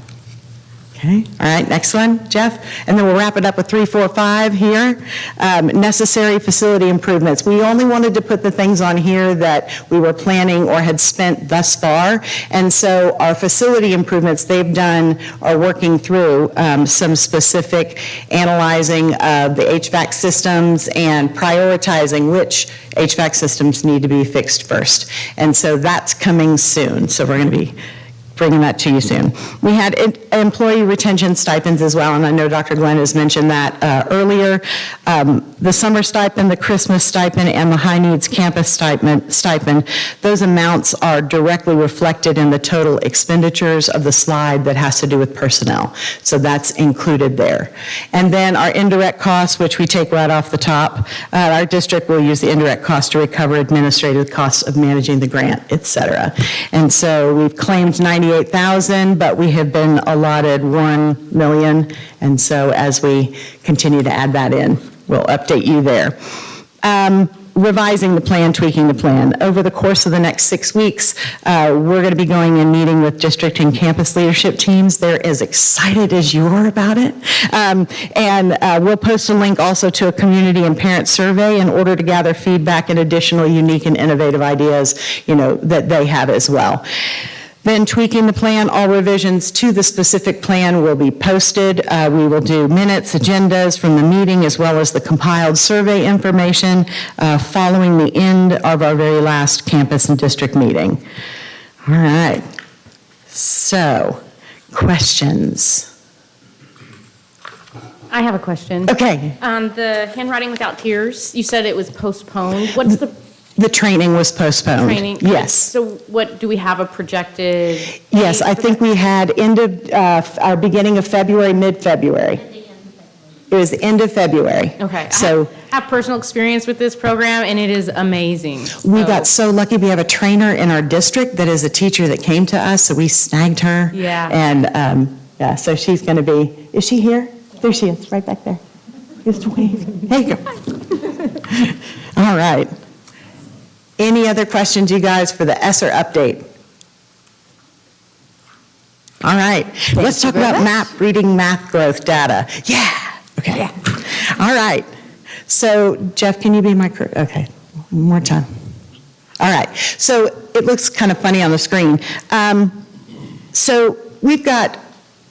Okay, all right, next one, Jeff. And then we'll wrap it up with 3, 4, 5 here. Necessary facility improvements. We only wanted to put the things on here that we were planning or had spent thus far. And so our facility improvements they've done are working through some specific analyzing of the HVAC systems and prioritizing which HVAC systems need to be fixed first. And so that's coming soon. So we're going to be bringing that to you soon. We had employee retention stipends as well, and I know Dr. Glenn has mentioned that earlier. The summer stipend, the Christmas stipend, and the high needs campus stipend, those amounts are directly reflected in the total expenditures of the slide that has to do with personnel. So that's included there. And then our indirect costs, which we take right off the top, our district will use the indirect costs to recover administrative costs of managing the grant, et cetera. And so we've claimed $98,000, but we have been allotted $1 million. And so as we continue to add that in, we'll update you there. Revising the plan, tweaking the plan. Over the course of the next 6 weeks, we're going to be going and meeting with district and campus leadership teams. They're as excited as you are about it. And we'll post a link also to a community and parent survey in order to gather feedback and additional unique and innovative ideas, that they have as well. Then tweaking the plan, all revisions to the specific plan will be posted. We will do minutes, agendas from the meeting, as well as the compiled survey information following the end of our very last campus and district meeting. All right. So, questions? I have a question. Okay. The handwriting without tears, you said it was postponed. What's the The training was postponed. training? Yes. So what, do we have a projected? Yes, date I for think that? we had our beginning of February, mid-February. It was the end of February. Okay. So I have personal experience with this program, and it is amazing. we got so lucky. We have a trainer in our district that is a teacher that came to us, so we snagged her. Yeah. And, yeah, so she's going to be, is she here? There she is, right back there. Just wave. There you go. All right. Any other questions, you guys, for the ESSER update? All right, let's talk about MAP, reading math growth data. Yeah, okay. All right, so Jeff, can you be my, okay, one more time. All right, so it looks kind of funny on the screen. So we've got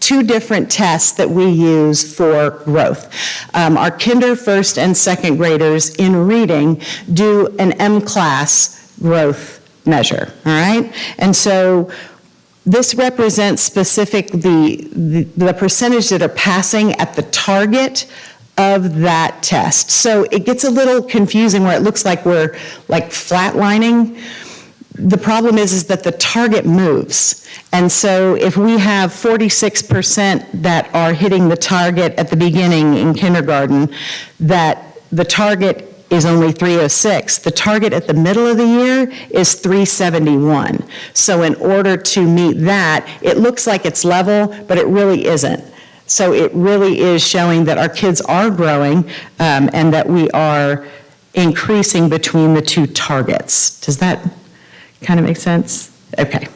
two different tests that we use for growth. Our kinder, first, and second graders in reading do an M-class growth measure, all right? And so this represents specifically the percentage that are passing at the target of that test. So it gets a little confusing where it looks like we're like flatlining. The problem is that the target moves. And so if we have 46% that are hitting the target at the beginning in kindergarten, that the target is only 306. The target at the middle of the year is 371. So in order to meet that, it looks like it's level, but it really isn't. So it really is showing that our kids are growing and that we are increasing between the two targets. Does that kind of make sense? Okay.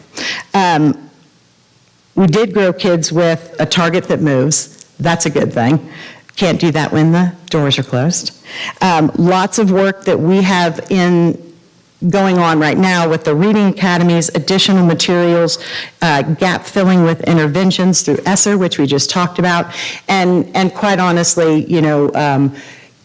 We did grow kids with a target that moves. That's a good thing. Can't do that when the doors are closed. Lots of work that we have going on right now with the reading academies, additional materials, gap filling with interventions through ESSER, which we just talked about, and quite honestly, you know,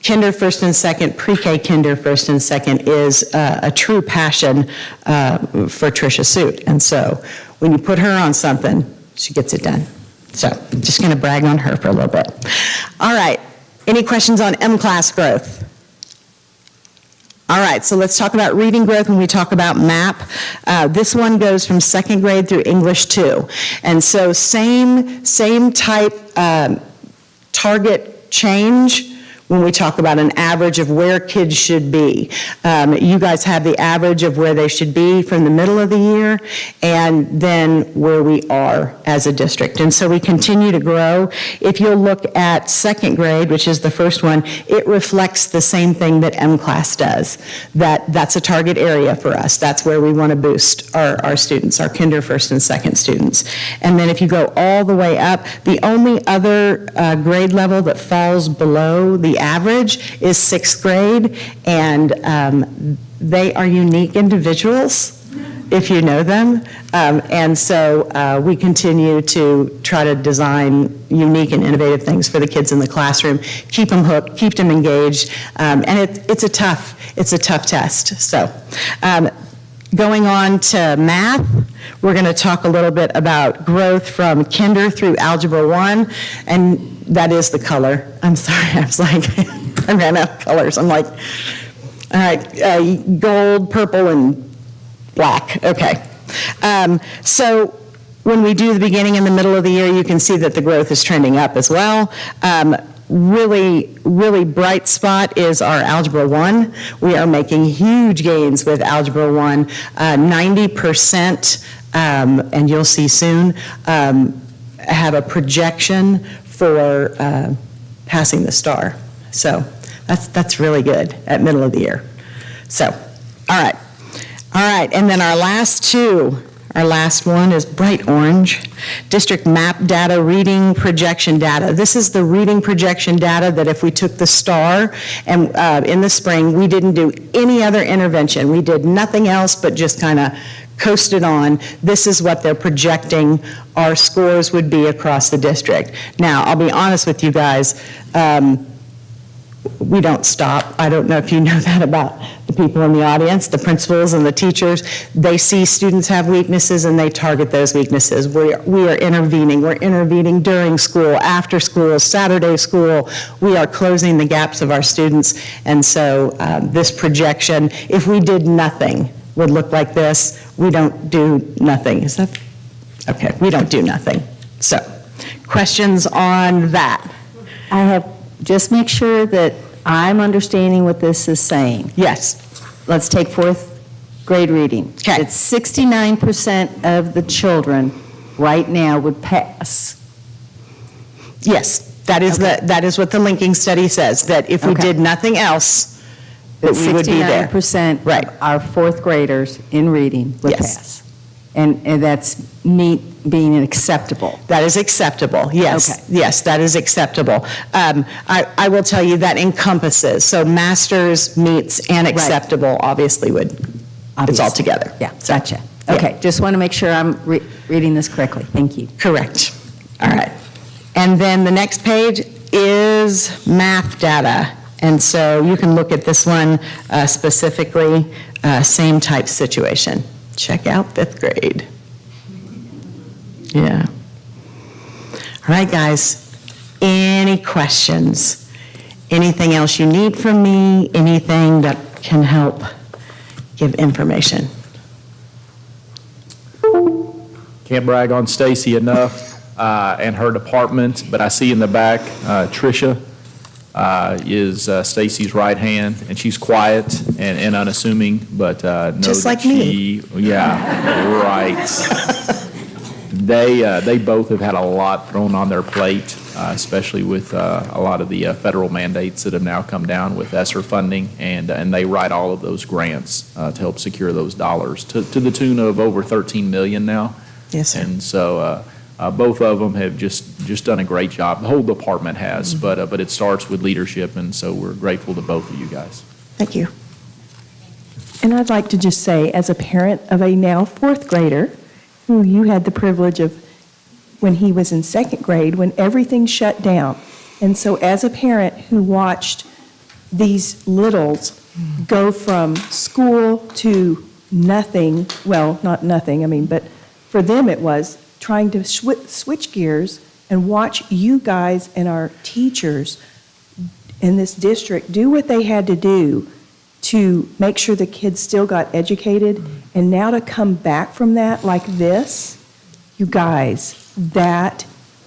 kinder first and second, pre-K kinder first and second is a true passion for Tricia Suit. And so when you put her on something, she gets it done. So just going to brag on her for a little bit. All right, any questions on M-class growth? All right, so let's talk about reading growth when we talk about MAP. This one goes from second grade through English 2. And so same type target change when we talk about an average of where kids should be. You guys have the average of where they should be from the middle of the year and then where we are as a district. And so we continue to grow. If you'll look at second grade, which is the first one, it reflects the same thing that M-class does. That's a target area for us. That's where we want to boost our students, our kinder, first, and second students. And then if you go all the way up, the only other grade level that falls below the average is sixth grade, and they are unique individuals if you know them. And so we continue to try to design unique and innovative things for the kids in the classroom, keep them hooked, keep them engaged, and it's a tough test. So going on to math, we're going to talk a little bit about growth from kinder through algebra 1, and that is the color. I'm sorry, I was like, I ran out of colors. I'm like, all right, gold, purple, and black. Okay. So when we do the beginning and the middle of the year, you can see that the growth is trending up as well. Really bright spot is our Algebra 1. We are making huge gains with Algebra 1, 90%, and you'll see soon, have a projection for passing the STAR. So that's really good at middle of the year. So, all right, and then our last one is bright orange, district map data, reading projection data. This is the reading projection data that if we took the STAR and in the spring, we didn't do any other intervention. We did nothing else but just kind of coasted on. This is what they're projecting our scores would be across the district. Now, I'll be honest with you guys, we don't stop. I don't know if you know that about the people in the audience, the principals and the teachers, they see students have weaknesses and they target those weaknesses. We are intervening. We're intervening during school, after school, Saturday school. We are closing the gaps of our students. And so this projection, if we did nothing, would look like this. We don't do nothing. Is that? Okay, we don't do nothing. So, questions on that? I have, just make sure that I'm understanding what this is saying. Yes. Let's take fourth grade reading. Okay. It's 69% of the children right now would pass. Yes, that is what the linking study says, that if we Okay. did nothing else, that we would be there. 69% Right. of our fourth graders in reading would Yes. pass. And that's being acceptable. That is acceptable, yes. Okay. Yes, that is acceptable. I will tell you that encompasses, so masters, meets, and acceptable obviously would, it's all together. Yeah, gotcha. Okay, just want to make sure I'm reading this correctly. Thank you. Correct. All right. And then the next page is math data. And so you can look at this one specifically, same type situation. Check out fifth grade. Yeah. All right, guys. Any questions? Anything else you need from me? Anything that can help give information? Can't brag on Stacy enough and her department, but I see in the back, Tricia is Stacy's right hand, and she's quiet and unassuming, but know Just that like me. Yeah, right. They both have had a lot thrown on their plate, especially with a lot of the federal mandates that have now come down with ESSER funding, and they write all of those grants to help secure those dollars to the tune of over $13 million now. Yes, sir. And so both of them have just done a great job. The whole department has, but it starts with leadership, and so we're grateful to both of you guys. Thank you. And I'd like to just say, as a parent of a now fourth grader, who you had the privilege of when he was in second grade, when everything shut down. And so as a parent who watched these littles go from school to nothing, well, not nothing, I mean, but for them it was trying to switch gears and watch you guys and our teachers in this district do what they had to do to make sure the kids still got educated, and now to come back from that like this, you guys, that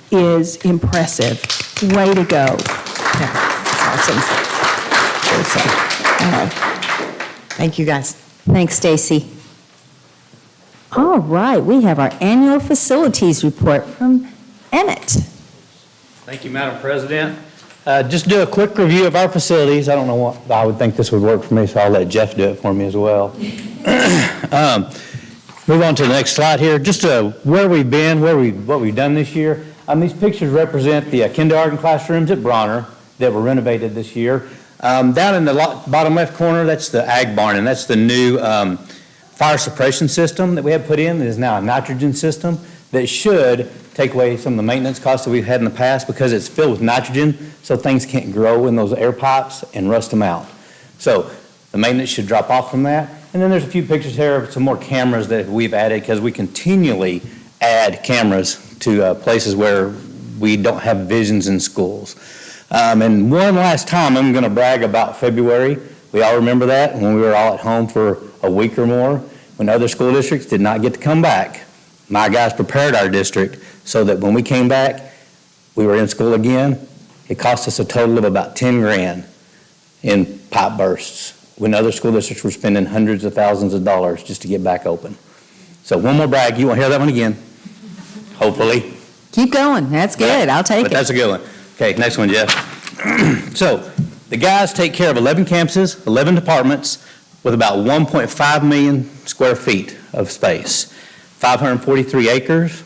is impressive. Way to go. Yeah, that's awesome. All right. Thank you, guys. Thanks, Stacy. All right, we have our annual facilities report from Emmett. Thank you, Madam President. Just do a quick review of our facilities. I don't know what, I would think this would work for me, so I'll let Jeff do it for me as well. Move on to the next slide here. Just where we've been, what we've done this year. These pictures represent the kindergarten classrooms at Bronner that were renovated this year. Down in the bottom left corner, that's the ag barn, and that's the new fire suppression system that we have put in. That is now a nitrogen system that should take away some of the maintenance costs that we've had in the past, because it's filled with nitrogen, so things can't grow in those air pipes and rust them out. So the maintenance should drop off from that. And then there's a few pictures here of some more cameras that we've added, because we continually add cameras to places where we don't have visions in schools. And one last time, I'm going to brag about February. We all remember that when we were all at home for a week or more, when other school districts did not get to come back. My guys prepared our district so that when we came back, we were in school again. It cost us a total of about 10 grand in pipe bursts, when other school districts were spending hundreds of thousands of dollars just to get back open. So one more brag. You won't hear that one again, hopefully. Keep going. That's good. I'll take But it. that's a good one. Okay, next one, Jeff. So the guys take care of 11 campuses, 11 departments, with about 1.5 million square feet of space, 543 acres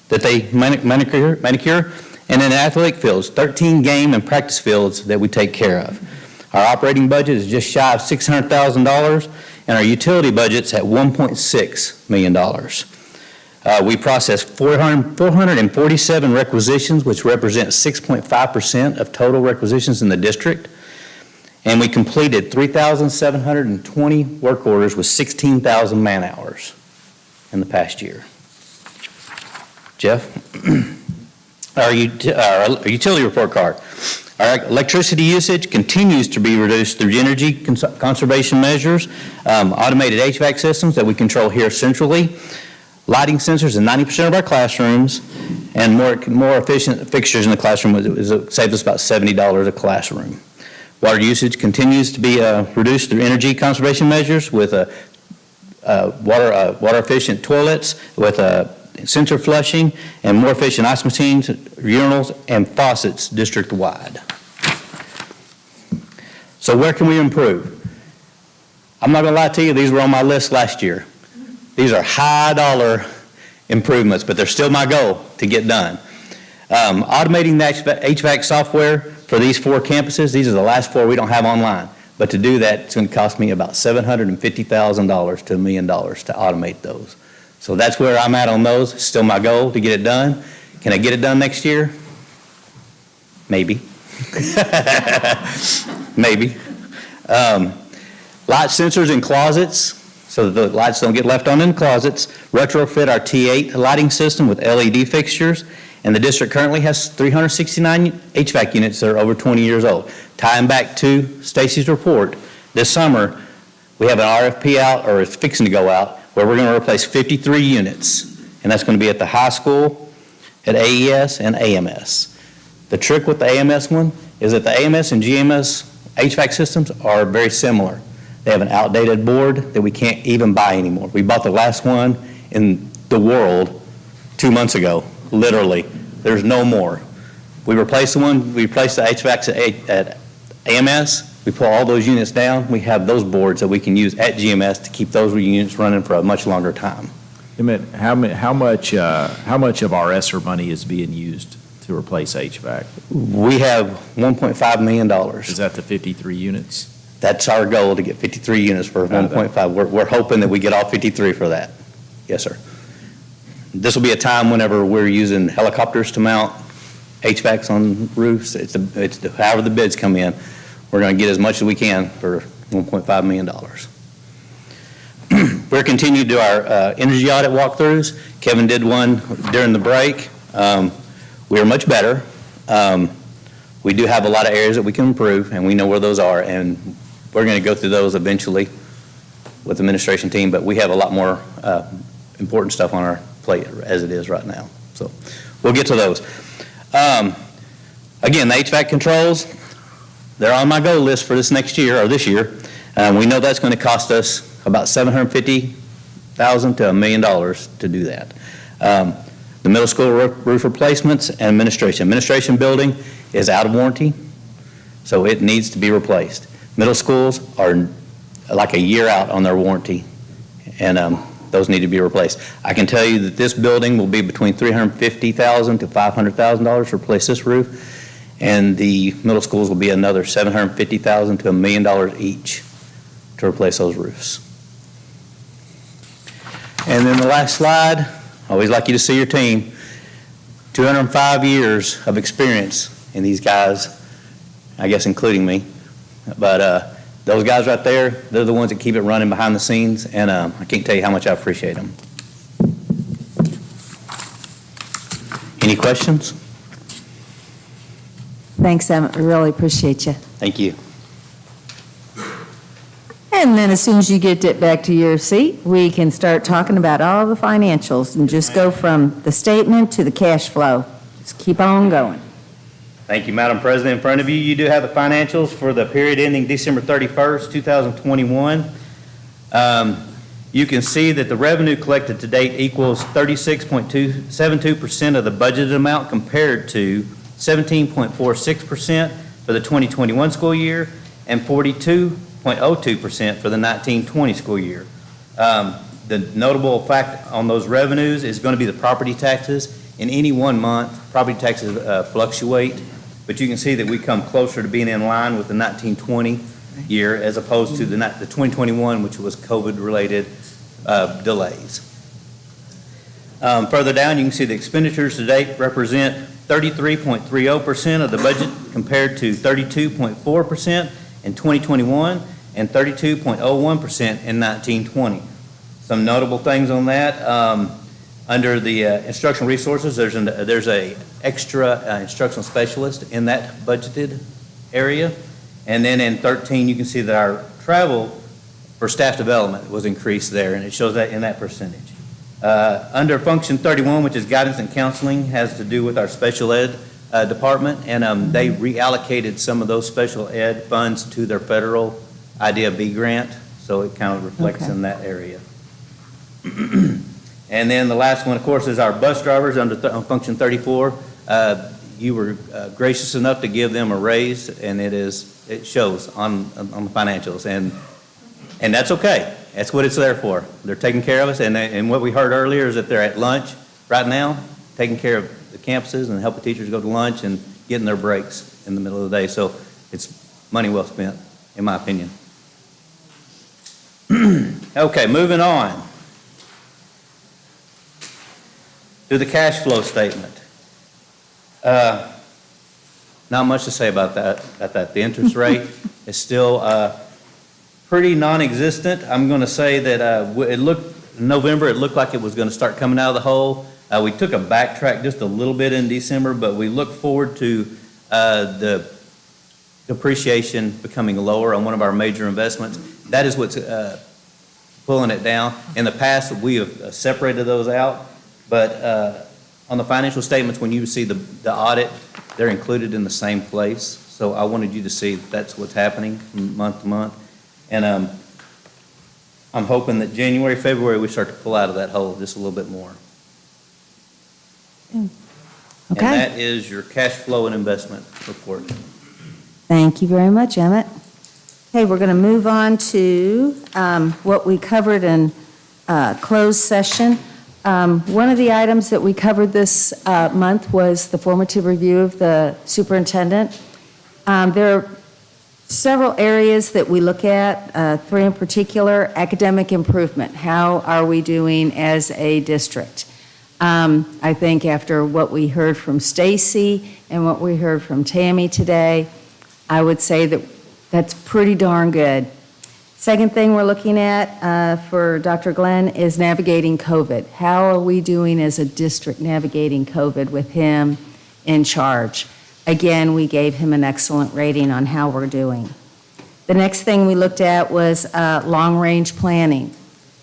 that they manicure, and then athletic fields, 13 game and practice fields that we take care of. Our operating budget is just shy of $600,000, and our utility budget's at $1.6 million. We processed 447 requisitions, which represent 6.5% of total requisitions in the district. And we completed 3,720 work orders with 16,000 man-hours in the past year. Jeff? Our utility report card. Our electricity usage continues to be reduced through energy conservation measures, automated HVAC systems that we control here centrally, lighting sensors in 90% of our classrooms, and more efficient fixtures in the classroom. It saves us about $70 a classroom. Water usage continues to be reduced through energy conservation measures with water efficient toilets, with sensor flushing, and more efficient ice machines, urinals, and faucets district-wide. So where can we improve? I'm not going to lie to you, these were on my list last year. These are high-dollar improvements, but they're still my goal to get done. Automating the HVAC software for these 4 campuses, these are the last 4 we don't have online. But to do that, it's going to cost me about $750,000 to $1 million to automate those. So that's where I'm at on those. It's still my goal to get it done. Can I get it done next year? Maybe. Maybe. Light sensors in closets, so that the lights don't get left on in closets. Retrofit our T8 lighting system with LED fixtures. And the district currently has 369 HVAC units that are over 20 years old. Tying back to Stacy's report, this summer, we have an RFP out, or it's fixing to go out, where we're going to replace 53 units. And that's going to be at the high school, at AES, and AMS. The trick with the AMS one is that the AMS and GMS HVAC systems are very similar. They have an outdated board that we can't even buy anymore. We bought the last one in the world 2 months ago, literally. There's no more. We replaced the one, we replaced the HVACs at AMS. We pull all those units down. We have those boards that we can use at GMS to keep those units running for a much longer time. How much of our ESSER money is being used to replace HVAC? We have $1.5 million. Is that the 53 units? That's our goal, to get 53 units for 1.5. We're hoping that we get all 53 for that. Yes, sir. This will be a time whenever we're using helicopters to mount HVACs on roofs. It's however the bids come in, we're going to get as much as we can for $1.5 million. We're continuing to do our energy audit walkthroughs. Kevin did one during the break. We are much better. We do have a lot of areas that we can improve, and we know where those are, and we're going to go through those eventually with the administration team, but we have a lot more important stuff on our plate as it is right now. So we'll get to those. Again, the HVAC controls, they're on my goal list for this next year, or this year. We know that's going to cost us about $750,000 to $1 million to do that. The middle school roof replacements and administration. Administration building is out of warranty, so it needs to be replaced. Middle schools are like a year out on their warranty, and those need to be replaced. I can tell you that this building will be between $350,000 to $500,000 to replace this roof, and the middle schools will be another $750,000 to $1 million each to replace those roofs. And then the last slide, I always like you to see your team. 205 years of experience in these guys, I guess including me. But those guys right there, they're the ones that keep it running behind the scenes, and I can't tell you how much I appreciate them. Any questions? Thanks, Emmett. We really appreciate you. Thank you. And then as soon as you get it back to your seat, we can start talking about all the financials and just go from the statement to the cash flow. Just keep on going. Thank you, Madam President. In front of you, you do have the financials for the period ending December 31st, 2021. You can see that the revenue collected to date equals 36.72% of the budgeted amount compared to 17.46% for the 2021 school year and 42.02% for the 1920 school year. The notable fact on those revenues is going to be the property taxes. In any one month, property taxes fluctuate, but you can see that we come closer to being in line with the 1920 year as opposed to the 2021, which was COVID-related delays. Further down, you can see the expenditures to date represent 33.30% of the budget compared to 32.4% in 2021 and 32.01% in 1920. Some notable things on that. Under the instructional resources, there's a extra instructional specialist in that budgeted area. And then in 13, you can see that our travel for staff development was increased there, and it shows that in that percentage. Under function 31, which is guidance and counseling, has to do with our special ed department, and they reallocated some of those special ed funds to their federal IDEA B grant, so it kind of reflects in that area. And then the last one, of course, is our bus drivers under on function 34. You were gracious enough to give them a raise, and it shows on the financials, and that's okay. That's what it's there for. They're taking care of us, and what we heard earlier is that they're at lunch right now, taking care of the campuses and helping teachers go to lunch and getting their breaks in the middle of the day. So it's money well spent, in my opinion. Okay, moving on to the cash flow statement. Not much to say about that. The interest rate is still pretty non-existent. I'm going to say that in November, it looked like it was going to start coming out of the hole. We took a backtrack just a little bit in December, but we look forward to the depreciation becoming lower on one of our major investments. That is what's pulling it down. In the past, we have separated those out, but on the financial statements, when you see the audit, they're included in the same place. So I wanted you to see that's what's happening from month to month. And I'm hoping that January, February, we start to pull out of that hole just a little bit more. Okay. And that is your cash flow and investment report. Thank you very much, Emmett. Okay, we're going to move on to what we covered in closed session. One of the items that we covered this month was the formative review of the superintendent. There are several areas that we look at, three in particular: academic improvement. How are we doing as a district? I think after what we heard from Stacy and what we heard from Tammy today, I would say that that's pretty darn good. Second thing we're looking at for Dr. Glenn is navigating COVID. How are we doing as a district navigating COVID with him in charge? Again, we gave him an excellent rating on how we're doing. The next thing we looked at was long-range planning.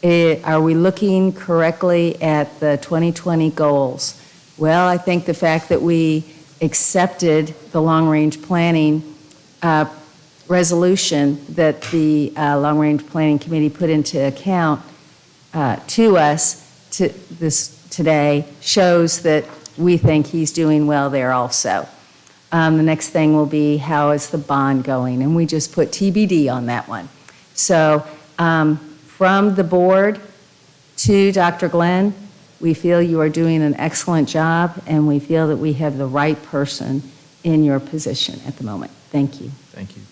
Are we looking correctly at the 2020 goals? Well, I think the fact that we accepted the long-range planning resolution that the long-range planning committee put into account to us today shows that we think he's doing well there also. The next thing will be, how is the bond going? And we just put TBD on that one. So from the board to Dr. Glenn, we feel you are doing an excellent job, and we feel that we have the right person in your position at the moment. Thank you. Thank you.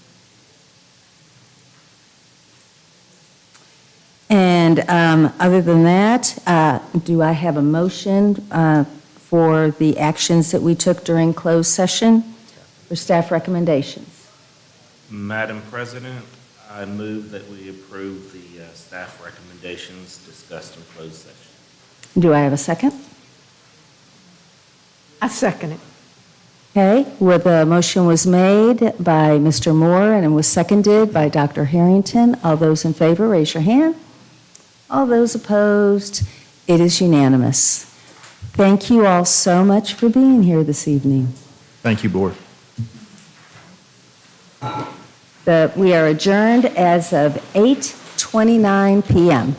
And other than that, do I have a motion for the actions that we took during closed session for staff recommendations? Madam President, I move that we approve the staff recommendations discussed in closed session. Do I have a second? I second it. Okay, well, the motion was made by Mr. Moore and it was seconded by Dr. Harrington. All those in favor, raise your hand. All those opposed, it is unanimous. Thank you all so much for being here this evening. Thank you, Board. We are adjourned as of 8:29 p.m.